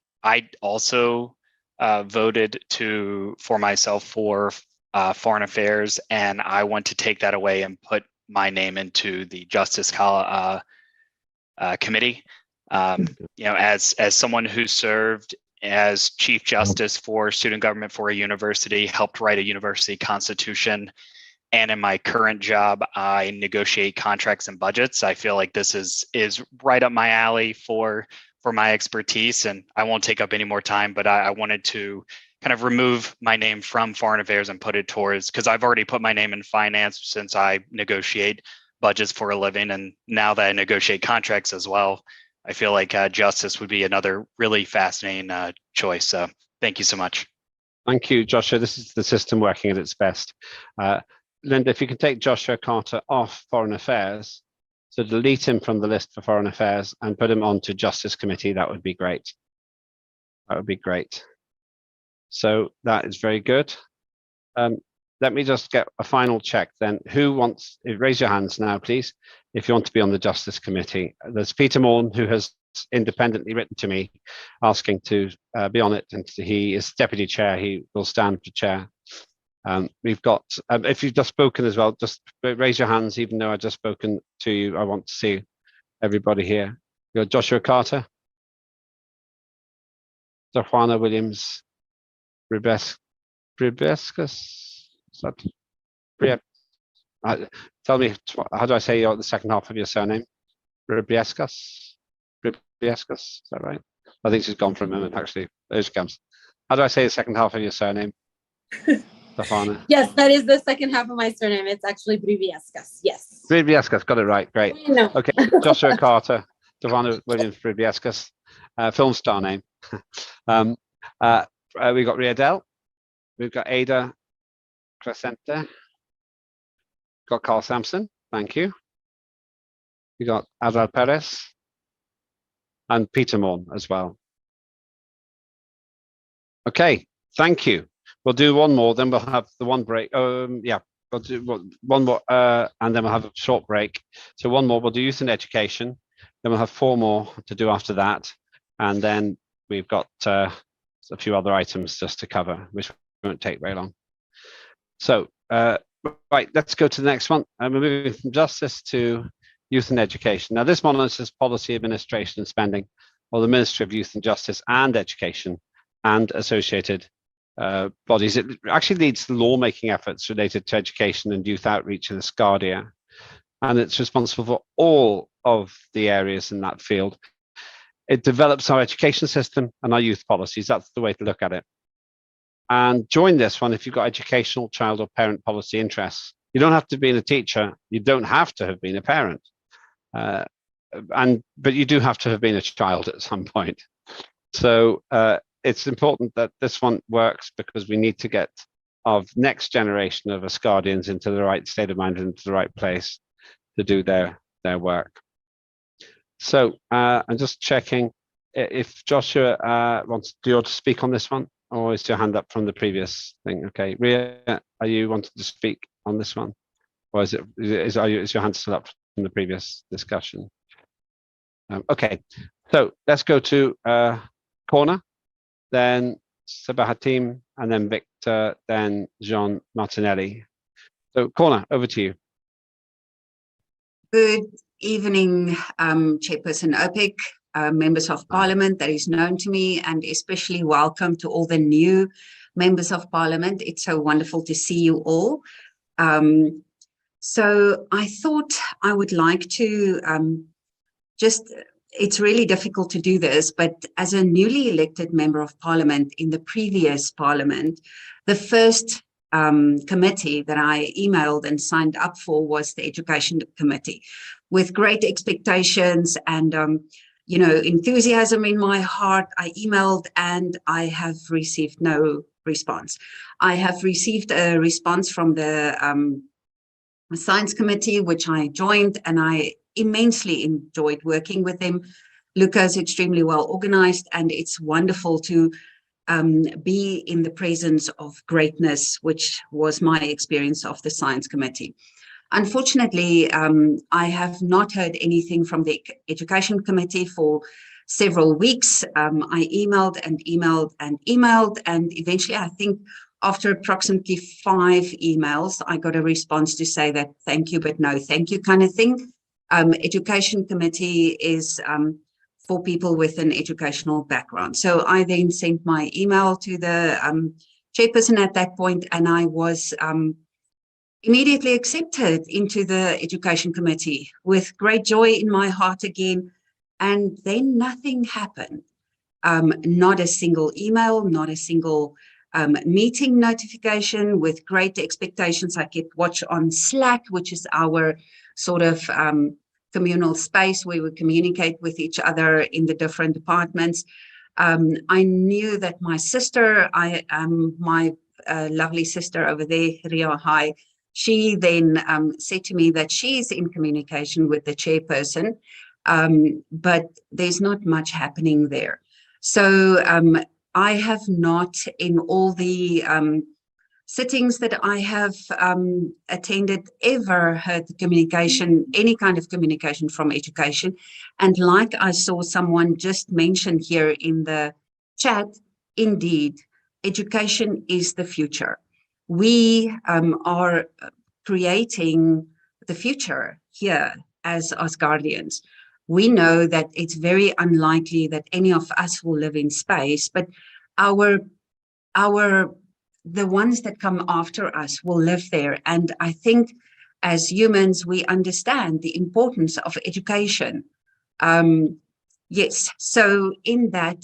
also voted for myself for foreign affairs, and I want to take that away and put my name into the Justice Committee. You know, as someone who served as Chief Justice for student government for a university, helped write a university constitution, and in my current job, I negotiate contracts and budgets. I feel like this is right up my alley for my expertise, and I won't take up any more time, but I wanted to kind of remove my name from foreign affairs and put it towards, because I've already put my name in finance since I negotiate budgets for a living, and now that I negotiate contracts as well, I feel like justice would be another really fascinating choice. So thank you so much. Thank you, Joshua. This is the system working at its best. Linda, if you can take Joshua Carter off Foreign Affairs, so delete him from the list for Foreign Affairs and put him onto Justice Committee, that would be great. That would be great. So that is very good. Let me just get a final check then. Who wants, raise your hands now, please, if you want to be on the Justice Committee. There's Peter Morn, who has independently written to me asking to be on it, and he is Deputy Chair. He will stand for Chair. We've got, if you've just spoken as well, just raise your hands, even though I've just spoken to you. I want to see everybody here. You've got Joshua Carter, Juana Williams, Bribescus. Tell me, how do I say the second half of your surname? Bribescus? Bribescus, is that right? I think she's gone for a moment, actually. There she comes. How do I say the second half of your surname? Stefana. Yes, that is the second half of my surname. It's actually Briviescas. Yes. Briviescas, got it right. Great. No. Okay, Joshua Carter, Devana Williams Briviescas, film star name. We've got Riadel. We've got Ada Crescente. Got Carl Sampson. Thank you. We got Adal Perez and Peter Morn as well. Okay, thank you. We'll do one more, then we'll have the one break. Yeah, we'll do one more, and then we'll have a short break. So one more, we'll do youth and education. Then we'll have 4 more to do after that. And then we've got a few other items just to cover, which won't take very long. So, right, let's go to the next one. We're moving from justice to youth and education. Now, this monitors policy, administration, and spending of the Ministry of Youth and Justice and Education and associated bodies. It actually leads to lawmaking efforts related to education and youth outreach in Asgardia, and it's responsible for all of the areas in that field. It develops our education system and our youth policies. That's the way to look at it. And join this one if you've got educational, child, or parent policy interests. You don't have to be a teacher. You don't have to have been a parent, but you do have to have been a child at some point. So it's important that this one works, because we need to get our next generation of Asgardians into the right state of mind and into the right place to do their work. So I'm just checking if Joshua wants to speak on this one, or is your hand up from the previous thing? Okay, Ria, are you wanting to speak on this one, or is your hand still up from the previous discussion? Okay, so let's go to Corner, then Sabahatim, and then Victor, then Jean Martinelli. So Corner, over to you. Good evening, Chairperson OPEC, members of Parliament that is known to me, and especially welcome to all the new members of Parliament. It's so wonderful to see you all. So I thought I would like to just it's really difficult to do this, but as a newly elected member of parliament in the previous parliament, the first committee that I emailed and signed up for was the education committee, with great expectations and enthusiasm in my heart. I emailed and I have received no response. I have received a response from the science committee, which I joined, and I immensely enjoyed working with them. Luca is extremely well organized, and it's wonderful to be in the presence of greatness, which was my experience of the science committee. Unfortunately, I have not heard anything from the education committee for several weeks. I emailed and emailed and emailed, and eventually I think after approximately 5 emails, I got a response to say that thank you, but no thank you kind of thing. Education committee is for people with an educational background. So I then sent my email to the chairperson at that point, and I was immediately accepted into the education committee with great joy in my heart again. And then nothing happened. Not a single email, not a single meeting notification. With great expectations, I kept watch on Slack, which is our sort of communal space where we communicate with each other in the different departments. I knew that my sister, my lovely sister over there, Ria Hai, she then said to me that she's in communication with the chairperson, but there's not much happening there. So I have not, in all the sittings that I have attended, ever heard communication, any kind of communication from education. And like I saw someone just mention here in the chat, indeed, education is the future. We are creating the future here as Asgardians. We know that it's very unlikely that any of us will live in space, but the ones that come after us will live there. And I think as humans, we understand the importance of education. Yes, so in that,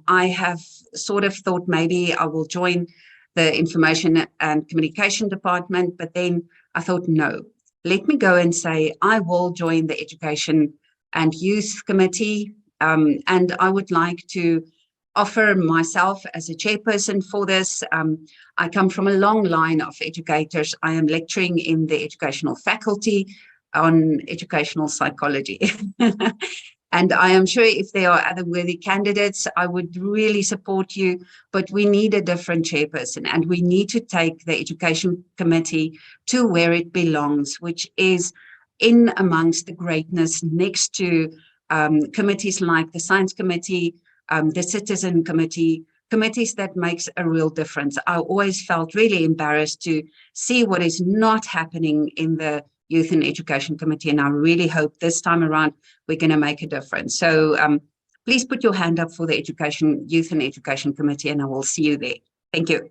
I have sort of thought maybe I will join the information and communication department, but then I thought, no, let me go and say, I will join the education and youth committee. And I would like to offer myself as a chairperson for this. I come from a long line of educators. I am lecturing in the educational faculty on educational psychology. And I am sure if there are other worthy candidates, I would really support you, but we need a different chairperson, and we need to take the education committee to where it belongs, which is in amongst the greatness next to committees like the science committee, the citizen committee, committees that makes a real difference. I always felt really embarrassed to see what is not happening in the Youth and Education Committee, and I really hope this time around we're going to make a difference. So please put your hand up for the Youth and Education Committee, and I will see you there. Thank you.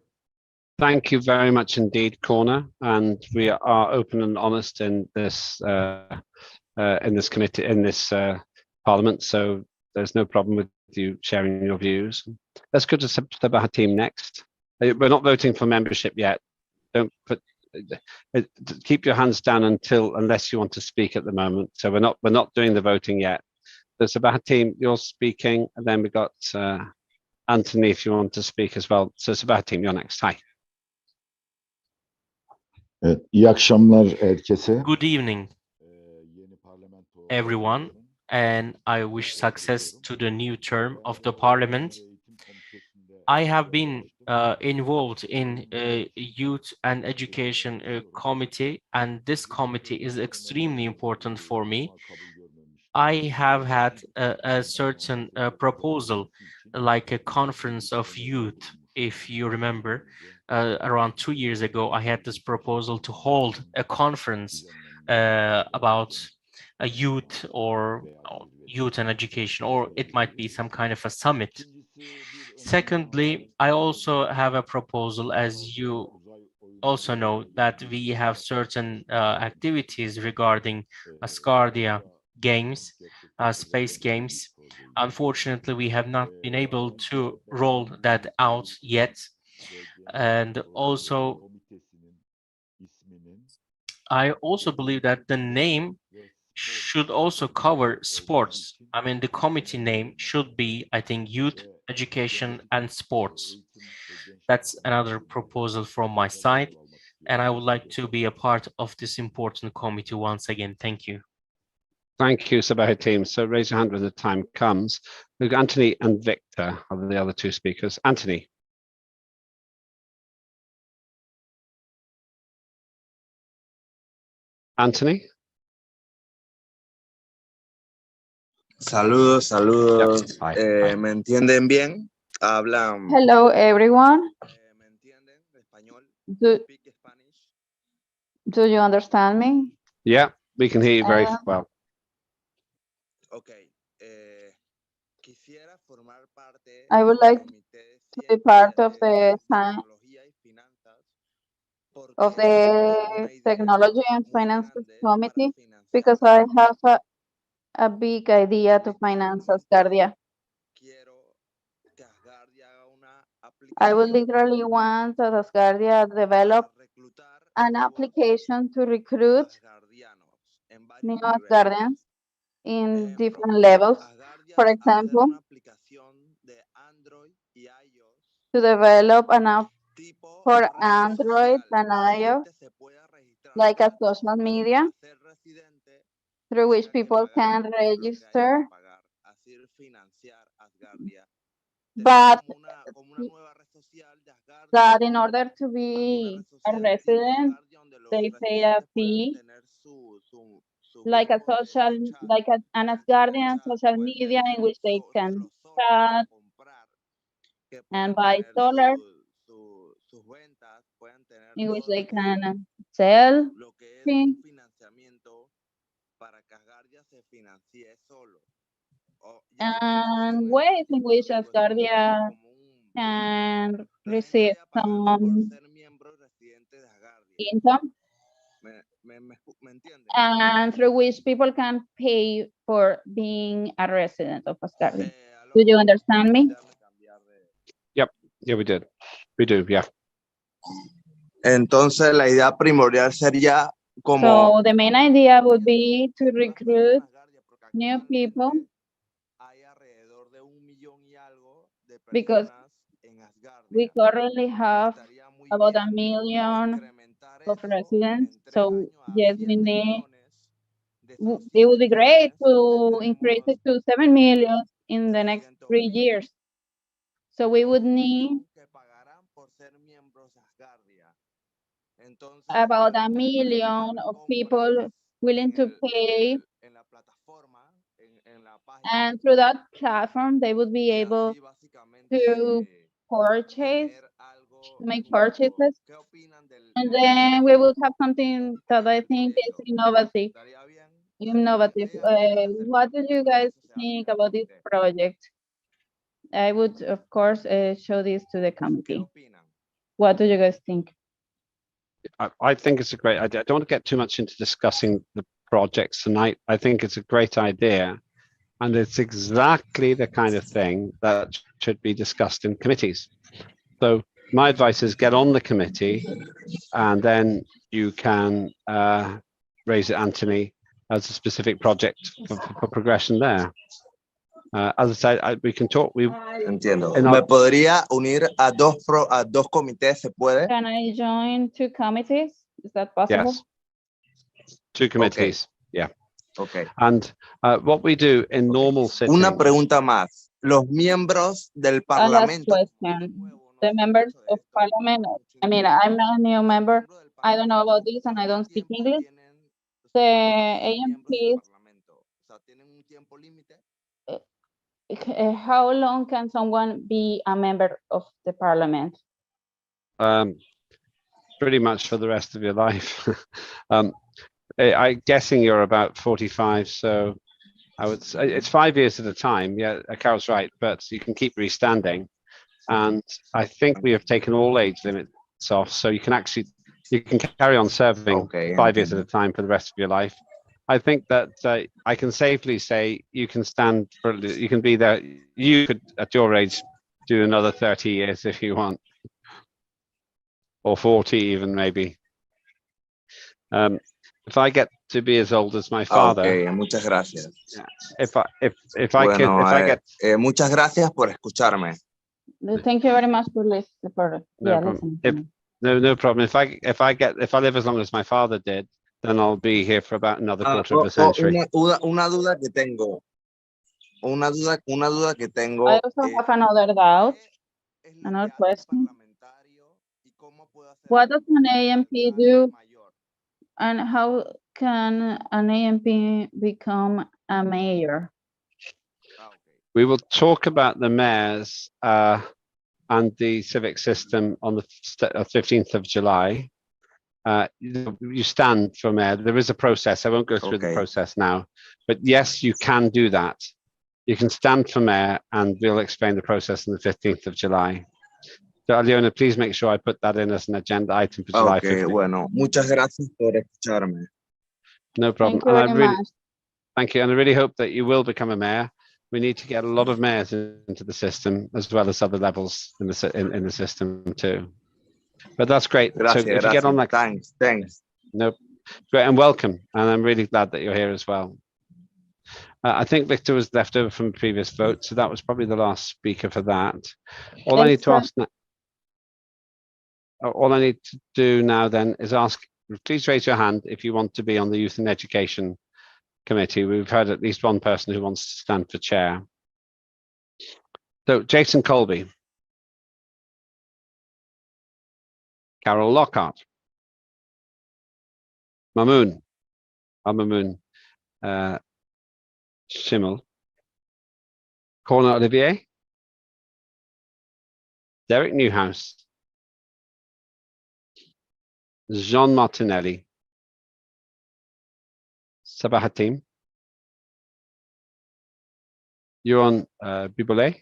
Thank you very much indeed, Corner. And we are open and honest in this committee, in this Parliament. So there's no problem with you sharing your views. Let's go to Sabahat team next. We're not voting for membership yet. Don't put. Keep your hands down unless you want to speak at the moment. So we're not doing the voting yet. So Sabahat team, you're speaking, and then we got Anthony if you want to speak as well. So Sabahat team, you're next. Hi. İyi akşamlar herkese. Good evening, everyone, and I wish success to the new term of the Parliament. I have been involved in Youth and Education Committee, and this committee is extremely important for me. I have had a certain proposal, like a conference of youth. If you remember, around 2 years ago, I had this proposal to hold a conference about a youth or youth and education, or it might be some kind of a summit. Secondly, I also have a proposal, as you also know, that we have certain activities regarding Asgardia games, space games. Unfortunately, we have not been able to roll that out yet. And also, I also believe that the name should also cover sports. I mean, the committee name should be, I think, Youth, Education, and Sports. That's another proposal from my side. And I would like to be a part of this important committee once again. Thank you. Thank you, Sabah team. So raise your hand when the time comes. Look, Anthony and Victor are the other two speakers. Anthony. Anthony? Saludos, saludos. Yep. Hi. ¿Me entienden bien? Hablan. Hello, everyone. Do you understand me? Yeah, we can hear you very well. I would like to be part of the Technology and Finances Committee because I have a big idea to finance Asgardia. I would literally want that Asgardia develop an application to recruit new Asgardians in different levels. For example, to develop an app for Android and iOS, like a social media, through which people can register. But that in order to be a resident, they pay a fee, like an Asgardian social media in which they can chat and buy solar, in which they can sell things. And ways in which Asgardia can receive some income, and through which people can pay for being a resident of Asgardia. Do you understand me? Yep, yeah, we did. We do, yeah. Entonces, la idea primordial sería como. So the main idea would be to recruit new people, because we currently have about 1 million of residents. So yes, we need. It would be great to increase it to 7 million in the next 3 years. So we would need about 1 million of people willing to pay, and through that platform they would be able to purchase, to make purchases, and then we would have something that I think is innovative. What do you guys think about this project? I would, of course, show this to the committee. What do you guys think? I think it's a great idea. I don't want to get too much into discussing the projects tonight. I think it's a great idea, and it's exactly the kind of thing that should be discussed in committees. So my advice is get on the committee, and then you can raise it, Anthony, as a specific project for progression there. As I said, we can talk. Entiendo. ¿Me podría unir a dos comités? ¿Se puede? Can I join 2 committees? Is that possible? Yes. 2 committees. Okay. Yeah. Okay. And what we do in normal sittings. Una pregunta más. Los miembros del Parlamento. The members of Parliament. I mean, I'm a new member. I don't know about this, and I don't speak English. The AMPs. How long can someone be a member of the Parliament? Pretty much for the rest of your life. I'm guessing you're about 45, so I would say it's 5 years at a time. Yeah, Carol's right, but you can keep restanding. And I think we have taken all age limits off, so you can carry on serving 5 years at a time for the rest of your life. I think that I can safely say you can stand for, you can be there. You could, at your age, do another 30 years if you want, or 40 even maybe. If I get to be as old as my father, Ok, muchas gracias. if I could, Bueno, if I get, muchas gracias por escucharme. Thank you very much for listening. no problem. No problem. If I live as long as my father did, then I'll be here for about another quarter of a century. Una duda que tengo. Una duda que tengo. I also have another doubt, another question. What does an AMP do, and how can an AMP become a mayor? We will talk about the mayors and the civic system on the 15th of July. You stand for mayor. There is a process. I won't go through the process now, but yes, you can do that. You can stand for mayor, and we'll explain the process on the 15th of July. So, Aliona, please make sure I put that in as an agenda item for July 15th. Bueno, muchas gracias por escucharme. No problem. Thank you very much. Thank you, and I really hope that you will become a mayor. We need to get a lot of mayors into the system, as well as other levels in the system too. But that's great. Gracias, so if you get on that, thanks. No, great, and welcome. And I'm really glad that you're here as well. I think Victor was left over from the previous vote, so that was probably the last speaker for that. All I need to ask now, all I need to do now then is ask, please raise your hand if you want to be on the Youth and Education Committee. We've heard at least one person who wants to stand for chair. So Jason Colby, Carol Lockhart, Mamoon, Schimmel, Corner Olivier, Derek Newhouse, Jean Martinelli, Sabah Hatim, Johan Bibolet,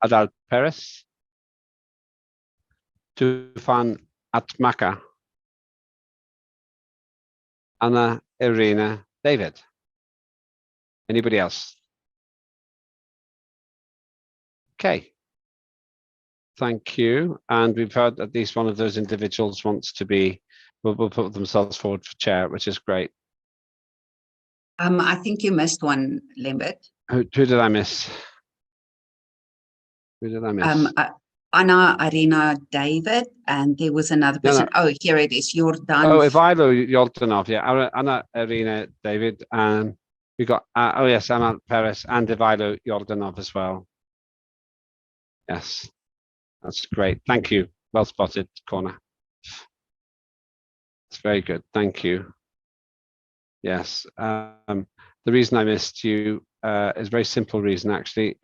Adal Perez, Tufan Atmaka, Anna Irina David. Anybody else? Okay. Thank you. And we've heard at least one of those individuals wants to be, will put themselves forward for chair, which is great. I think you missed one, Lambert. Who did I miss? Who did I miss? Anna Irina David, and there was another person. No. Oh, here it is. You're done. Oh, Ivilo Yoldanov, yeah. Anna Irina David, and we got, oh yes, Anna Perez and Ivilo Yoldanov as well. Yes, that's great. Thank you. Well spotted, Corner. It's very good. Thank you. Yes. The reason I missed you is a very simple reason, actually,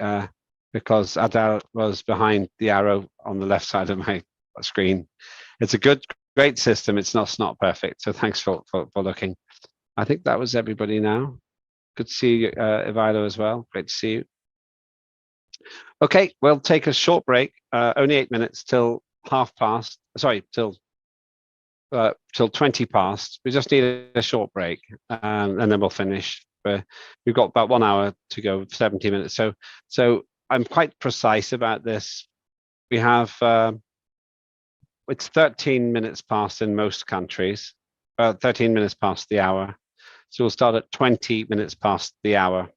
because Adele was behind the arrow on the left side of my screen. It's a great system. It's not perfect. So thanks for looking. I think that was everybody now. Good to see you, Ivilo, as well. Great to see you. Okay, we'll take a short break. Only 8 minutes till till 20 past. We just need a short break, and then we'll finish. We've got about 1 hour to go, 70 minutes. So I'm quite precise about this. We have it's 13 minutes past in most countries, 13 minutes past the hour. So we'll start at 20 minutes past the hour.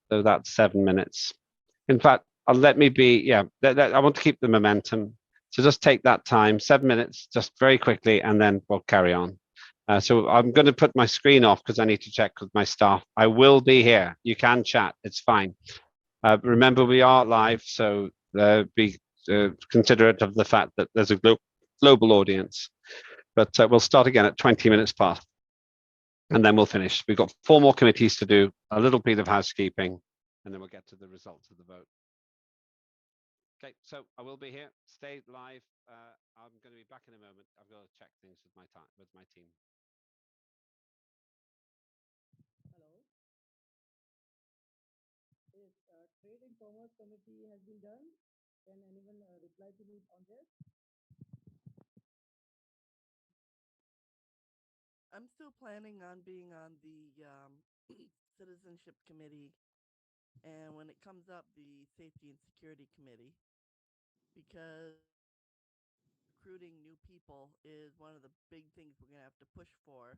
So that's 7 minutes. In fact, I want to keep the momentum. So just take that time, 7 minutes, just very quickly, and then we'll carry on. So I'm going to put my screen off because I need to check with my staff. I will be here. You can chat. It's fine. Remember, we are live, so be considerate of the fact that there's a global audience. But we'll start again at 20 minutes past, and then we'll finish. We've got 4 more committees to do, a little bit of housekeeping, and then we'll get to the results of the vote. Okay, so I will be here. Stay live. I'm going to be back in a moment. I've got to check things with my team. Hello. If Trade and Commerce Committee has been done, can anyone reply to me on this? I'm still planning on being on the Citizenship Committee, and when it comes up, the Safety and Security Committee, because recruiting new people is one of the big things we're going to have to push for,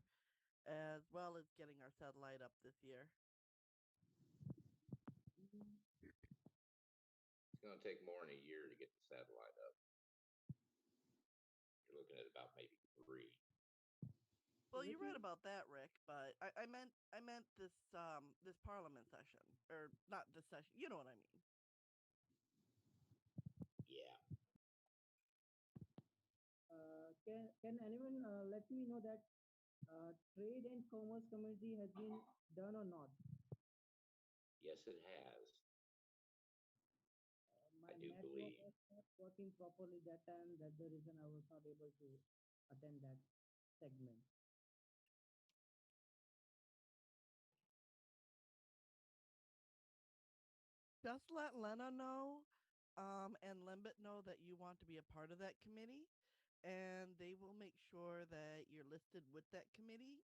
as well as getting our satellite up this year. It's going to take more than a year to get the satellite up. You're looking at about maybe 3. Well, you're right about that, Rick, but I meant this this Parliament session, or not this session. You know what I mean? Yeah. Can anyone let me know that Trade and Commerce Committee has been done or not? Yes, it has. My I do network believe. was not working properly that time. That's the reason I was not able to attend that segment. Just let Lena know, and Lembit know that you want to be a part of that committee, and they will make sure that you're listed with that committee.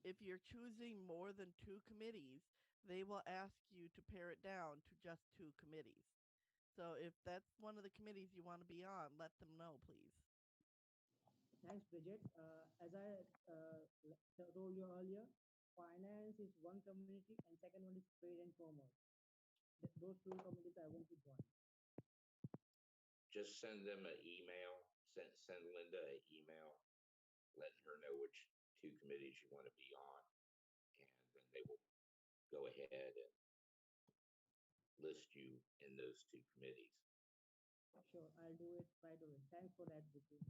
If you're choosing more than 2 committees, they will ask you to pare it down to just 2 committees. So if that's one of the committees you want to be on, let them know, please. Thanks, Bridget. As I told you earlier, finance is one community and second one is trade and commerce. Those 2 committees I want to join. Just send them an email. Send Linda an email, letting her know which 2 committees you want to be on, and then they will go ahead and list you in those 2 committees. Sure, I'll do it right away. Thanks for that, Vicky.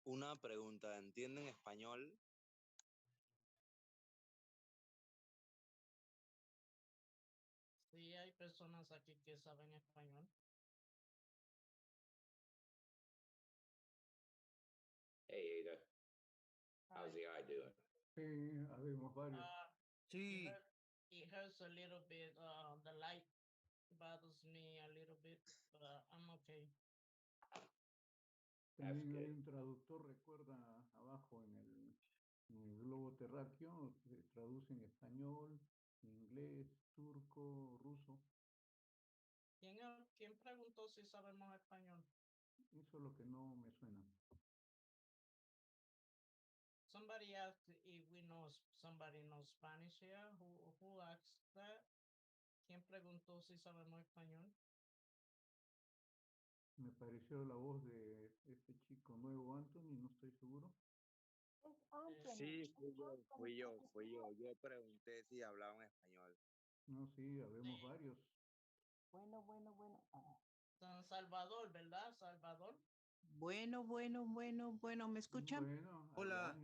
Una pregunta, ¿entienden español? Sí, hay personas aquí que saben español. Hey, Ada. How's the eye doing? Habemos varios. Sí. It hurts a little bit. The light bothers me a little bit, but I'm okay. También hay un traductor, recuerda, abajo en el globo terráqueo, se traduce en español, inglés, turco, ruso. ¿Quién preguntó si sabemos español? Eso es lo que no me suena. Somebody asked if somebody knows Spanish here. Who asked that? ¿Quién preguntó si sabemos español? Me pareció la voz de este chico nuevo, Anthony, no estoy seguro. Sí, fui yo. Yo pregunté si hablaban español. No, sí, habemos varios. Bueno. San Salvador, ¿verdad? Salvador. Bueno, ¿me escuchan? Bueno, Hola.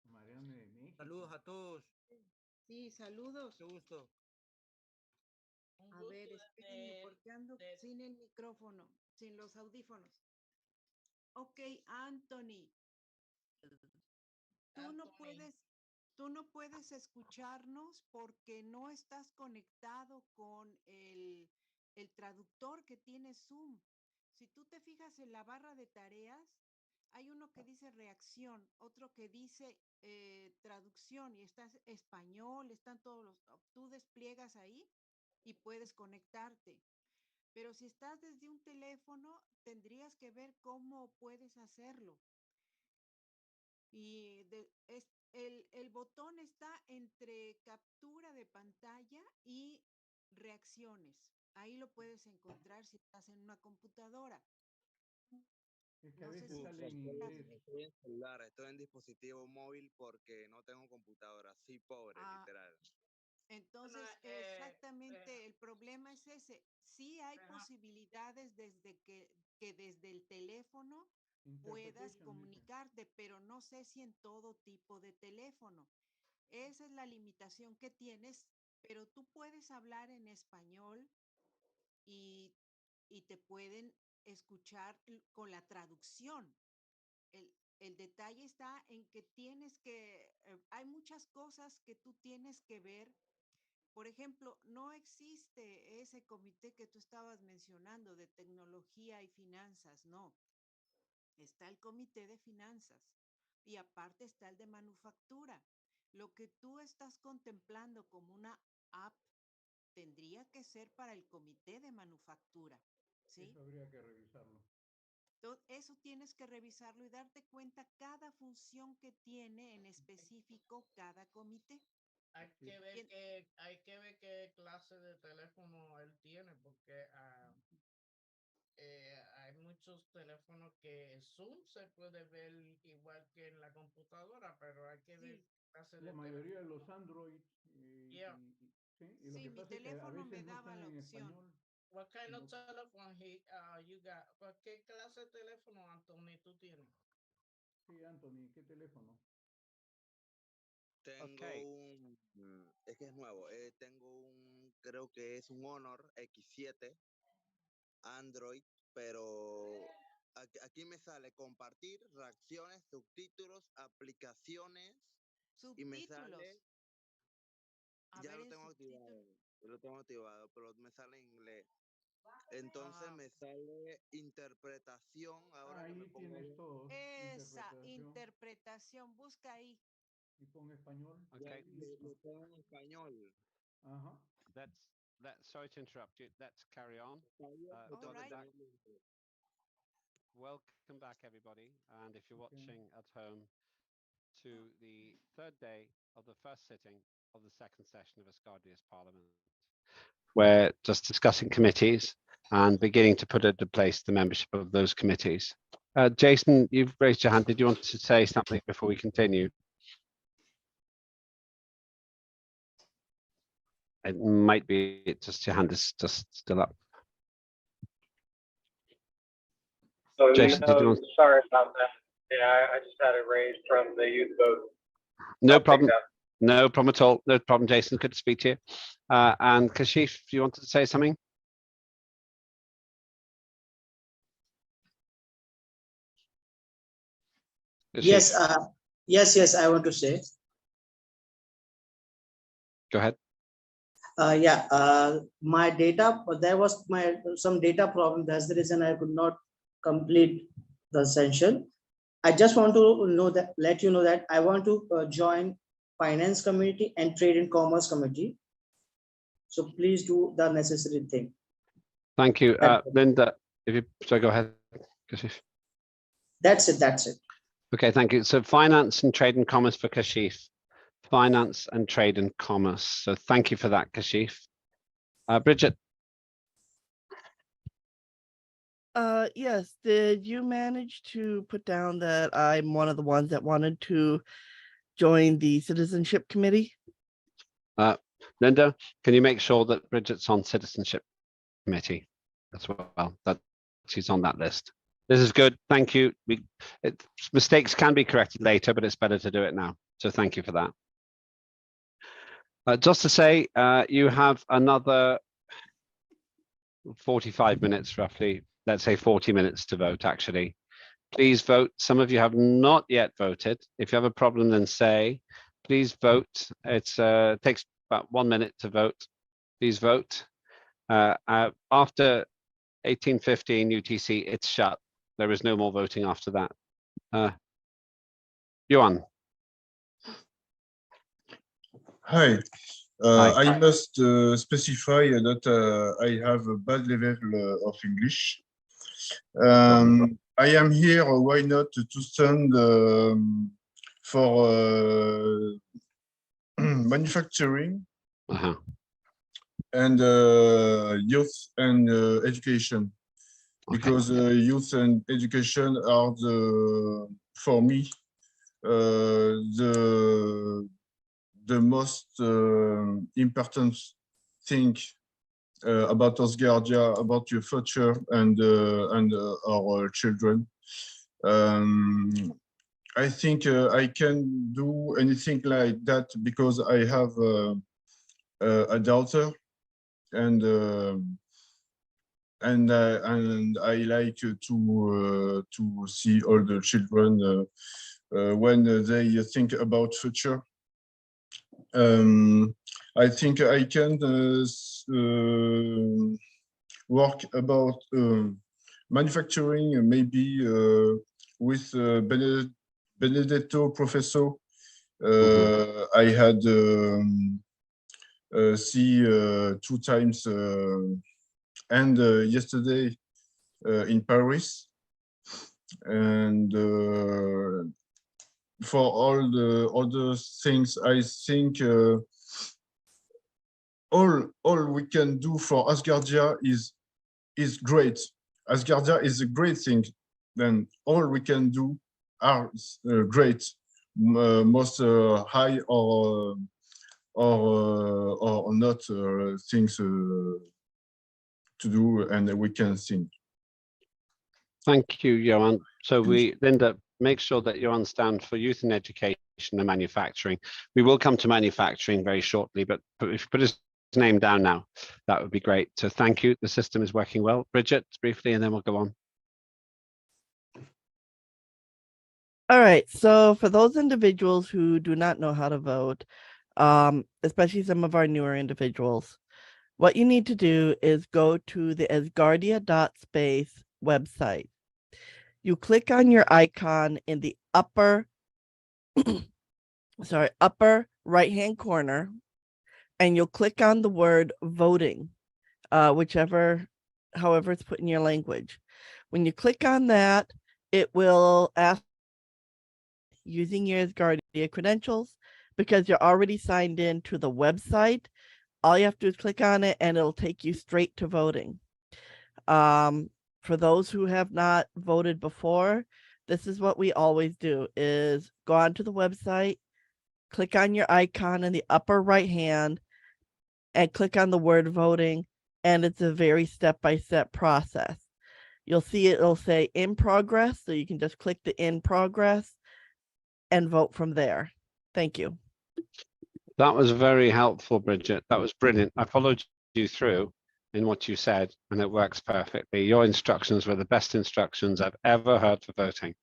Mariane de México. Saludos a todos. Sí, saludos. Mucho gusto. A ver, espérenme porque ando sin el micrófono, sin los audífonos. Ok, Anthony. Tú no puedes escucharnos porque no estás conectado con el traductor que tiene Zoom. Si tú te fijas en la barra de tareas, hay uno que dice reacción, otro que dice traducción y está español, están todos los, tú despliegas ahí y puedes conectarte. Pero si estás desde un teléfono, tendrías que ver cómo puedes hacerlo. Y el botón está entre captura de pantalla y reacciones. Ahí lo puedes encontrar si estás en una computadora. Es que a veces sale en inglés. Estoy en celular, estoy en dispositivo móvil porque no tengo computadora. Sí, pobre, literal. Entonces, exactamente, el problema es ese. Sí hay posibilidades desde que desde el teléfono puedas comunicarte, pero no sé si en todo tipo de teléfono. Esa es la limitación que tienes, pero tú puedes hablar en español y, y te pueden escuchar con la traducción. El detalle está en que hay muchas cosas que tú tienes que ver. Por ejemplo, no existe ese comité que tú estabas mencionando de tecnología y finanzas, no. Está el comité de finanzas y aparte está el de manufactura. Lo que tú estás contemplando como una app tendría que ser para el comité de manufactura, ¿sí? Eso habría que revisarlo. Eso tienes que revisarlo y darte cuenta cada función que tiene en específico cada comité. Hay que ver qué clase de teléfono él tiene, porque hay muchos teléfonos que Zoom se puede ver igual que en la computadora, pero hay que ver qué clase de La mayoría de los Android, Yeah. sí, y lo que pasa es que a veces no están en español. What kind of telephone you got? ¿Qué clase de teléfono, Anthony, tú tienes? Sí, Anthony, ¿qué teléfono? Tengo es que es nuevo, creo que es un Honor X7 Android, pero aquí me sale compartir, reacciones, subtítulos, aplicaciones y me sale, ya lo tengo activado, pero me sale en inglés. Entonces me sale interpretación, ahora que me Ahí pongo a tienes ver. todo. Esa interpretación, busca ahí. Y pon español. Okay. Lo tengo en español. Uh-huh. Sorry to interrupt you. Let's carry on. Welcome back, everybody. And if you're watching at home, to the third day of the first sitting of the second session of Asgardia's Parliament. We're just discussing committees and beginning to put into place the membership of those committees. Jason, you've raised your hand. Did you want to say something before we continue? It might be just your hand is just still up. So, Jason, did you want... sorry about that. Yeah, I just had it raised from the youth vote. No problem. No problem at all. No problem, Jason. Good to speak to you. And Kashif, do you wanted to say something? Yes, yes, I want to say. Go ahead. My data, there was some data problem. That's the reason I could not complete the session. I just want to let you know that I want to join Finance Committee and Trade and Commerce Committee. So please do the necessary thing. Thank you. Linda, go ahead. Kashif. That's it. Okay, thank you. So Finance and Trade and Commerce for Kashif. Finance and Trade and Commerce. So thank you for that, Kashif. Bridget. Yes, did you manage to put down that I'm one of the ones that wanted to join the Citizenship Committee? Linda, can you make sure that Bridget's on Citizenship Committee as well? That she's on that list. This is good. Thank you. Mistakes can be corrected later, but it's better to do it now. So thank you for that. Just to say, you have another 45 minutes roughly, let's say 40 minutes to vote actually. Please vote. Some of you have not yet voted. If you have a problem, then say, please vote. It takes about 1 minute to vote. Please vote. After 18:15 UTC, it's shut. There is no more voting after that. Johan. Hi. I must specify that I have a bad level of English. I am here, why not, to stand for manufacturing and youth and education. Because youth and education are for me, the most important thing about Asgardia, about your future and our children. I think I can do anything like that because I have a daughter, and I like to see all the children when they think about future. I think I can work about manufacturing, maybe with Benedetto Professor. I had see 2 times and yesterday in Paris, and for all the other things, I think all we can do for Asgardia is great. Asgardia is a great thing. Then all we can do are great, most high or not things to do, and we can think. Thank you, Johan. So Linda, make sure that Johan stands for youth and education and manufacturing. We will come to manufacturing very shortly, but if you put his name down now, that would be great. So thank you. The system is working well. Bridget, briefly, and then we'll go on. All right. So for those individuals who do not know how to vote, especially some of our newer individuals, what you need to do is go to the Asgardia.space website. You click on your icon in the upper right-hand corner, and you'll click on the word voting, however it's put in your language. When you click on that, it will ask using your Asgardia credentials. Because you're already signed in to the website, all you have to do is click on it and it'll take you straight to voting. For those who have not voted before, this is what we always do, is go onto the website, click on your icon in the upper right hand, and click on the word voting, and it's a very step-by-step process. You'll see it'll say in progress, so you can just click the in progress and vote from there. Thank you. That was very helpful, Bridget. That was brilliant. I followed you through in what you said, and it works perfectly. Your instructions were the best instructions I've ever heard for voting.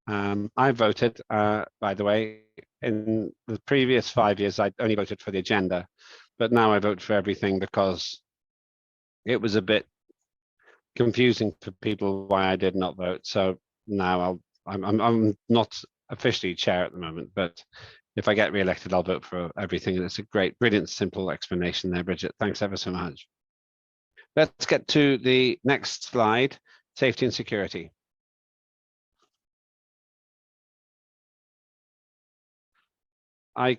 I voted, by the way, in the previous 5 years, I only voted for the agenda, but now I vote for everything because it was a bit confusing for people why I did not vote. So now I'm not officially chair at the moment, but if I get re-elected, I'll vote for everything. And it's a great, brilliant, simple explanation there, Bridget. Thanks ever so much. Let's get to the next slide, safety and security. Okay.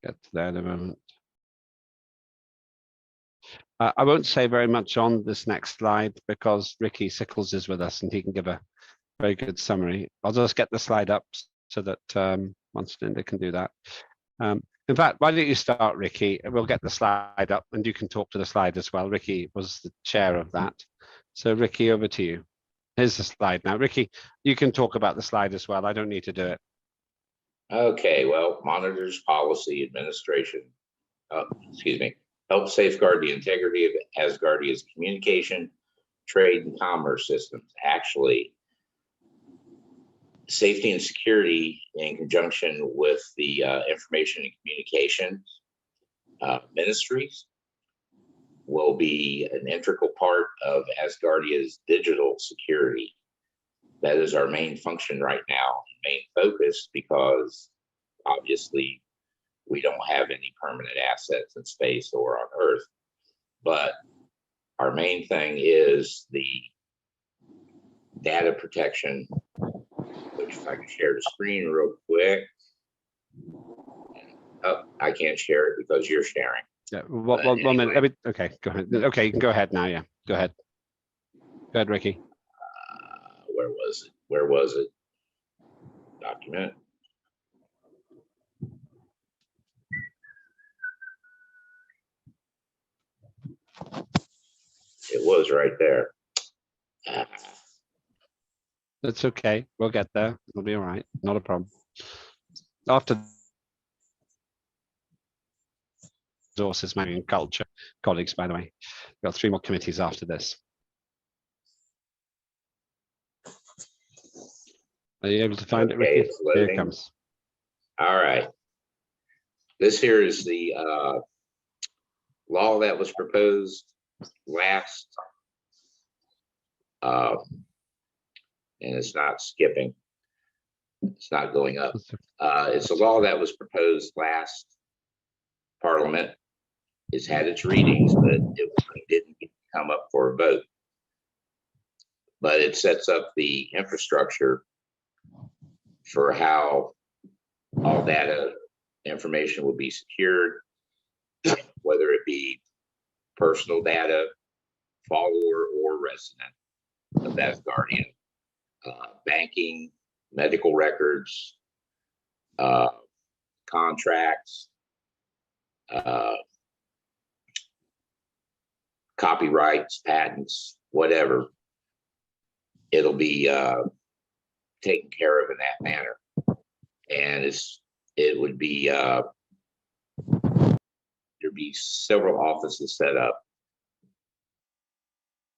Get to there in a moment. I won't say very much on this next slide because Ricky Sickles is with us and he can give a very good summary. I'll just get the slide up so that once Linda can do that. In fact, why don't you start, Ricky? We'll get the slide up and you can talk to the slide as well. Ricky was the chair of that. So Ricky, over to you. Here's the slide now. Ricky, you can talk about the slide as well. I don't need to do it. Okay, well, monitors policy administration, help safeguard the integrity of Asgardia's communication, trade, and commerce systems. Actually, safety and security in conjunction with the information and communications ministries will be an integral part of Asgardia's digital security. That is our main function right now, main focus, because obviously we don't have any permanent assets in space or on Earth. But our main thing is the data protection, which if I can share the screen real quick. Oh, I can't share it because you're sharing. Yeah, one minute. Okay, go ahead. Okay, you can go ahead now. Yeah, go ahead. Go ahead, Ricky. Where was it? Document. It was right there. Ah, That's okay. We'll get there. It'll be all right. Not a problem. After resources, management, and culture, colleagues, by the way, we've got 3 more committees after this. Are you able to find it, okay, Ricky? it's Here it loading. comes. All right. This here is the law that was proposed last, and it's not skipping. It's not going up. It's a law that was proposed last Parliament. It's had its readings, but it didn't come up for a vote. But it sets up the infrastructure for how all data information will be secured, whether it be personal data, follower or resident of Asgardia, banking, medical records, contracts, copyrights, patents, whatever. It'll be taken care of in that manner. And it would be, there'd be several offices set up,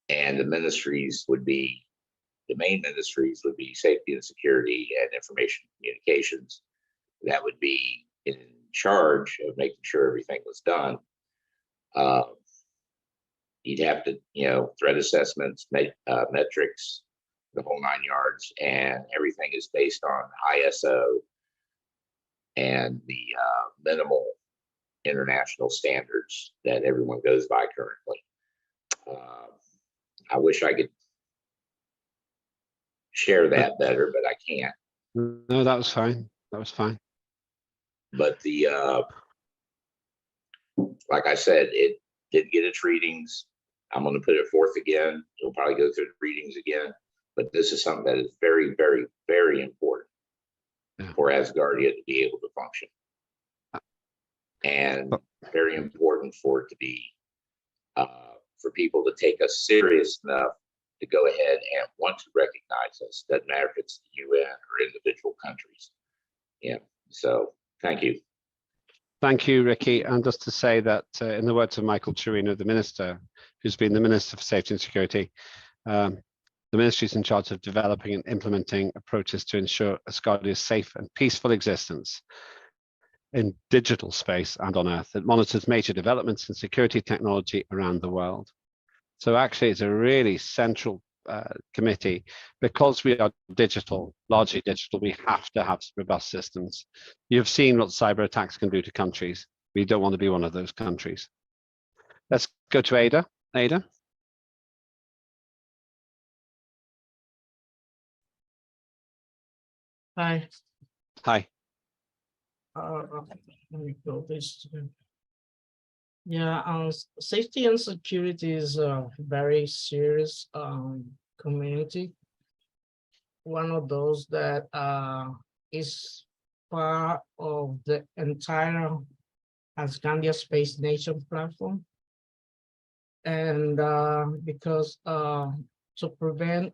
and the ministries would be, the main ministries would be safety and security and information communications. That would be in charge of making sure everything was done. You'd have to, threat assessments, metrics, the whole 9 yards, and everything is based on ISO and the minimal international standards that everyone goes by currently. I wish I could share that better, but I can't. No, that was fine. That was fine. But the, like I said, it did get its readings. I'm going to put it forth again. It'll probably go through the readings again. But this is something that is very, very, very important for Asgardia to be able to function. And very important for it to be, for people to take us serious enough to go ahead and want to recognize us. Doesn't matter if it's the UN or individual countries. Yeah. So thank you. Thank you, Ricky. And just to say that in the words of Michael Chirino, the Minister, who's been the Minister for Safety and Security, the ministry is in charge of developing and implementing approaches to ensure Asgardia's safe and peaceful existence in digital space and on Earth. It monitors major developments in security technology around the world. So actually, it's a really central committee. Because we are digital, largely digital, we have to have robust systems. You've seen what cyber attacks can do to countries. We don't want to be one of those countries. Let's go to Ada. Ada. Hi. Hi. Let me go this. Yeah, safety and security is a very serious community. One of those that is part of the entire Asgardia Space Nation platform. And because to prevent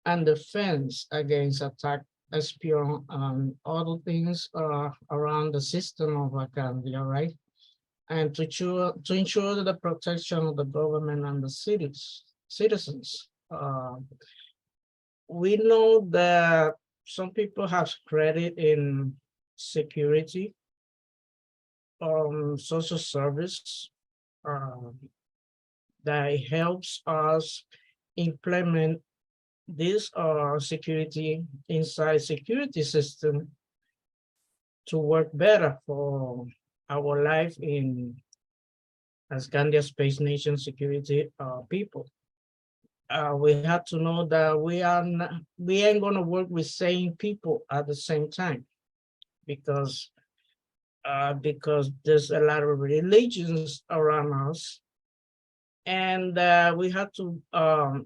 and defense against attack, espion, other things around the system of Asgardia, right? And to ensure the protection of the government and the citizens. We know that some people have credit in security, social service, that helps us implement this security inside security system to work better for our life in Asgardia Space Nation security people. We have to know that we ain't gonna work with same people at the same time, because there's a lot of religions around us, and we have to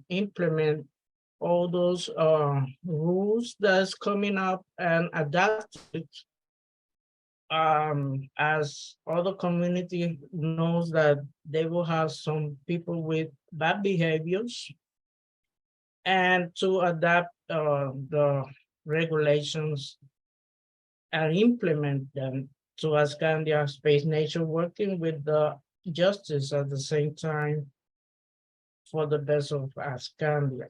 implement all those rules that's coming up and adapt it. As other community knows that they will have some people with bad behaviors and to adapt the regulations and implement them to Asgardia Space Nature, working with the justice at the same time for the best of Asgardia.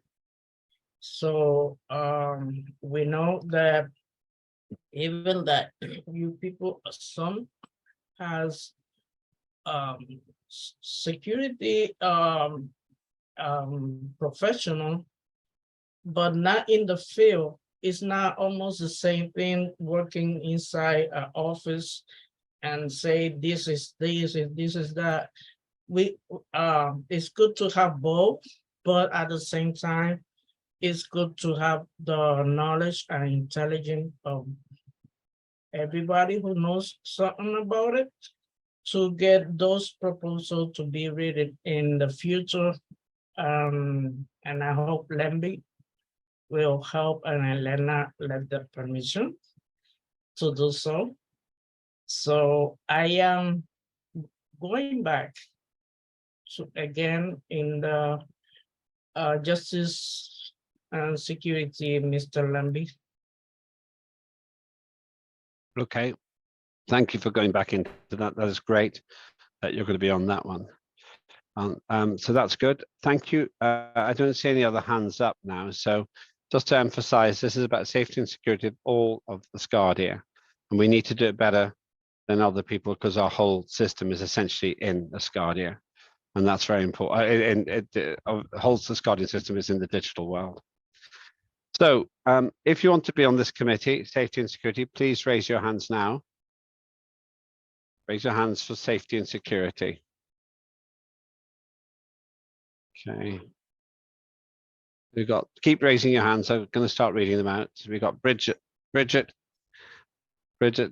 So we know that even that you people, some has security professional, but not in the field. It's not almost the same thing working inside an office and say this is this and this is that. It's good to have both, but at the same time, it's good to have the knowledge and intelligence of everybody who knows something about it to get those proposals to be read in the future. And I hope Lemby will help and Elena let the permission to do so. So I am going back to again in the justice and security, Mr. Lemby. Okay, thank you for going back into that. That is great that you're going to be on that one. So that's good. Thank you. I don't see any other hands up now. So just to emphasize, this is about safety and security of all of Asgardia, and we need to do it better than other people because our whole system is essentially in Asgardia, and that's very important. The whole Asgardian system is in the digital world. So if you want to be on this committee, safety and security, please raise your hands now. Raise your hands for safety and security. Okay. We've got, keep raising your hands. I'm going to start reading them out. So we've got Bridget,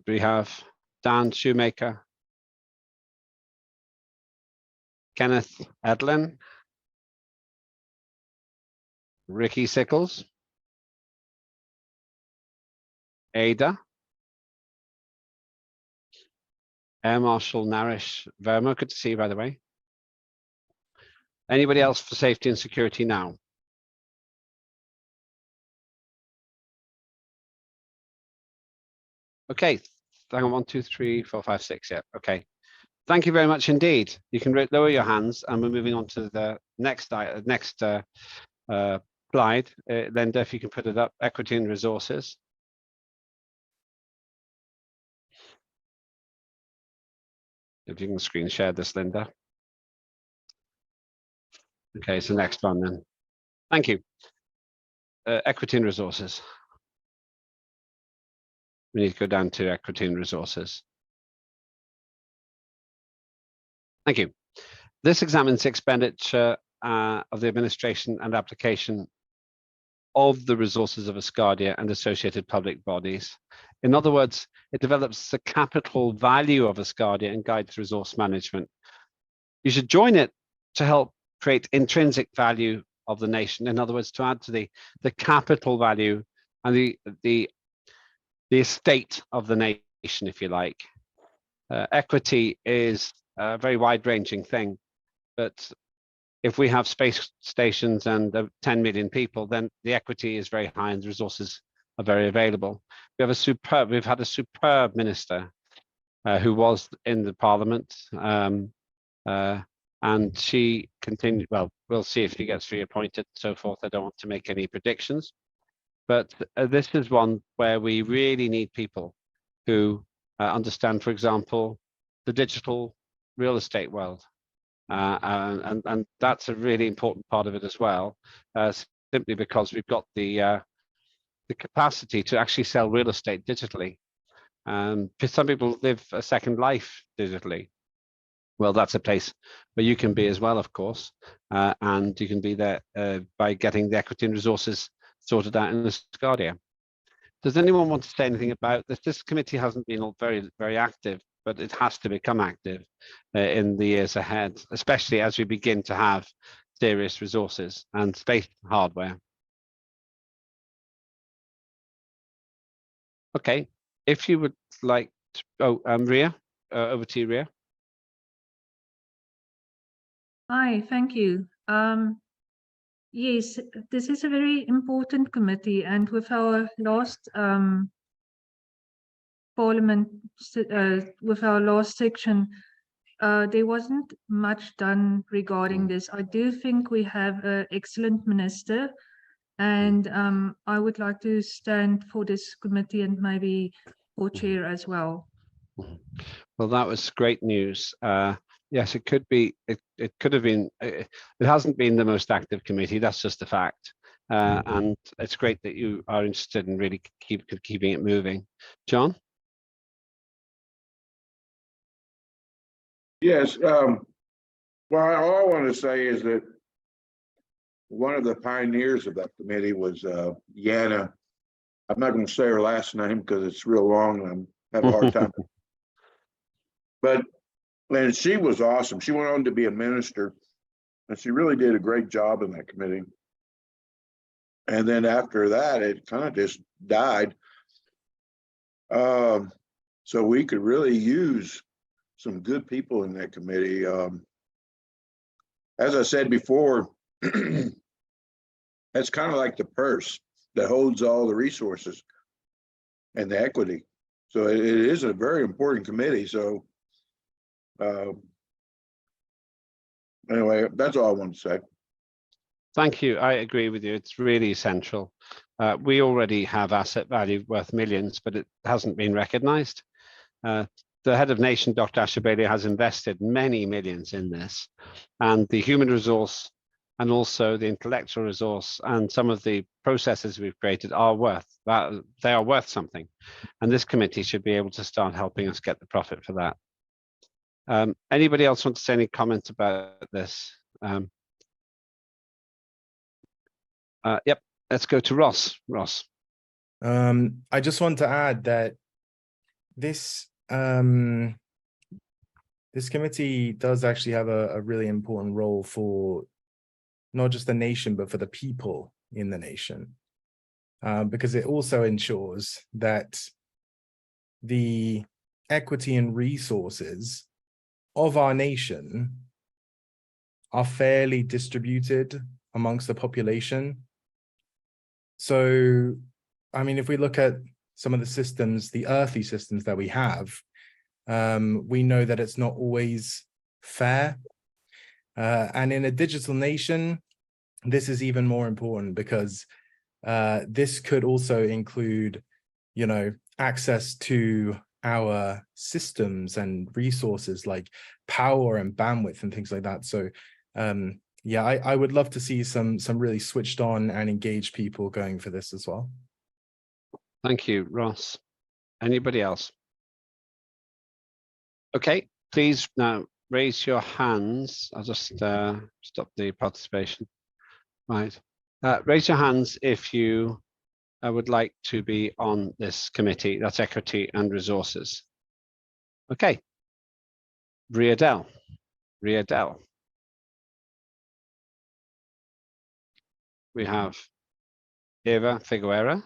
we have Dan Shoemaker, Kenneth Edlin, Ricky Sickles, Ada, Air Marshal Narish Verma, good to see you, by the way. Anybody else for safety and security now? Okay, hang on, 1, 2, 3, 4, 5, 6, yeah, okay. Thank you very much indeed. You can lower your hands and we're moving on to the next slide. Linda, if you can put it up, equity and resources. If you can screen share this, Linda. Okay, it's the next one then. Thank you. Equity and resources. We need to go down to equity and resources. Thank you. This examines expenditure of the administration and application of the resources of Asgardia and associated public bodies. In other words, it develops the capital value of Asgardia and guides resource management. You should join it to help create intrinsic value of the nation. In other words, to add to the capital value and the estate of the nation, if you like. Equity is a very wide-ranging thing, but if we have space stations and 10 million people, then the equity is very high and the resources are very available. We've had a superb minister who was in the Parliament, and she continued. Well, we'll see if she gets reappointed and so forth. I don't want to make any predictions, but this is one where we really need people who understand, for example, the digital real estate world. And that's a really important part of it as well, simply because we've got the capacity to actually sell real estate digitally. Some people live a second life digitally. Well, that's a place where you can be as well, of course, and you can be there by getting the equity and resources sorted out in Asgardia. Does anyone want to say anything about this? This committee hasn't been very, very active, but it has to become active in the years ahead, especially as we begin to have serious resources and space hardware. Okay, if you would like to, Ria, over to you, Ria. Hi, thank you. Yes, this is a very important committee, and with our last Parliament, with our last section, there wasn't much done regarding this. I do think we have an excellent minister, and I would like to stand for this committee and maybe for chair as well. Well, that was great news. Yes, it could be. It could have been. It hasn't been the most active committee. That's just a fact. And it's great that you are interested in really keeping it moving. John? Yes. Well, all I want to say is that one of the pioneers of that committee was Yana. I'm not going to say her last name because it's real long and I have a hard time. But and she was awesome. She went on to be a minister, and she really did a great job in that committee. And then after that, it kind of just died. So we could really use some good people in that committee. As I said before, that's kind of like the purse that holds all the resources and the equity. So it is a very important committee. So anyway, that's all I want to say. Thank you. I agree with you. It's really essential. We already have asset value worth millions, but it hasn't been recognized. The head of nation, Dr. Ashabeli, has invested many millions in this, and the human resource and also the intellectual resource and some of the processes we've created are worth that. They are worth something, and this committee should be able to start helping us get the profit for that. Anybody else want to say any comments about this? Yep, let's go to Ross. Ross. I just want to add that this this committee does actually have a really important role for not just the nation, but for the people in the nation, because it also ensures that the equity and resources of our nation are fairly distributed amongst the population. So, I mean, if we look at some of the systems, the earthly systems that we have, we know that it's not always fair. And in a digital nation, this is even more important because this could also include, you know, access to our systems and resources like power and bandwidth and things like that. So yeah, I would love to see some really switched on and engaged people going for this as well. Thank you, Ross. Anybody else? Okay, please now raise your hands. I'll just stop the participation. Right. Raise your hands if you would like to be on this committee. That's equity and resources. Okay. Riadel. Riadel. We have Eva Figuera.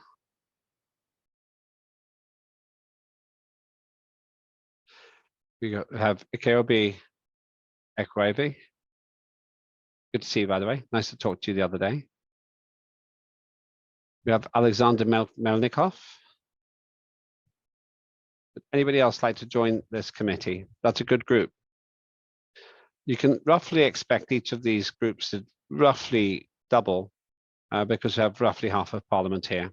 We have Ikeobi Ekwebe. Good to see you, by the way. Nice to talk to you the other day. We have Alexander Melnikov. Would anybody else like to join this committee? That's a good group. You can roughly expect each of these groups to roughly double because we have roughly half of Parliament here.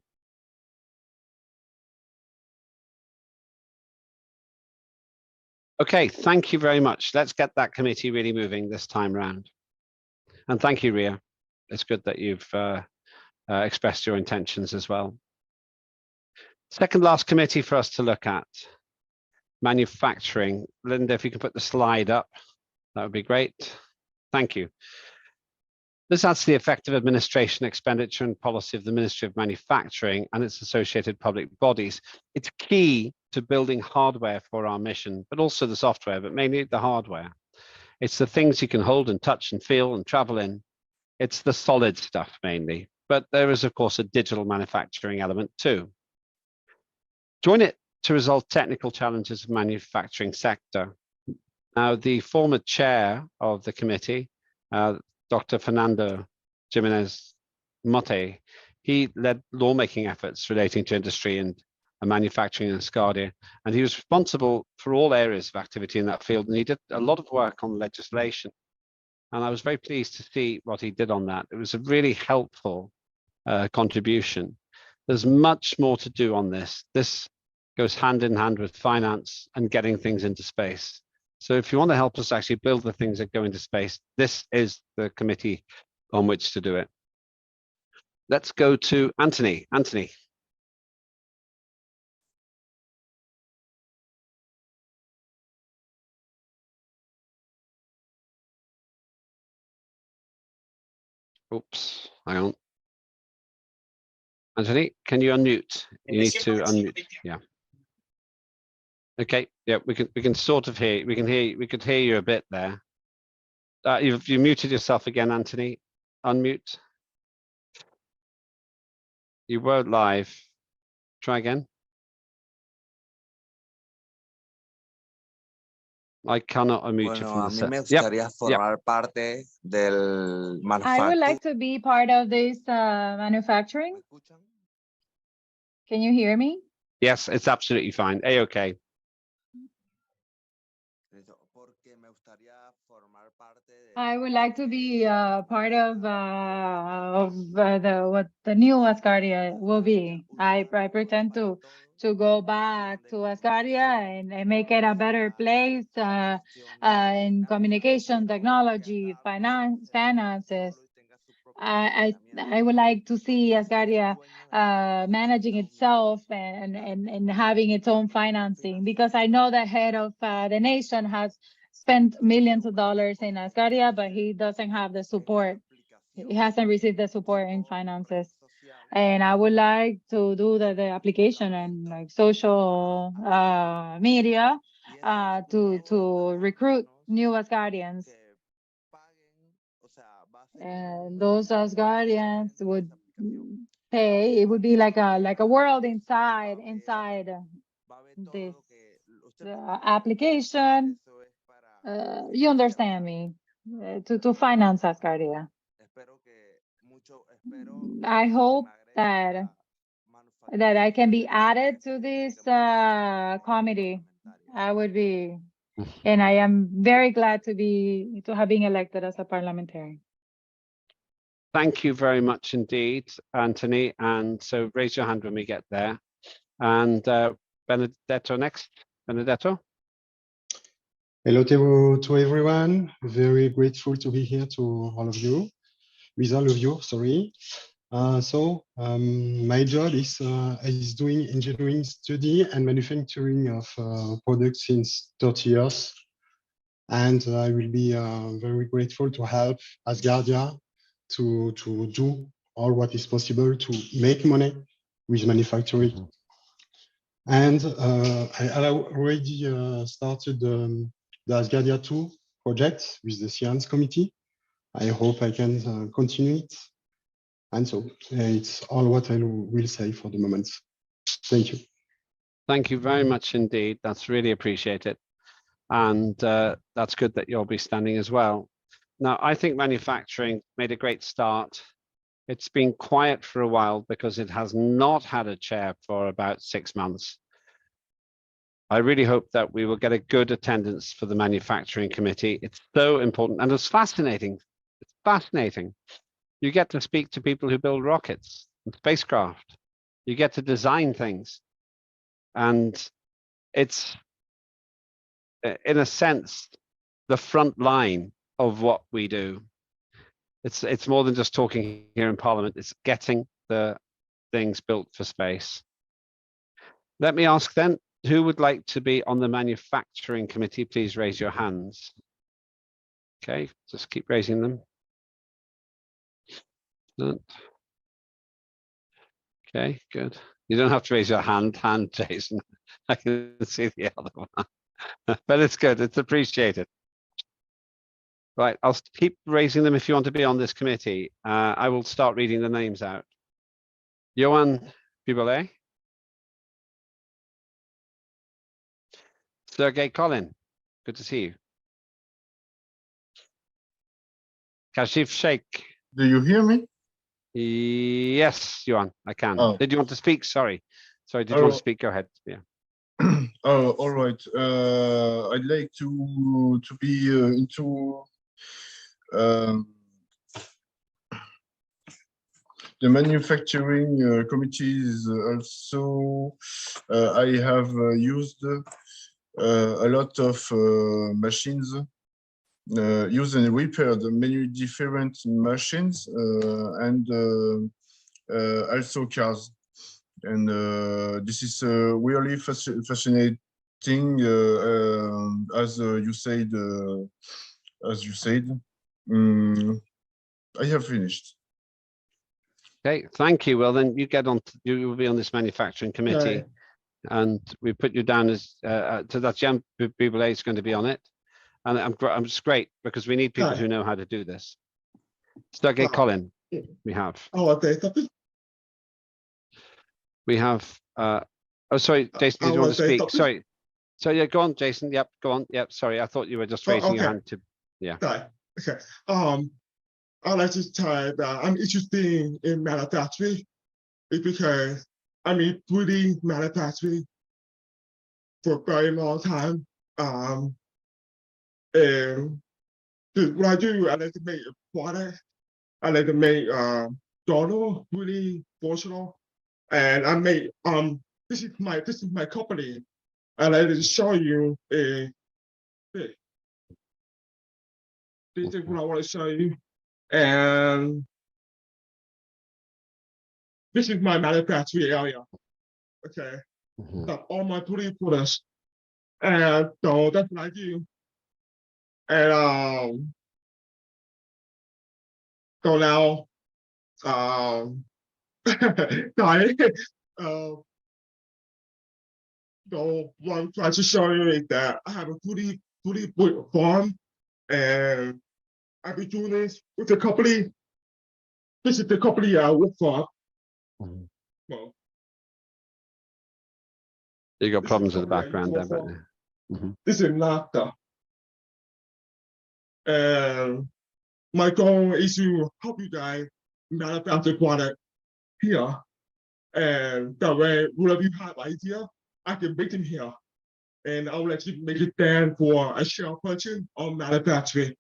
Okay, thank you very much. Let's get that committee really moving this time round. And thank you, Ria. It's good that you've expressed your intentions as well. Second last committee for us to look at, manufacturing. Linda, if you can put the slide up, that would be great. Thank you. This adds to the effective administration, expenditure and policy of the Ministry of Manufacturing and its associated public bodies. It's key to building hardware for our mission, but also the software, but mainly the hardware. It's the things you can hold and touch and feel and travel in. It's the solid stuff mainly, but there is of course a digital manufacturing element too. Join it to resolve technical challenges of manufacturing sector. Now, the former chair of the committee, Dr. Fernando Jimenez Mote. He led lawmaking efforts relating to industry and manufacturing in Asgardia, and he was responsible for all areas of activity in that field, and he did a lot of work on legislation. And I was very pleased to see what he did on that. It was a really helpful contribution. There's much more to do on this. This goes hand in hand with finance and getting things into space. So if you want to help us actually build the things that go into space, this is the committee on which to do it. Let's go to Anthony. Anthony. Oops, hang on. Anthony, can you unmute? You need to unmute. Yeah. Okay. Yeah, we can sort of hear. We could hear you a bit there. You muted yourself again, Anthony. Unmute. You weren't live. Try again. I cannot unmute you Bueno, from a the mí set. me gustaría formar parte del I would like manufacturing. to be part of this manufacturing. Can you hear me? Yes, it's absolutely fine. A-okay. Porque me gustaría formar parte de I would like to be part of what the new Asgardia will be. I pretend to go back to Asgardia and make it a better place in communication, technology, finances. I would like to see Asgardia managing itself and having its own financing, because I know the head of the nation has spent millions of dollars in Asgardia, but he doesn't have the support. He hasn't received the support in finances. And I would like to do the application and like social media to recruit new Asgardians. And those Asgardians would pay. It would be like a world inside this application. You understand me? To finance Asgardia. I hope that I can be added to this committee. I would be, and I am very glad to have been elected as a parliamentarian. Thank you very much indeed, Anthony. And so raise your hand when we get there. And Benedetto next. Benedetto. Hello to everyone. Very grateful to be here to all of you, with all of you, sorry. My job is doing engineering study and manufacturing of products since 30 years. And I will be very grateful to help Asgardia to do all what is possible to make money with manufacturing. And I already started the Asgardia 2 project with the Science Committee. I hope I can continue it. And so it's all what I will say for the moment. Thank you. Thank you very much indeed. That's really appreciated. And that's good that you'll be standing as well. Now, I think manufacturing made a great start. It's been quiet for a while because it has not had a chair for about 6 months. I really hope that we will get a good attendance for the manufacturing committee. It's so important and it's fascinating. It's fascinating. You get to speak to people who build rockets and spacecraft. You get to design things. And it's, in a sense, the front line of what we do. It's more than just talking here in Parliament. It's getting the things built for space. Let me ask then, who would like to be on the manufacturing committee? Please raise your hands. Okay, just keep raising them. Okay, good. You don't have to raise your hand, Jason. I can see the other one. But it's good, it's appreciated. Right, I'll keep raising them if you want to be on this committee. I will start reading the names out. Johan Pibolet. Sergey Colin, good to see you. Kashif Sheikh. Do you hear me? Yes, Yuan, I can. Oh. Did you want to speak? Sorry, did you want to speak? Go ahead. Yeah. Oh, all right. I'd like to be into the manufacturing committees. Also, I have used a lot of machines. Use and repaired many different machines and also cars. And this is really fascinating, as you said. I have finished. Okay, thank you. Well, then you get on. You will be on this manufacturing committee, Okay. and we put you down as so that young people is going to be on it, and I'm just great because we need people Okay. who know how to do this. Sergey Colin, we have. Oh, okay. We have. Oh, sorry, Jason. Did you want to speak? Sorry. So yeah, go on, Jason. Yep, go on. Yep. Sorry, I thought you were just raising your hand to. Yeah. Okay. I'd like to say that I'm interested in manufacturing because I'm in 3D manufacturing for a very long time. And what I do, I like to make a product. I like to make donor really functional. And I make this is my company. And I like to show you this is what I want to show you. And this is my manufacturing area. Okay. So all my 3D products. And so that's what I do. And so now sorry. So what I'm trying to show you is that I have a 3D farm, and I've been doing this with the company. This is the company I work for. Well, You got this is problems the with the company I background there, work but for. This is NAFTA. And my goal is to help you guys manufacture product here. And that way, whatever you have idea, I can make them here. And I'll let you make it stand for a share function on manufacturing.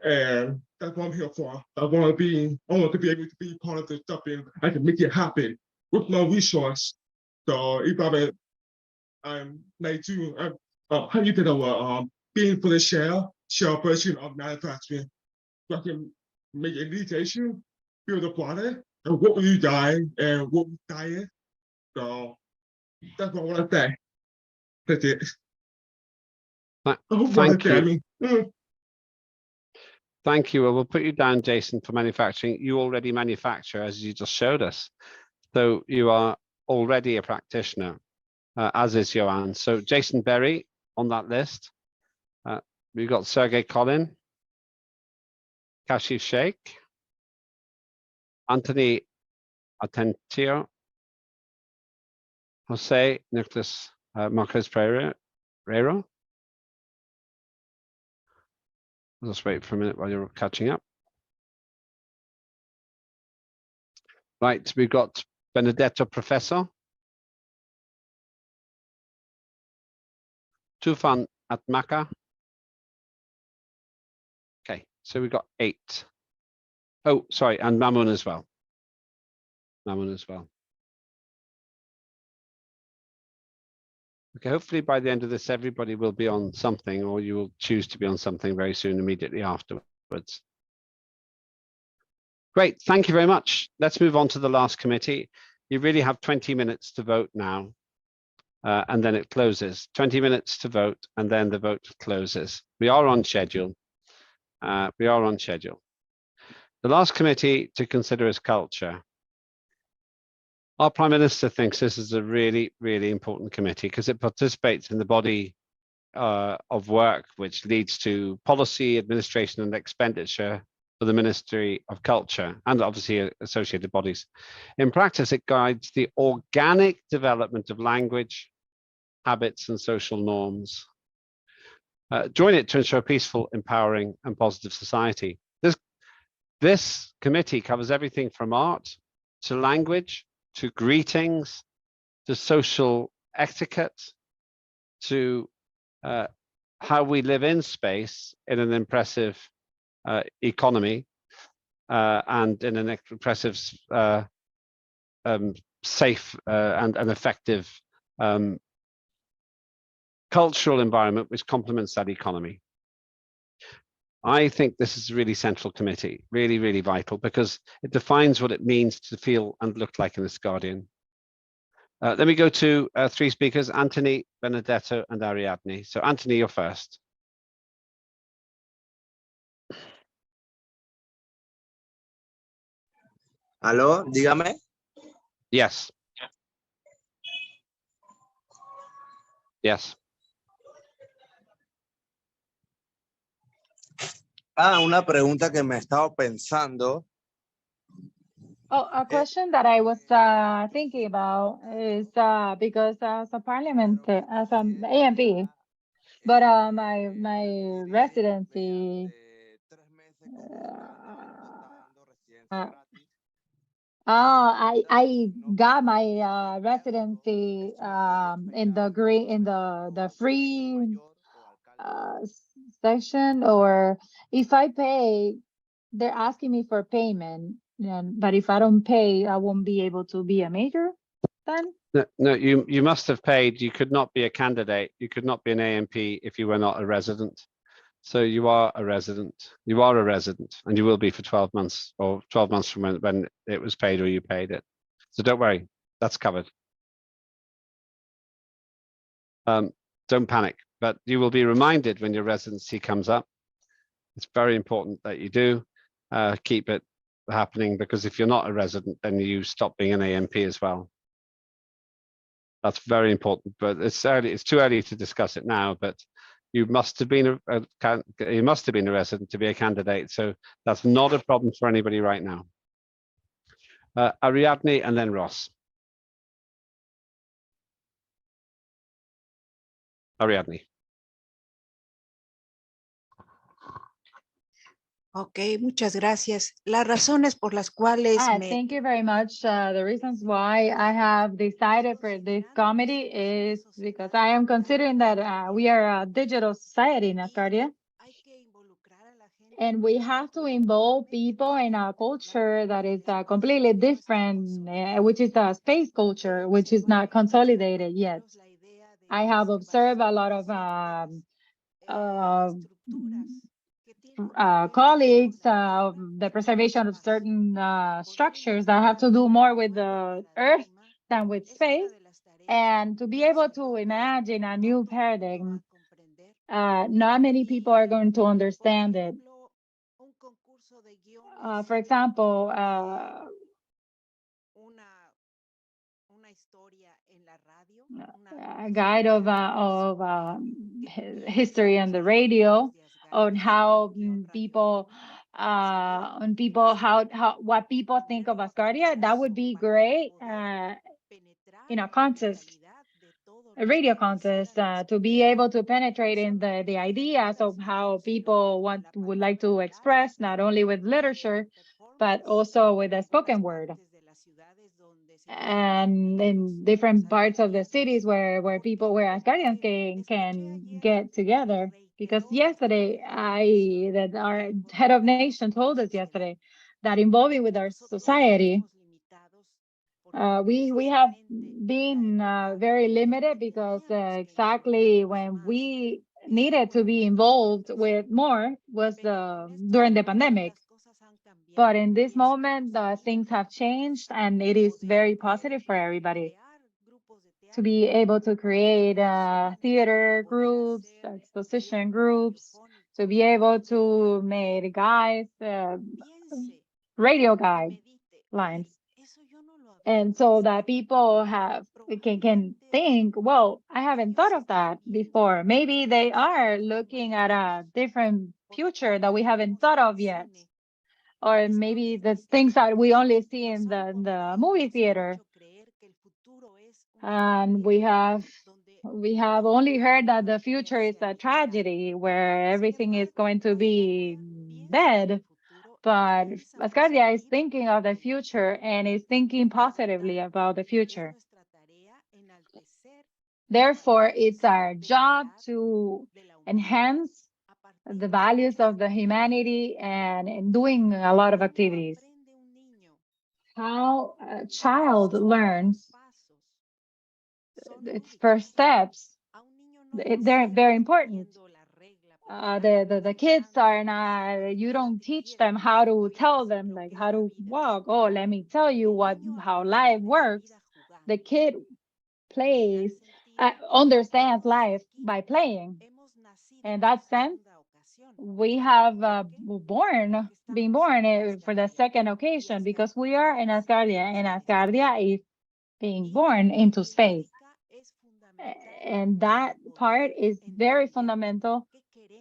And that's what I'm here for. I want to be able to be part of the stuff, and I can make it happen with no resource. So if I'm like to how you did our being for the share version of manufacturing, so I can make a litigation, build a product, and what will you die and what will diet. So that's what I want to say. That's it. thank you. Thank you. Well, we'll put you down, Jason, for manufacturing. You already manufacture, as you just showed us. So you are already a practitioner, as is Joanne. So Jason Berry on that list. We've got Sergey Colin, Kashif Sheikh, Anthony Atentio, Jose Nicholas Marquez Pereira. I'll just wait for a minute while you're catching up. Right, we've got Benedetto Professor, Tufan Atmaka. Okay, so we've got 8. Oh, sorry, and Mamun as well. Okay, hopefully by the end of this, everybody will be on something, or you will choose to be on something very soon, immediately afterwards. Great, thank you very much. Let's move on to the last committee. You really have 20 minutes to vote now, and then it closes. 20 minutes to vote, and then the vote closes. We are on schedule. The last committee to consider is culture. Our Prime Minister thinks this is a really, really important committee because it participates in the body of work which leads to policy, administration and expenditure for the Ministry of Culture and obviously associated bodies. In practice, it guides the organic development of language, habits and social norms. Join it to ensure a peaceful, empowering and positive society. This committee covers everything from art to language, to greetings, to social etiquette, to how we live in space in an impressive economy and in an impressive, safe and effective cultural environment which complements that economy. I think this is a really central committee, really, really vital, because it defines what it means to feel and look like an Asgardian. Let me go to three speakers, Anthony, Benedetto, and Ariadne. So Anthony, you're first. Aló, dígame. Yes. Yes. Una pregunta que me he estado pensando. Oh, a question that I was thinking about is because as a parliament, as an AMP, but my residency. I got my residency in the free section, or if I pay, they're asking me for payment, but if I don't pay, I won't be able to be a major then? No, you must have paid. You could not be a candidate. You could not be an AMP if you were not a resident. So you are a resident. You are a resident, and you will be for 12 months, or 12 months from when it was paid or you paid it. So don't worry, that's covered. Don't panic, but you will be reminded when your residency comes up. It's very important that you do keep it happening, because if you're not a resident, then you stop being an AMP as well. That's very important, but it's early. It's too early to discuss it now, but you must have been a resident to be a candidate. So that's not a problem for anybody right now. Ariadne and then Ross. Ariadne. Ok, muchas gracias. Las razones por las cuales Thank you very much. The reasons why I have decided for this committee is because I am considering that we are a digital society in Asgardia. And we have to involve people in a culture that is completely different, which is a space culture, which is not consolidated yet. I have observed a lot of colleagues, the preservation of certain structures that have to do more with the Earth than with space. And to be able to imagine a new paradigm, not many people are going to understand it. For example, a guide of history on the radio on how people what people think of Asgardia. That would be great in a contest, a radio contest, to be able to penetrate in the ideas of how people would like to express, not only with literature, but also with the spoken word. And in different parts of the cities where Asgardians can get together. Because yesterday, that our head of nation told us yesterday that involving with our society, we have been very limited, because exactly when we needed to be involved with more was during the pandemic. But in this moment, things have changed, and it is very positive for everybody to be able to create theater groups, exposition groups, to be able to make radio guidelines. And so that people can think, well, I haven't thought of that before. Maybe they are looking at a different future that we haven't thought of yet. Or maybe the things that we only see in the movie theater. And we have only heard that the future is a tragedy where everything is going to be dead. but Asgardia is thinking of the future and is thinking positively about the future. Therefore, it's our job to enhance the values of the humanity and doing a lot of activities. How a child learns its first steps, they're very important. The kids are not, you don't teach them how to tell them like how to walk. Oh, let me tell you how life works. The kid plays, understands life by playing. In that sense, we have been born for the second occasion because we are in Asgardia, and Asgardia is being born into space. And that part is very fundamental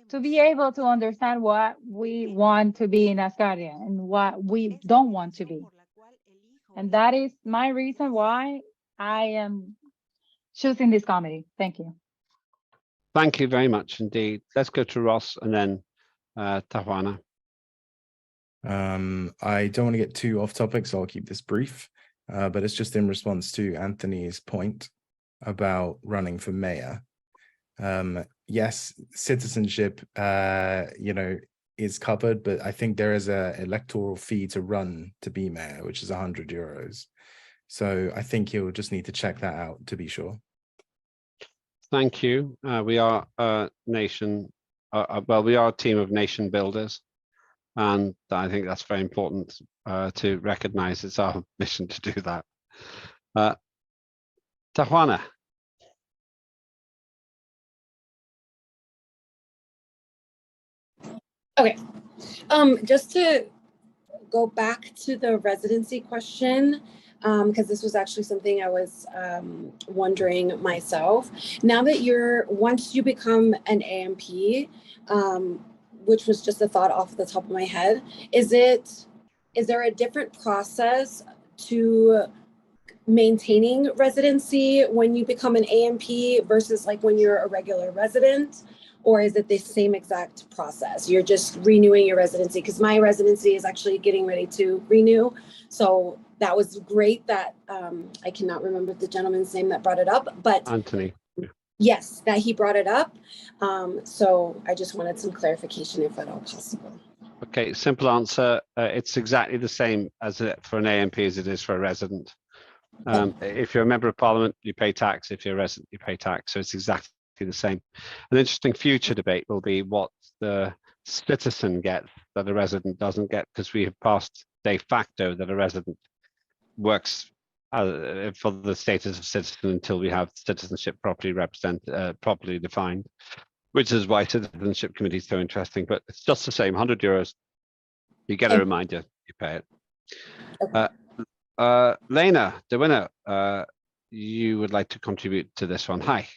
to be able to understand what we want to be in Asgardia and what we don't want to be. And that is my reason why I am choosing this comedy. Thank you. Thank you very much indeed. Let's go to Ross and then Tawana. I don't want to get too off topic, so I'll keep this brief. But it's just in response to Anthony's point about running for mayor. Yes, citizenship, is covered, but I think there is an electoral fee to run to be mayor, which is €100. So I think you'll just need to check that out to be sure. Thank you. We are a nation, we are a team of nation builders. And I think that's very important to recognize. It's our mission to do that. Tawana. Okay. Just to go back to the residency question, because this was actually something I was wondering myself. Now that once you become an AMP, which was just a thought off the top of my head, is there a different process to maintaining residency when you become an AMP versus like when you're a regular resident? Or is it the same exact process? You're just renewing your residency? Because my residency is actually getting ready to renew. So that was great that I cannot remember the gentleman's name that brought it up, but Anthony. Yes, that he brought it up. So I just wanted some clarification if at all possible. Okay, simple answer. It's exactly the same for an AMP as it is for a resident. If you're a member of parliament, you pay tax. If you're a resident, you pay tax. So it's exactly the same. An interesting future debate will be what the citizen gets that a resident doesn't get, because we have passed de facto that a resident works for the status of citizen until we have citizenship properly defined, which is why citizenship committee is so interesting. But it's just the same, €100. You get a reminder, you pay it. Lena, the winner, you would like to contribute to this one. Hi.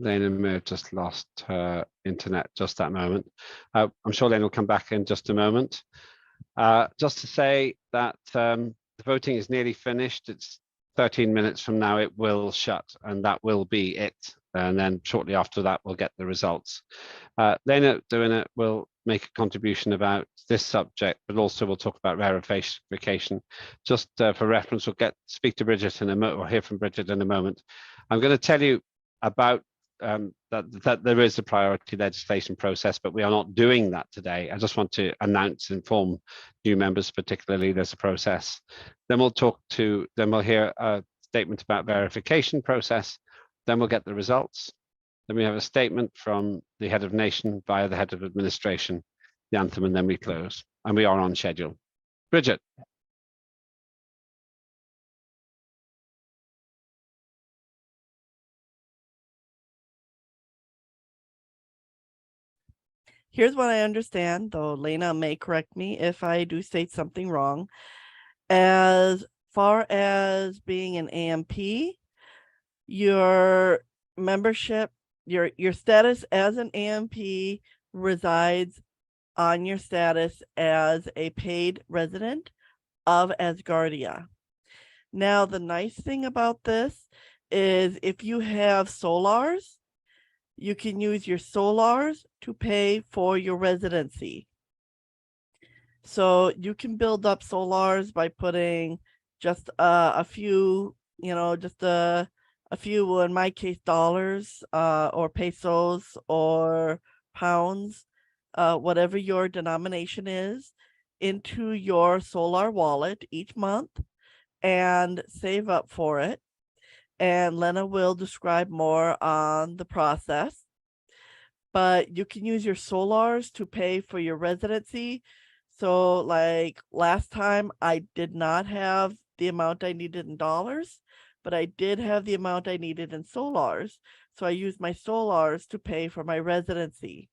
Lena may have just lost her internet just that moment. I'm sure Lena will come back in just a moment. Just to say that the voting is nearly finished. It's 13 minutes from now, it will shut, and that will be it. And then shortly after that, we'll get the results. Lena doing it will make a contribution about this subject, but also we'll talk about verification. Just for reference, we'll speak to Bridget in a moment, or hear from Bridget in a moment. I'm going to tell you about that there is a priority legislation process, but we are not doing that today. I just want to inform new members, particularly there's a process. Then we'll hear a statement about verification process. Then we'll get the results. Then we have a statement from the head of nation via the head of administration, the anthem, and then we close. And we are on schedule. Bridget. Here's what I understand, though Lena may correct me if I do say something wrong. As far as being an AMP, your membership, your status as an AMP resides on your status as a paid resident of Asgardia. Now, the nice thing about this is if you have solars, you can use your solars to pay for your residency. So you can build up solars by putting just a few, just a few, well, in my case, dollars or pesos or pounds, whatever your denomination is, into your solar wallet each month and save up for it. And Lena will describe more on the process. But you can use your solars to pay for your residency. So like last time, I did not have the amount I needed in dollars, but I did have the amount I needed in solars. So I used my solars to pay for my residency.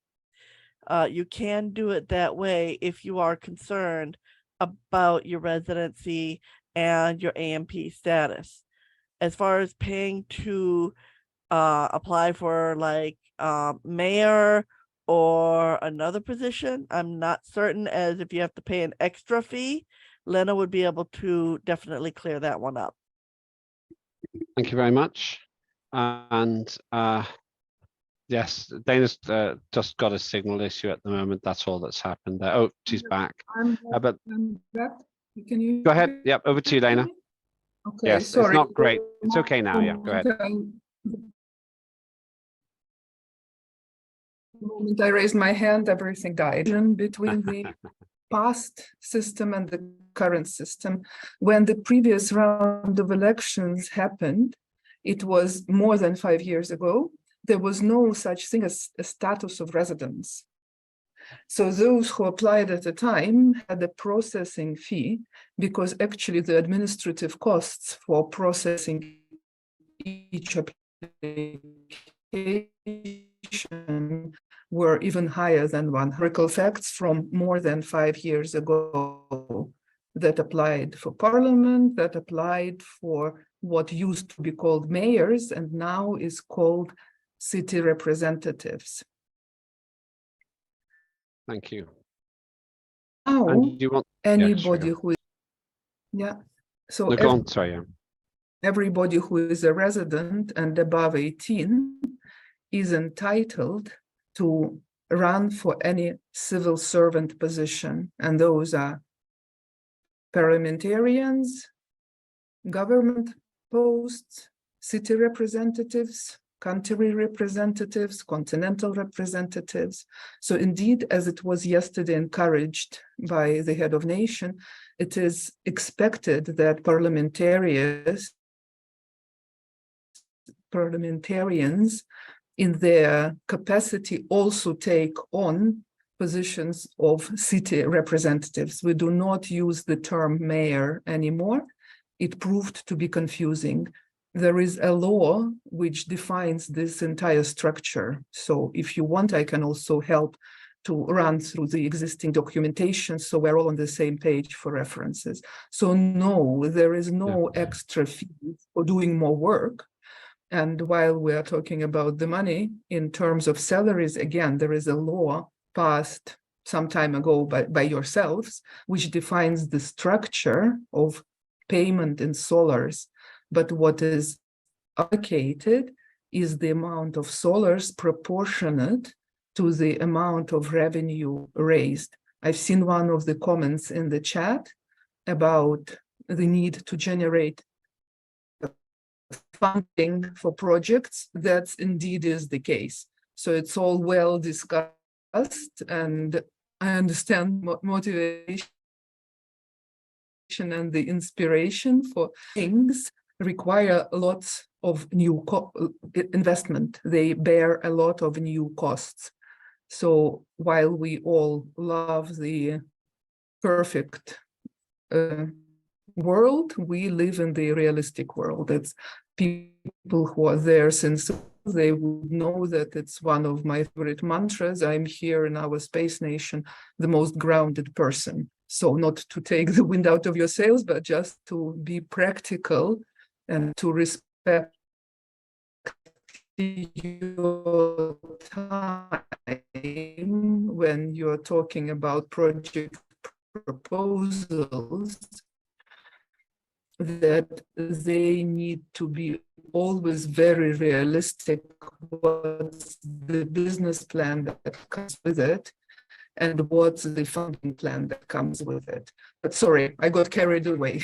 You can do it that way if you are concerned about your residency and your AMP status. As far as paying to apply for like mayor or another position, I'm not certain, as if you have to pay an extra fee. Lena would be able to definitely clear that one up. Thank you very much. And yes, Dana's just got a signal issue at the moment. That's all that's happened there. Oh, she's back. I'm But back. Can you go ahead. Yep, over to you, Dana. Okay, Yes, sorry. it's not great. It's okay now. Yeah, go ahead. The moment I raised my hand, everything died. Between the past system and the current system. When the previous round of elections happened, it was more than 5 years ago. There was no such thing as a status of residence. So those who applied at the time had a processing fee, because actually the administrative costs for processing each application were even higher than one. Historical facts from more than 5 years ago that applied for parliament, that applied for what used to be called mayors and now is called city representatives. Thank you. Now, And do you want anybody yeah, who is, so no, go on, sorry, yeah. everybody who is a resident and above 18 is entitled to run for any civil servant position. And those are parliamentarians, government posts, city representatives, country representatives, continental representatives. So indeed, as it was yesterday encouraged by the head of nation, it is expected that parliamentarians in their capacity also take on positions of city representatives. We do not use the term mayor anymore. It proved to be confusing. There is a law which defines this entire structure. So if you want, I can also help to run through the existing documentation so we're all on the same page for references. So no, there is no extra fee for doing more work. And while we are talking about the money, in terms of salaries, again, there is a law passed some time ago by yourselves, which defines the structure of payment in solars. But what is allocated is the amount of solars proportionate to the amount of revenue raised. I've seen one of the comments in the chat about the need to generate funding for projects. That indeed is the case. So it's all well discussed, and I understand motivation and the inspiration for things require lots of new investment. They bear a lot of new costs. So while we all love the perfect world, we live in the realistic world. It's people who are there since they would know that it's one of my favorite mantras. I'm here in our space nation, the most grounded person. So not to take the wind out of your sails, but just to be practical and to respect your time when you're talking about project proposals. that they need to be always very realistic what's the business plan that comes with it and what's the funding plan that comes with it. But sorry, I got carried away.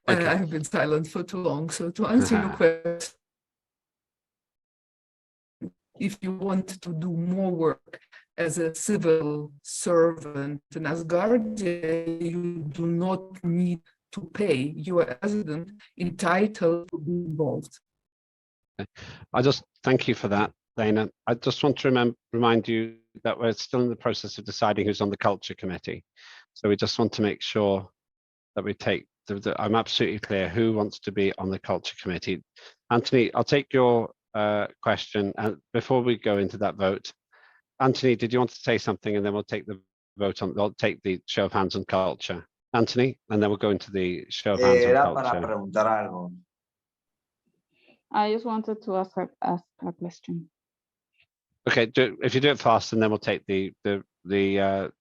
Okay. I have been silent for too long. So to answer your question, if you want to do more work as a civil servant in Asgardia, you do not need to pay. You are a resident entitled to be involved. I just thank you for that, Dana. I just want to remind you that we're still in the process of deciding who's on the Culture Committee. So we just want to make sure that we take, I'm absolutely clear who wants to be on the Culture Committee. Anthony, I'll take your question. And before we go into that vote, Anthony, did you want to say something? And then we'll take the vote on, we'll take the show of hands on culture. Anthony, and then we'll go into the show of hands on Era para culture. preguntar algo. I just wanted to ask a question. Okay, if you do it fast, and then we'll take the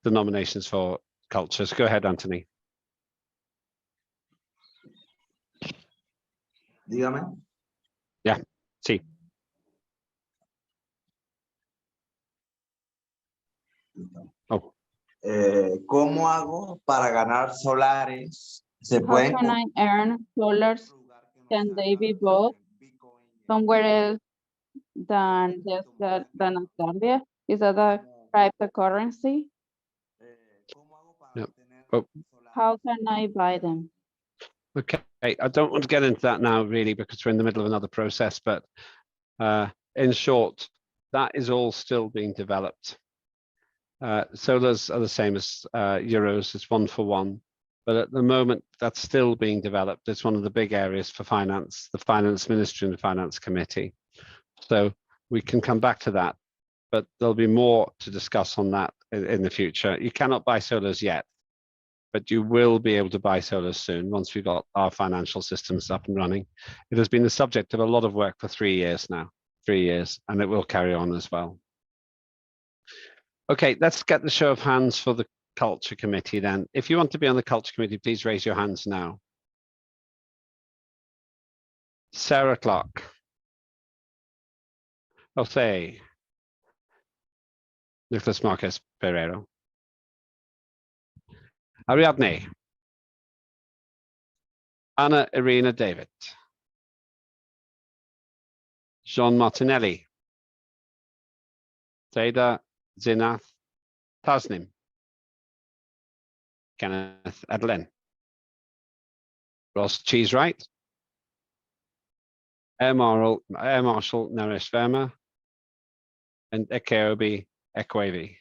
nominations for culture. So go ahead, Anthony. Dígame. Yeah, sí. Oh. ¿Cómo hago para ganar solares? ¿Se How pueden can I earn dollars? Can they be bought somewhere else than Asgardia? Is that a cryptocurrency? Yep. Oh. How can I buy them? Okay, I don't want to get into that now, really, because we're in the middle of another process. But in short, that is all still being developed. Solars are the same as euros, it's 1 for 1. But at the moment, that's still being developed. It's one of the big areas for finance, the Finance Ministry and the Finance Committee. So we can come back to that, but there'll be more to discuss on that in the future. You cannot buy solars yet, but you will be able to buy solars soon once we've got our financial systems up and running. It has been the subject of a lot of work for 3 years now, 3 years, and it will carry on as well. Okay, let's get the show of hands for the Culture Committee then. If you want to be on the Culture Committee, please raise your hands now. Sarah Clark. Jose. Nicholas Marquez Pereiro. Ariadne. Anna Irina David. Jean Martinelli. Zayda Zinath Tasnim. Kenneth Adeline. Ross Cheesewright. Air Marshal Naresh Verma. And Ekeobi Ekwevi.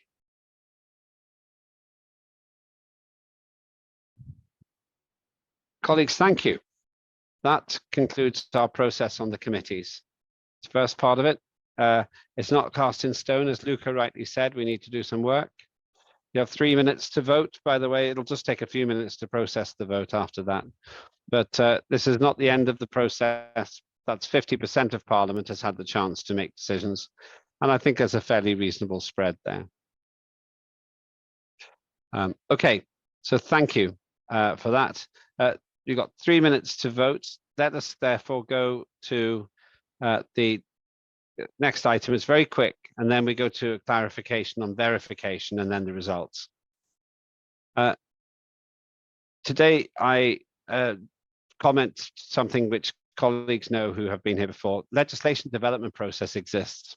Colleagues, thank you. That concludes our process on the committees. The first part of it, it's not cast in stone, as Luca rightly said, we need to do some work. You have 3 minutes to vote, by the way. It'll just take a few minutes to process the vote after that. But this is not the end of the process. That's 50% of Parliament has had the chance to make decisions. And I think there's a fairly reasonable spread there. Okay, so thank you for that. You've got 3 minutes to vote. Let us therefore go to the next item. It's very quick, and then we go to a clarification on verification and then the results. Today, I comment something which colleagues know who have been here before. Legislation development process exists.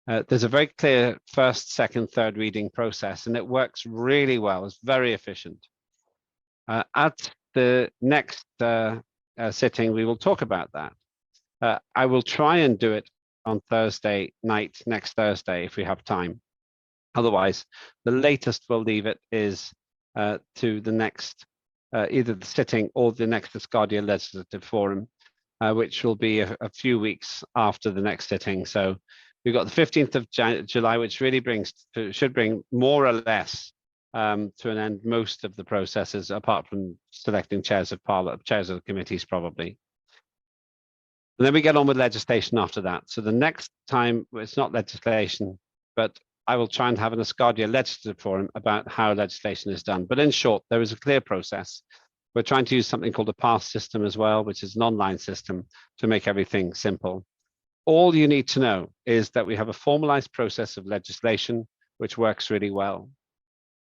There's a very clear first, second, third reading process, and it works really well. It's very efficient. At the next sitting, we will talk about that. I will try and do it on Thursday night, next Thursday, if we have time. Otherwise, the latest we'll leave it is to the next, either the sitting or the next Asgardia Legislative Forum, which will be a few weeks after the next sitting. So we've got the 15th of July, which really should bring more or less to an end most of the processes, apart from selecting chairs of Parliament, chairs of the committees probably. And then we get on with legislation after that. So the next time, it's not legislation, but I will try and have an Asgardia Legislative Forum about how legislation is done. But in short, there is a clear process We're trying to use something called a pass system as well, which is an online system to make everything simple. All you need to know is that we have a formalized process of legislation, which works really well.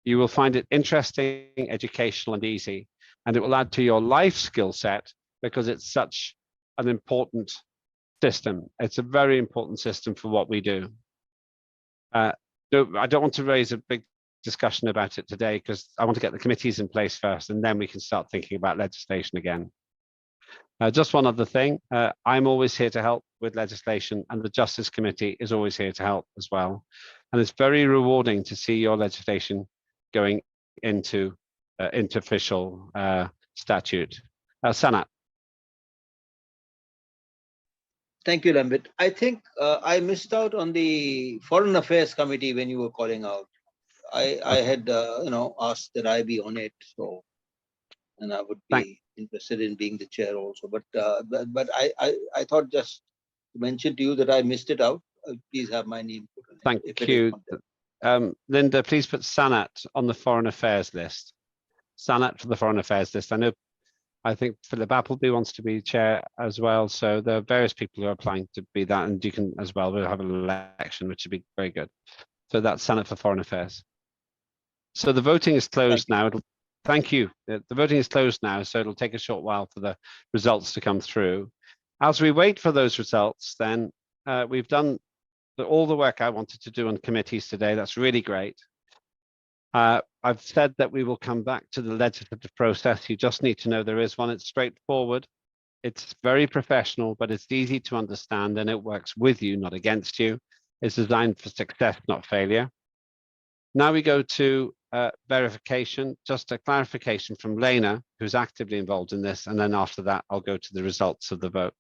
You will find it interesting, educational, and easy, and it will add to your life skill set because it's such an important system. It's a very important system for what we do. I don't want to raise a big discussion about it today because I want to get the committees in place first, and then we can start thinking about legislation again. Just one other thing, I'm always here to help with legislation, and the Justice Committee is always here to help as well. And it's very rewarding to see your legislation going into official statute. Sanat. Thank you, Lambert. I think I missed out on the Foreign Affairs Committee when you were calling out. I had asked that I be on it, so, and I would be interested in being the chair also. But I thought just to mention to you that I missed it out. Please have my name put on it. Thank you. Linda, please put Sanat on the Foreign Affairs list. Sanat for the Foreign Affairs list. I think Philip Appleby wants to be chair as well. So there are various people who are applying to be that, and you can as well. We'll have an election, which would be very good. So that's Sanat for Foreign Affairs. So the voting is closed now. Thank you. The voting is closed now, so it'll take a short while for the results to come through. As we wait for those results, then we've done all the work I wanted to do on committees today. That's really great. I've said that we will come back to the legislative process. You just need to know there is one. It's straightforward. It's very professional, but it's easy to understand, and it works with you, not against you. It's designed for success, not failure. Now we go to verification. Just a clarification from Lena, who's actively involved in this, and then after that, I'll go to the results of the vote.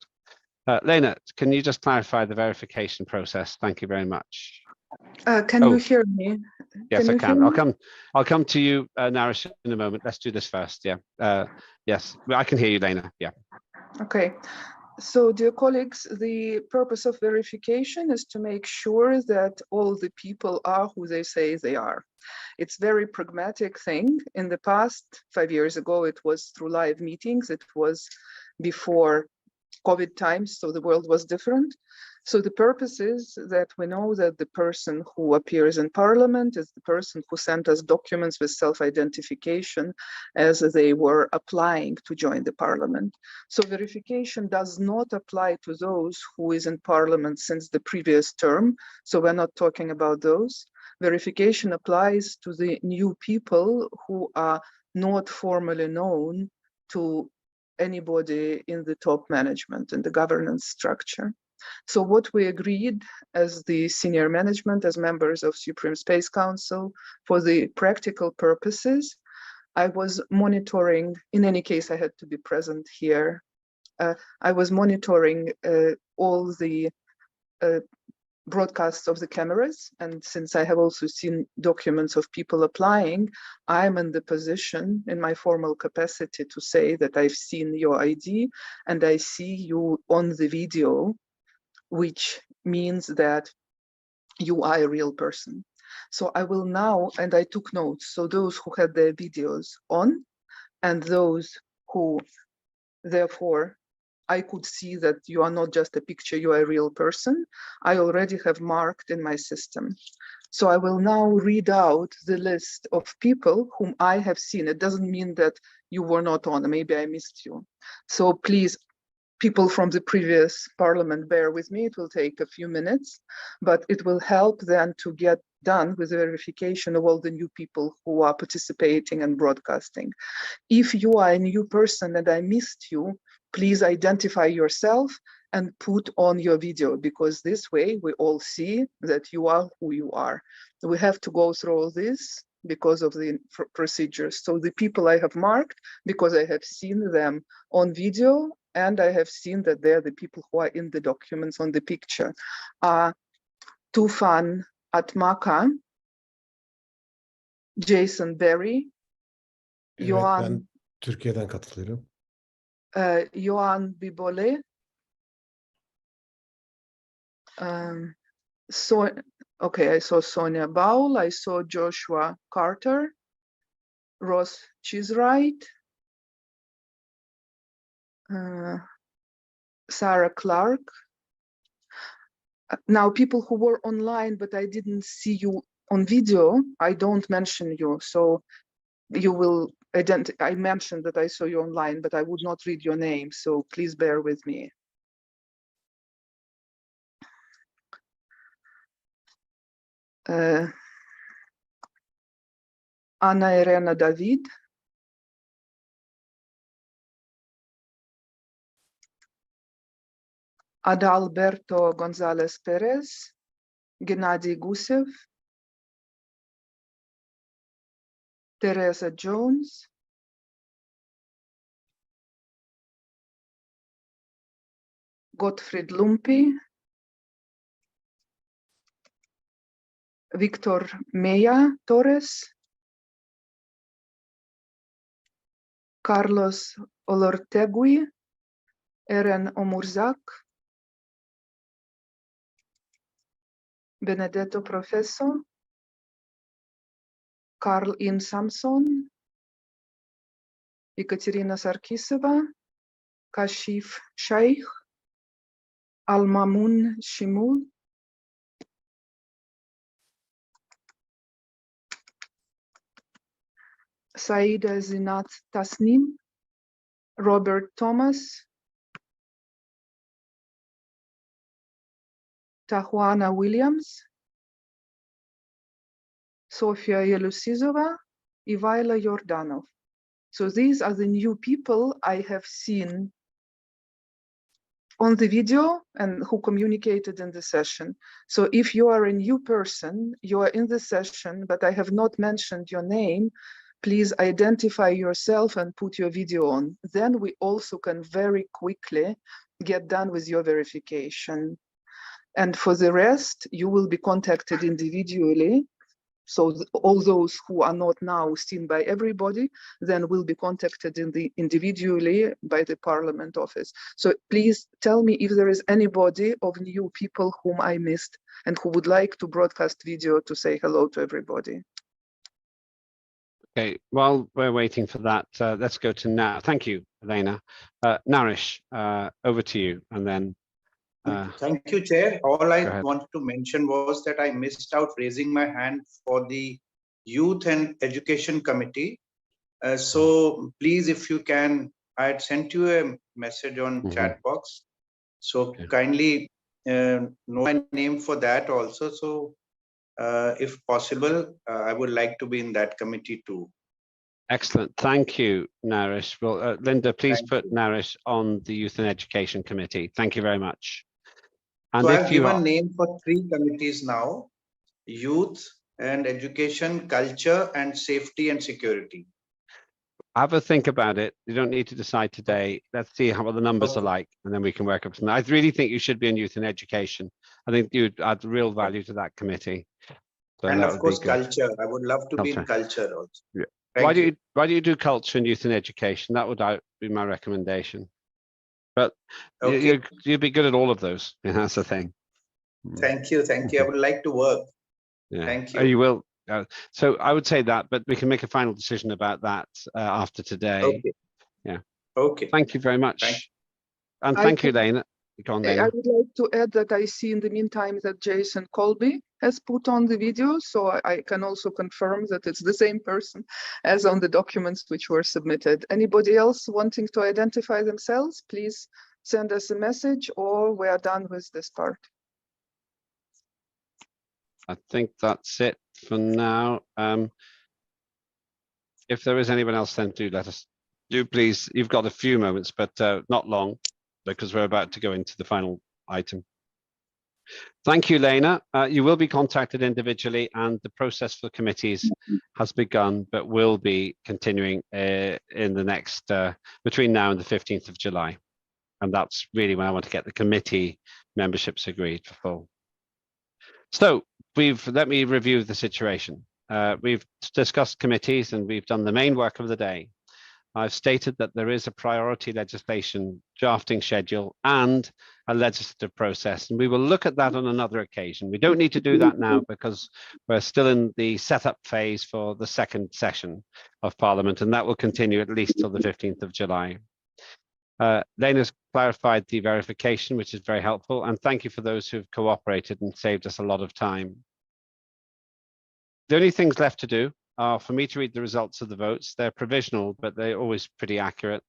Lena, can you just clarify the verification process? Thank you very much. Can you hear me? Yes, I can. I'll come to you, Naresh, in a moment. Let's do this first. Yeah. Yes, I can hear you, Lena. Yeah. Okay. So, dear colleagues, the purpose of verification is to make sure that all the people are who they say they are. It's a very pragmatic thing. In the past, 5 years ago, it was through live meetings. It was before COVID times, so the world was different. So the purpose is that we know that the person who appears in Parliament is the person who sent us documents with self-identification as they were applying to join the Parliament. So verification does not apply to those who is in Parliament since the previous term. So we're not talking about those. Verification applies to the new people who are not formally known to anybody in the top management and the governance structure. So what we agreed as the senior management, as members of Supreme Space Council, for the practical purposes, I was monitoring, in any case, I had to be present here. I was monitoring all the broadcasts of the cameras. And since I have also seen documents of people applying, I'm in the position in my formal capacity to say that I've seen your ID and I see you on the video, which means that you are a real person. So I will now, and I took notes, so those who had their videos on and those who, therefore, I could see that you are not just a picture, you are a real person, I already have marked in my system. So I will now read out the list of people whom I have seen. It doesn't mean that you were not on, maybe I missed you. So please, people from the previous Parliament, bear with me, it will take a few minutes, but it will help then to get done with the verification of all the new people who are participating and broadcasting. If you are a new person and I missed you, please identify yourself and put on your video, because this way we all see that you are who you are. We have to go through all this because of the procedures. So the people I have marked, because I have seen them on video, and I have seen that they're the people who are in the documents on the picture, are Tufan Atmaka, Jason Berry, Evet, Yohan, ben Türkiye'den katılıyorum. Yohan Bibole, so, okay, I saw Sonia Baul, I saw Joshua Carter, Ross Chiswright, Sarah Clark. Now, people who were online, but I didn't see you on video, I don't mention you. So you will I mentioned that I saw you online, but I would not read your name. So please bear with me. Ana Elena David. Adalberto Gonzalez Perez, Gennady Gusev, Teresa Jones, Gottfried Lumpi, Victor Meya Torres, Carlos Olortegui, Eren Omurzak, Benedetto Professo, Karl In Samson, Ekaterina Sarkisova, Kashif Shaikh, Almamun Shimul, Saida Zinat Tasnim, Robert Thomas, Tajuana Williams, Sofia Yelusizova, Ivaila Yordanov. So these are the new people I have seen on the video and who communicated in the session. So if you are a new person, you are in the session, but I have not mentioned your name, please identify yourself and put your video on. Then we also can very quickly get done with your verification. And for the rest, you will be contacted individually. So all those who are not now seen by everybody, then will be contacted individually by the Parliament office. So please tell me if there is anybody of new people whom I missed and who would like to broadcast video to say hello to everybody. Okay, while we're waiting for that, let's go to now. Thank you, Elena. Naresh, over to you, and then. Thank you, Chair. All I wanted to mention was that I missed out raising my hand for the Youth and Education Committee. So please, if you can, I had sent you a message on chat box. So kindly know my name for that also. So if possible, I would like to be in that committee too. Excellent. Thank you, Naresh. Well, Linda, please put Naresh on the Youth and Education Committee. Thank you very much. And so I've given name for 3 committees now: Youth and Education, Culture, and Safety and Security. Have a think about it. You don't need to decide today. Let's see what the numbers are like, and then we can work up something. I really think you should be in Youth and Education. I think you'd add real value to that committee. So and of course, culture. I would love to be in culture also. Yeah. Why do you do culture and youth and education? That would be my recommendation. But okay. you'd be good at all of those. Yeah, that's the thing. Thank you. Thank you. I would like to work. Yeah. Thank you. Oh, you will. So I would say that, but we can make a final decision about that after today. Okay. Yeah. Okay. Thank you very much. And thank you, Lena. Go on, Lena. I would like to add that I see in the meantime that Jason Colby has put on the video, so I can also confirm that it's the same person as on the documents which were submitted. Anybody else wanting to identify themselves, please send us a message, or we are done with this part. I think that's it for now. If there is anyone else, then do let us. Do please. You've got a few moments, but not long, because we're about to go into the final item. Thank you, Lena. You will be contacted individually, and the process for committees has begun, but will be continuing in the next between now and the 15th of July. And that's really when I want to get the committee memberships agreed for full. So let me review the situation. We've discussed committees and we've done the main work of the day. I've stated that there is a priority legislation drafting schedule and a legislative process, and we will look at that on another occasion. We don't need to do that now because we're still in the setup phase for the second session of Parliament, and that will continue at least till the 15th of July. Lena's clarified the verification, which is very helpful. And thank you for those who've cooperated and saved us a lot of time. The only things left to do are for me to read the results of the votes. They're provisional, but they're always pretty accurate.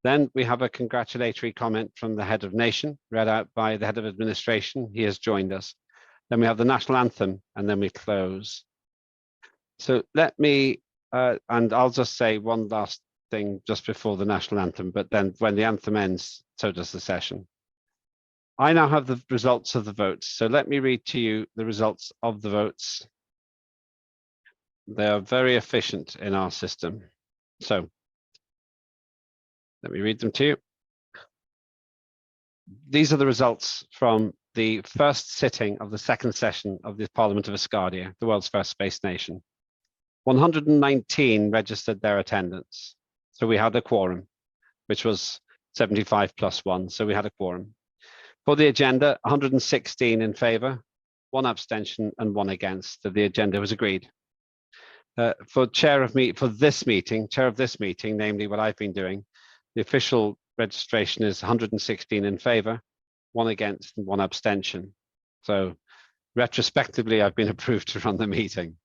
Then we have a congratulatory comment from the head of nation, read out by the head of administration. He has joined us. Then we have the national anthem, and then we close. So let me, and I'll just say one last thing just before the national anthem, but then when the anthem ends, so does the session. I now have the results of the votes. So let me read to you the results of the votes. They are very efficient in our system. So let me read them to you. These are the results from the first sitting of the second session of the Parliament of Asgardia, the world's first space nation. 119 registered their attendance. So we had a quorum, which was 75 plus 1. So we had a quorum. For the agenda, 116 in favor, 1 abstention and 1 against. So the agenda was agreed. For this meeting, namely what I've been doing, the official registration is 116 in favor, 1 against and 1 abstention. So retrospectively, I've been approved to run the meeting.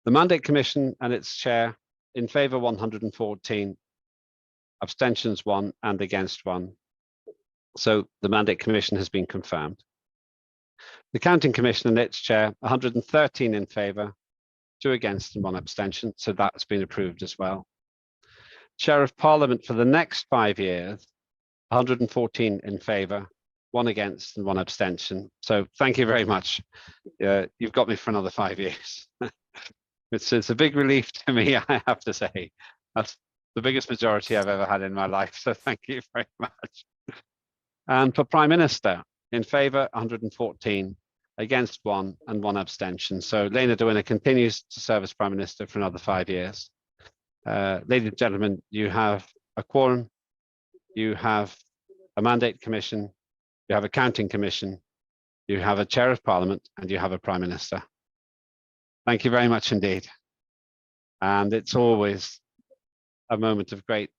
The Mandate Commission and its chair, in favor 114, abstentions 1 and against 1. So the Mandate Commission has been confirmed. The Counting Commission and its chair, 113 in favor, 2 against and 1 abstention. So that's been approved as well. Chair of Parliament for the next 5 years, 114 in favor, 1 against and 1 abstention. So thank you very much. You've got me for another 5 years. It's a big relief to me, I have to say. That's the biggest majority I've ever had in my life. So thank you very much. And for Prime Minister, in favor, 114, against 1 and 1 abstention. So Lena de Winne continues to serve as Prime Minister for another 5 years. Ladies and gentlemen, you have a quorum, you have a Mandate Commission, you have a Counting Commission, you have a Chair of Parliament, and you have a Prime Minister. Thank you very much indeed. And it's always a moment of great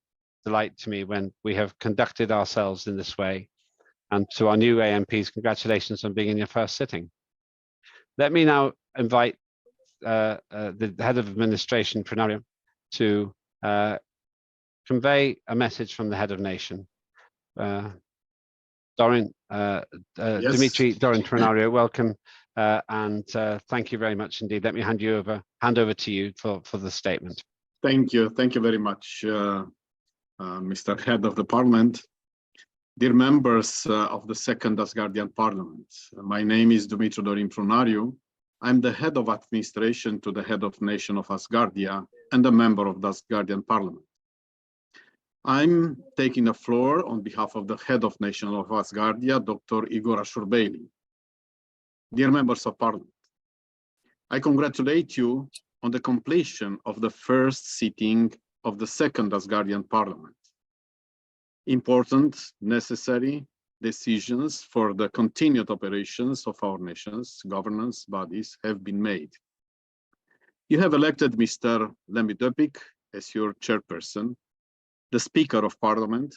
delight to me when we have conducted ourselves in this way. And to our new AMPs, congratulations on being in your first sitting. Let me now invite the head of administration, Pranario, to convey a message from the head of nation. Dimitri Dorin Pranario, welcome. And thank you very much indeed. Let me hand over to you for the statement. Thank you very much, Mr. Head of the Parliament. Dear members of the Second Asgardian Parliament, my name is Dimitri Dorin Prunariu. I'm the head of administration to the head of nation of Asgardia and a member of the Asgardian Parliament. I'm taking the floor on behalf of the head of nation of Asgardia, Dr. Igor Ashurbeili. Dear members of Parliament, I congratulate you on the completion of the first sitting of the Second Asgardian Parliament. Important, necessary decisions for the continued operations of our nation's governance bodies have been made. You have elected Mr. Lembit Öpik as your chairperson, the Speaker of Parliament.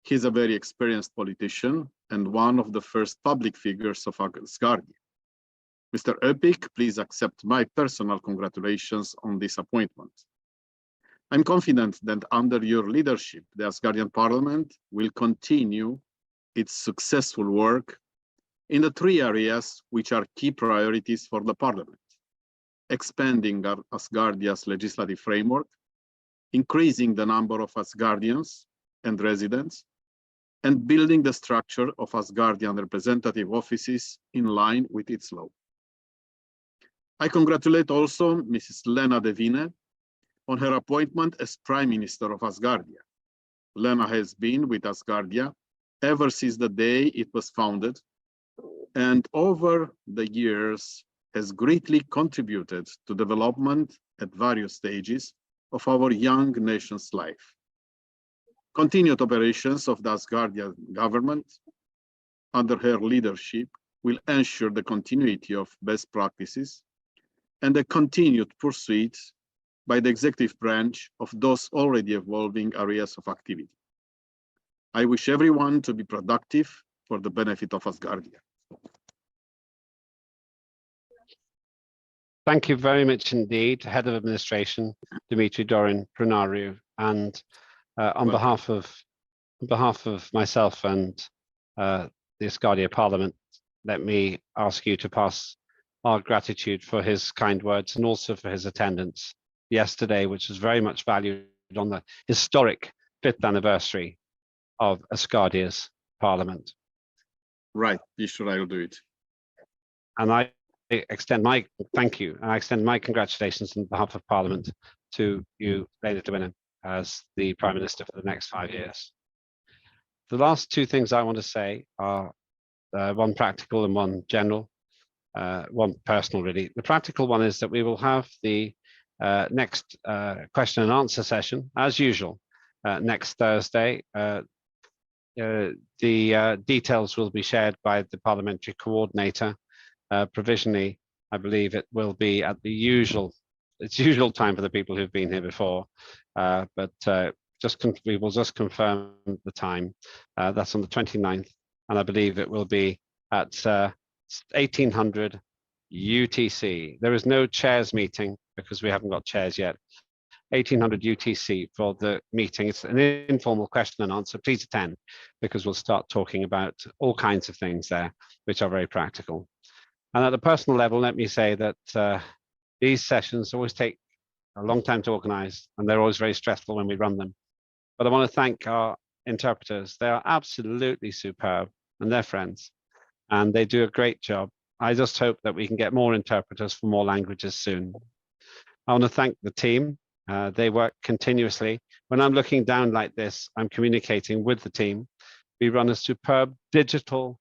He's a very experienced politician and one of the first public figures of Asgardia. Mr. Öpik, please accept my personal congratulations on this appointment. I'm confident that under your leadership, the Asgardian Parliament will continue its successful work in the 3 areas which are key priorities for the Parliament: expanding Asgardia's legislative framework, increasing the number of Asgardians and residents, and building the structure of Asgardian representative offices in line with its law. I congratulate also Mrs. Lena de Winne on her appointment as Prime Minister of Asgardia. Lena has been with Asgardia ever since the day it was founded, and over the years has greatly contributed to development at various stages of our young nation's life. Continued operations of the Asgardian government under her leadership will ensure the continuity of best practices and the continued pursuit by the executive branch of those already evolving areas of activity. I wish everyone to be productive for the benefit of Asgardia. Thank you very much indeed, Head of Administration, Dimitri Dorin Prunariu, and on behalf of myself and the Asgardia Parliament, let me ask you to pass our gratitude for his kind words and also for his attendance yesterday, which was very much valued on the historic 5th anniversary of Asgardia's Parliament. Right, be sure I will do it. And I extend my thank you, and I extend my congratulations on behalf of Parliament to you, Lena de Winnan, as the Prime Minister for the next 5 years. The last two things I want to say are one practical and one general, one personal really. The practical one is that we will have the next question and answer session, as usual, next Thursday. The details will be shared by the parliamentary coordinator. Provisionally, I believe it will be at the usual time for the people who've been here before, but we will just confirm the time. That's on the 29th, and I believe it will be at 1800 UTC. There is no chairs meeting because we haven't got chairs yet. 1800 UTC for the meeting. It's an informal question and answer. Please attend, because we'll start talking about all kinds of things there, which are very practical. And at a personal level, let me say that these sessions always take a long time to organize, and they're always very stressful when we run them. But I want to thank our interpreters. They are absolutely superb, and they're friends, and they do a great job. I just hope that we can get more interpreters for more languages soon. I want to thank the team. They work continuously. When I'm looking down like this, I'm communicating with the team. We run a superb digital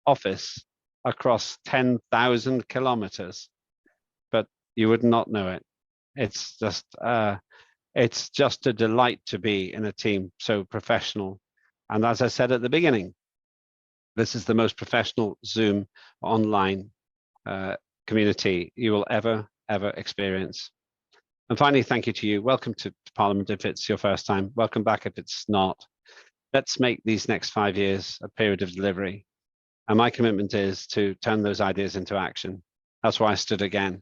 office across 10,000 kilometers, but you would not know it. It's just a delight to be in a team so professional. And as I said at the beginning, this is the most professional Zoom online community you will ever experience. And finally, thank you to you. Welcome to Parliament if it's your first time. Welcome back if it's not. Let's make these next 5 years a period of delivery. And my commitment is to turn those ideas into action. That's why I stood again.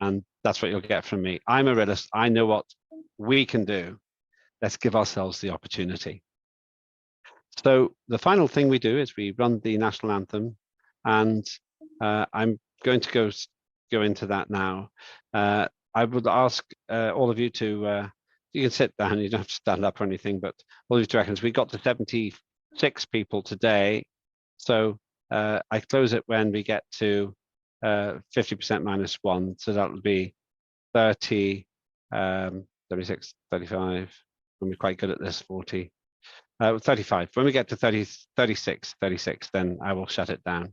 And that's what you'll get from me. I'm a realist. I know what we can do. Let's give ourselves the opportunity. So the final thing we do is we run the national anthem. And I'm going to go into that now. I would ask all of you to, you can sit down, you don't have to stand up or anything, but all of you to reckon, we got to 76 people today. So I close it when we get to 50% minus 1. So that would be 30, 36, 35. We're quite good at this, 40, 35. When we get to 36, then I will shut it down.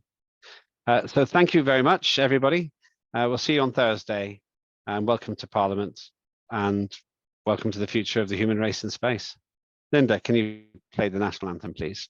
So thank you very much, everybody. We'll see you on Thursday. And welcome to Parliament, and welcome to the future of the human race in space. Linda, can you play the national anthem, please?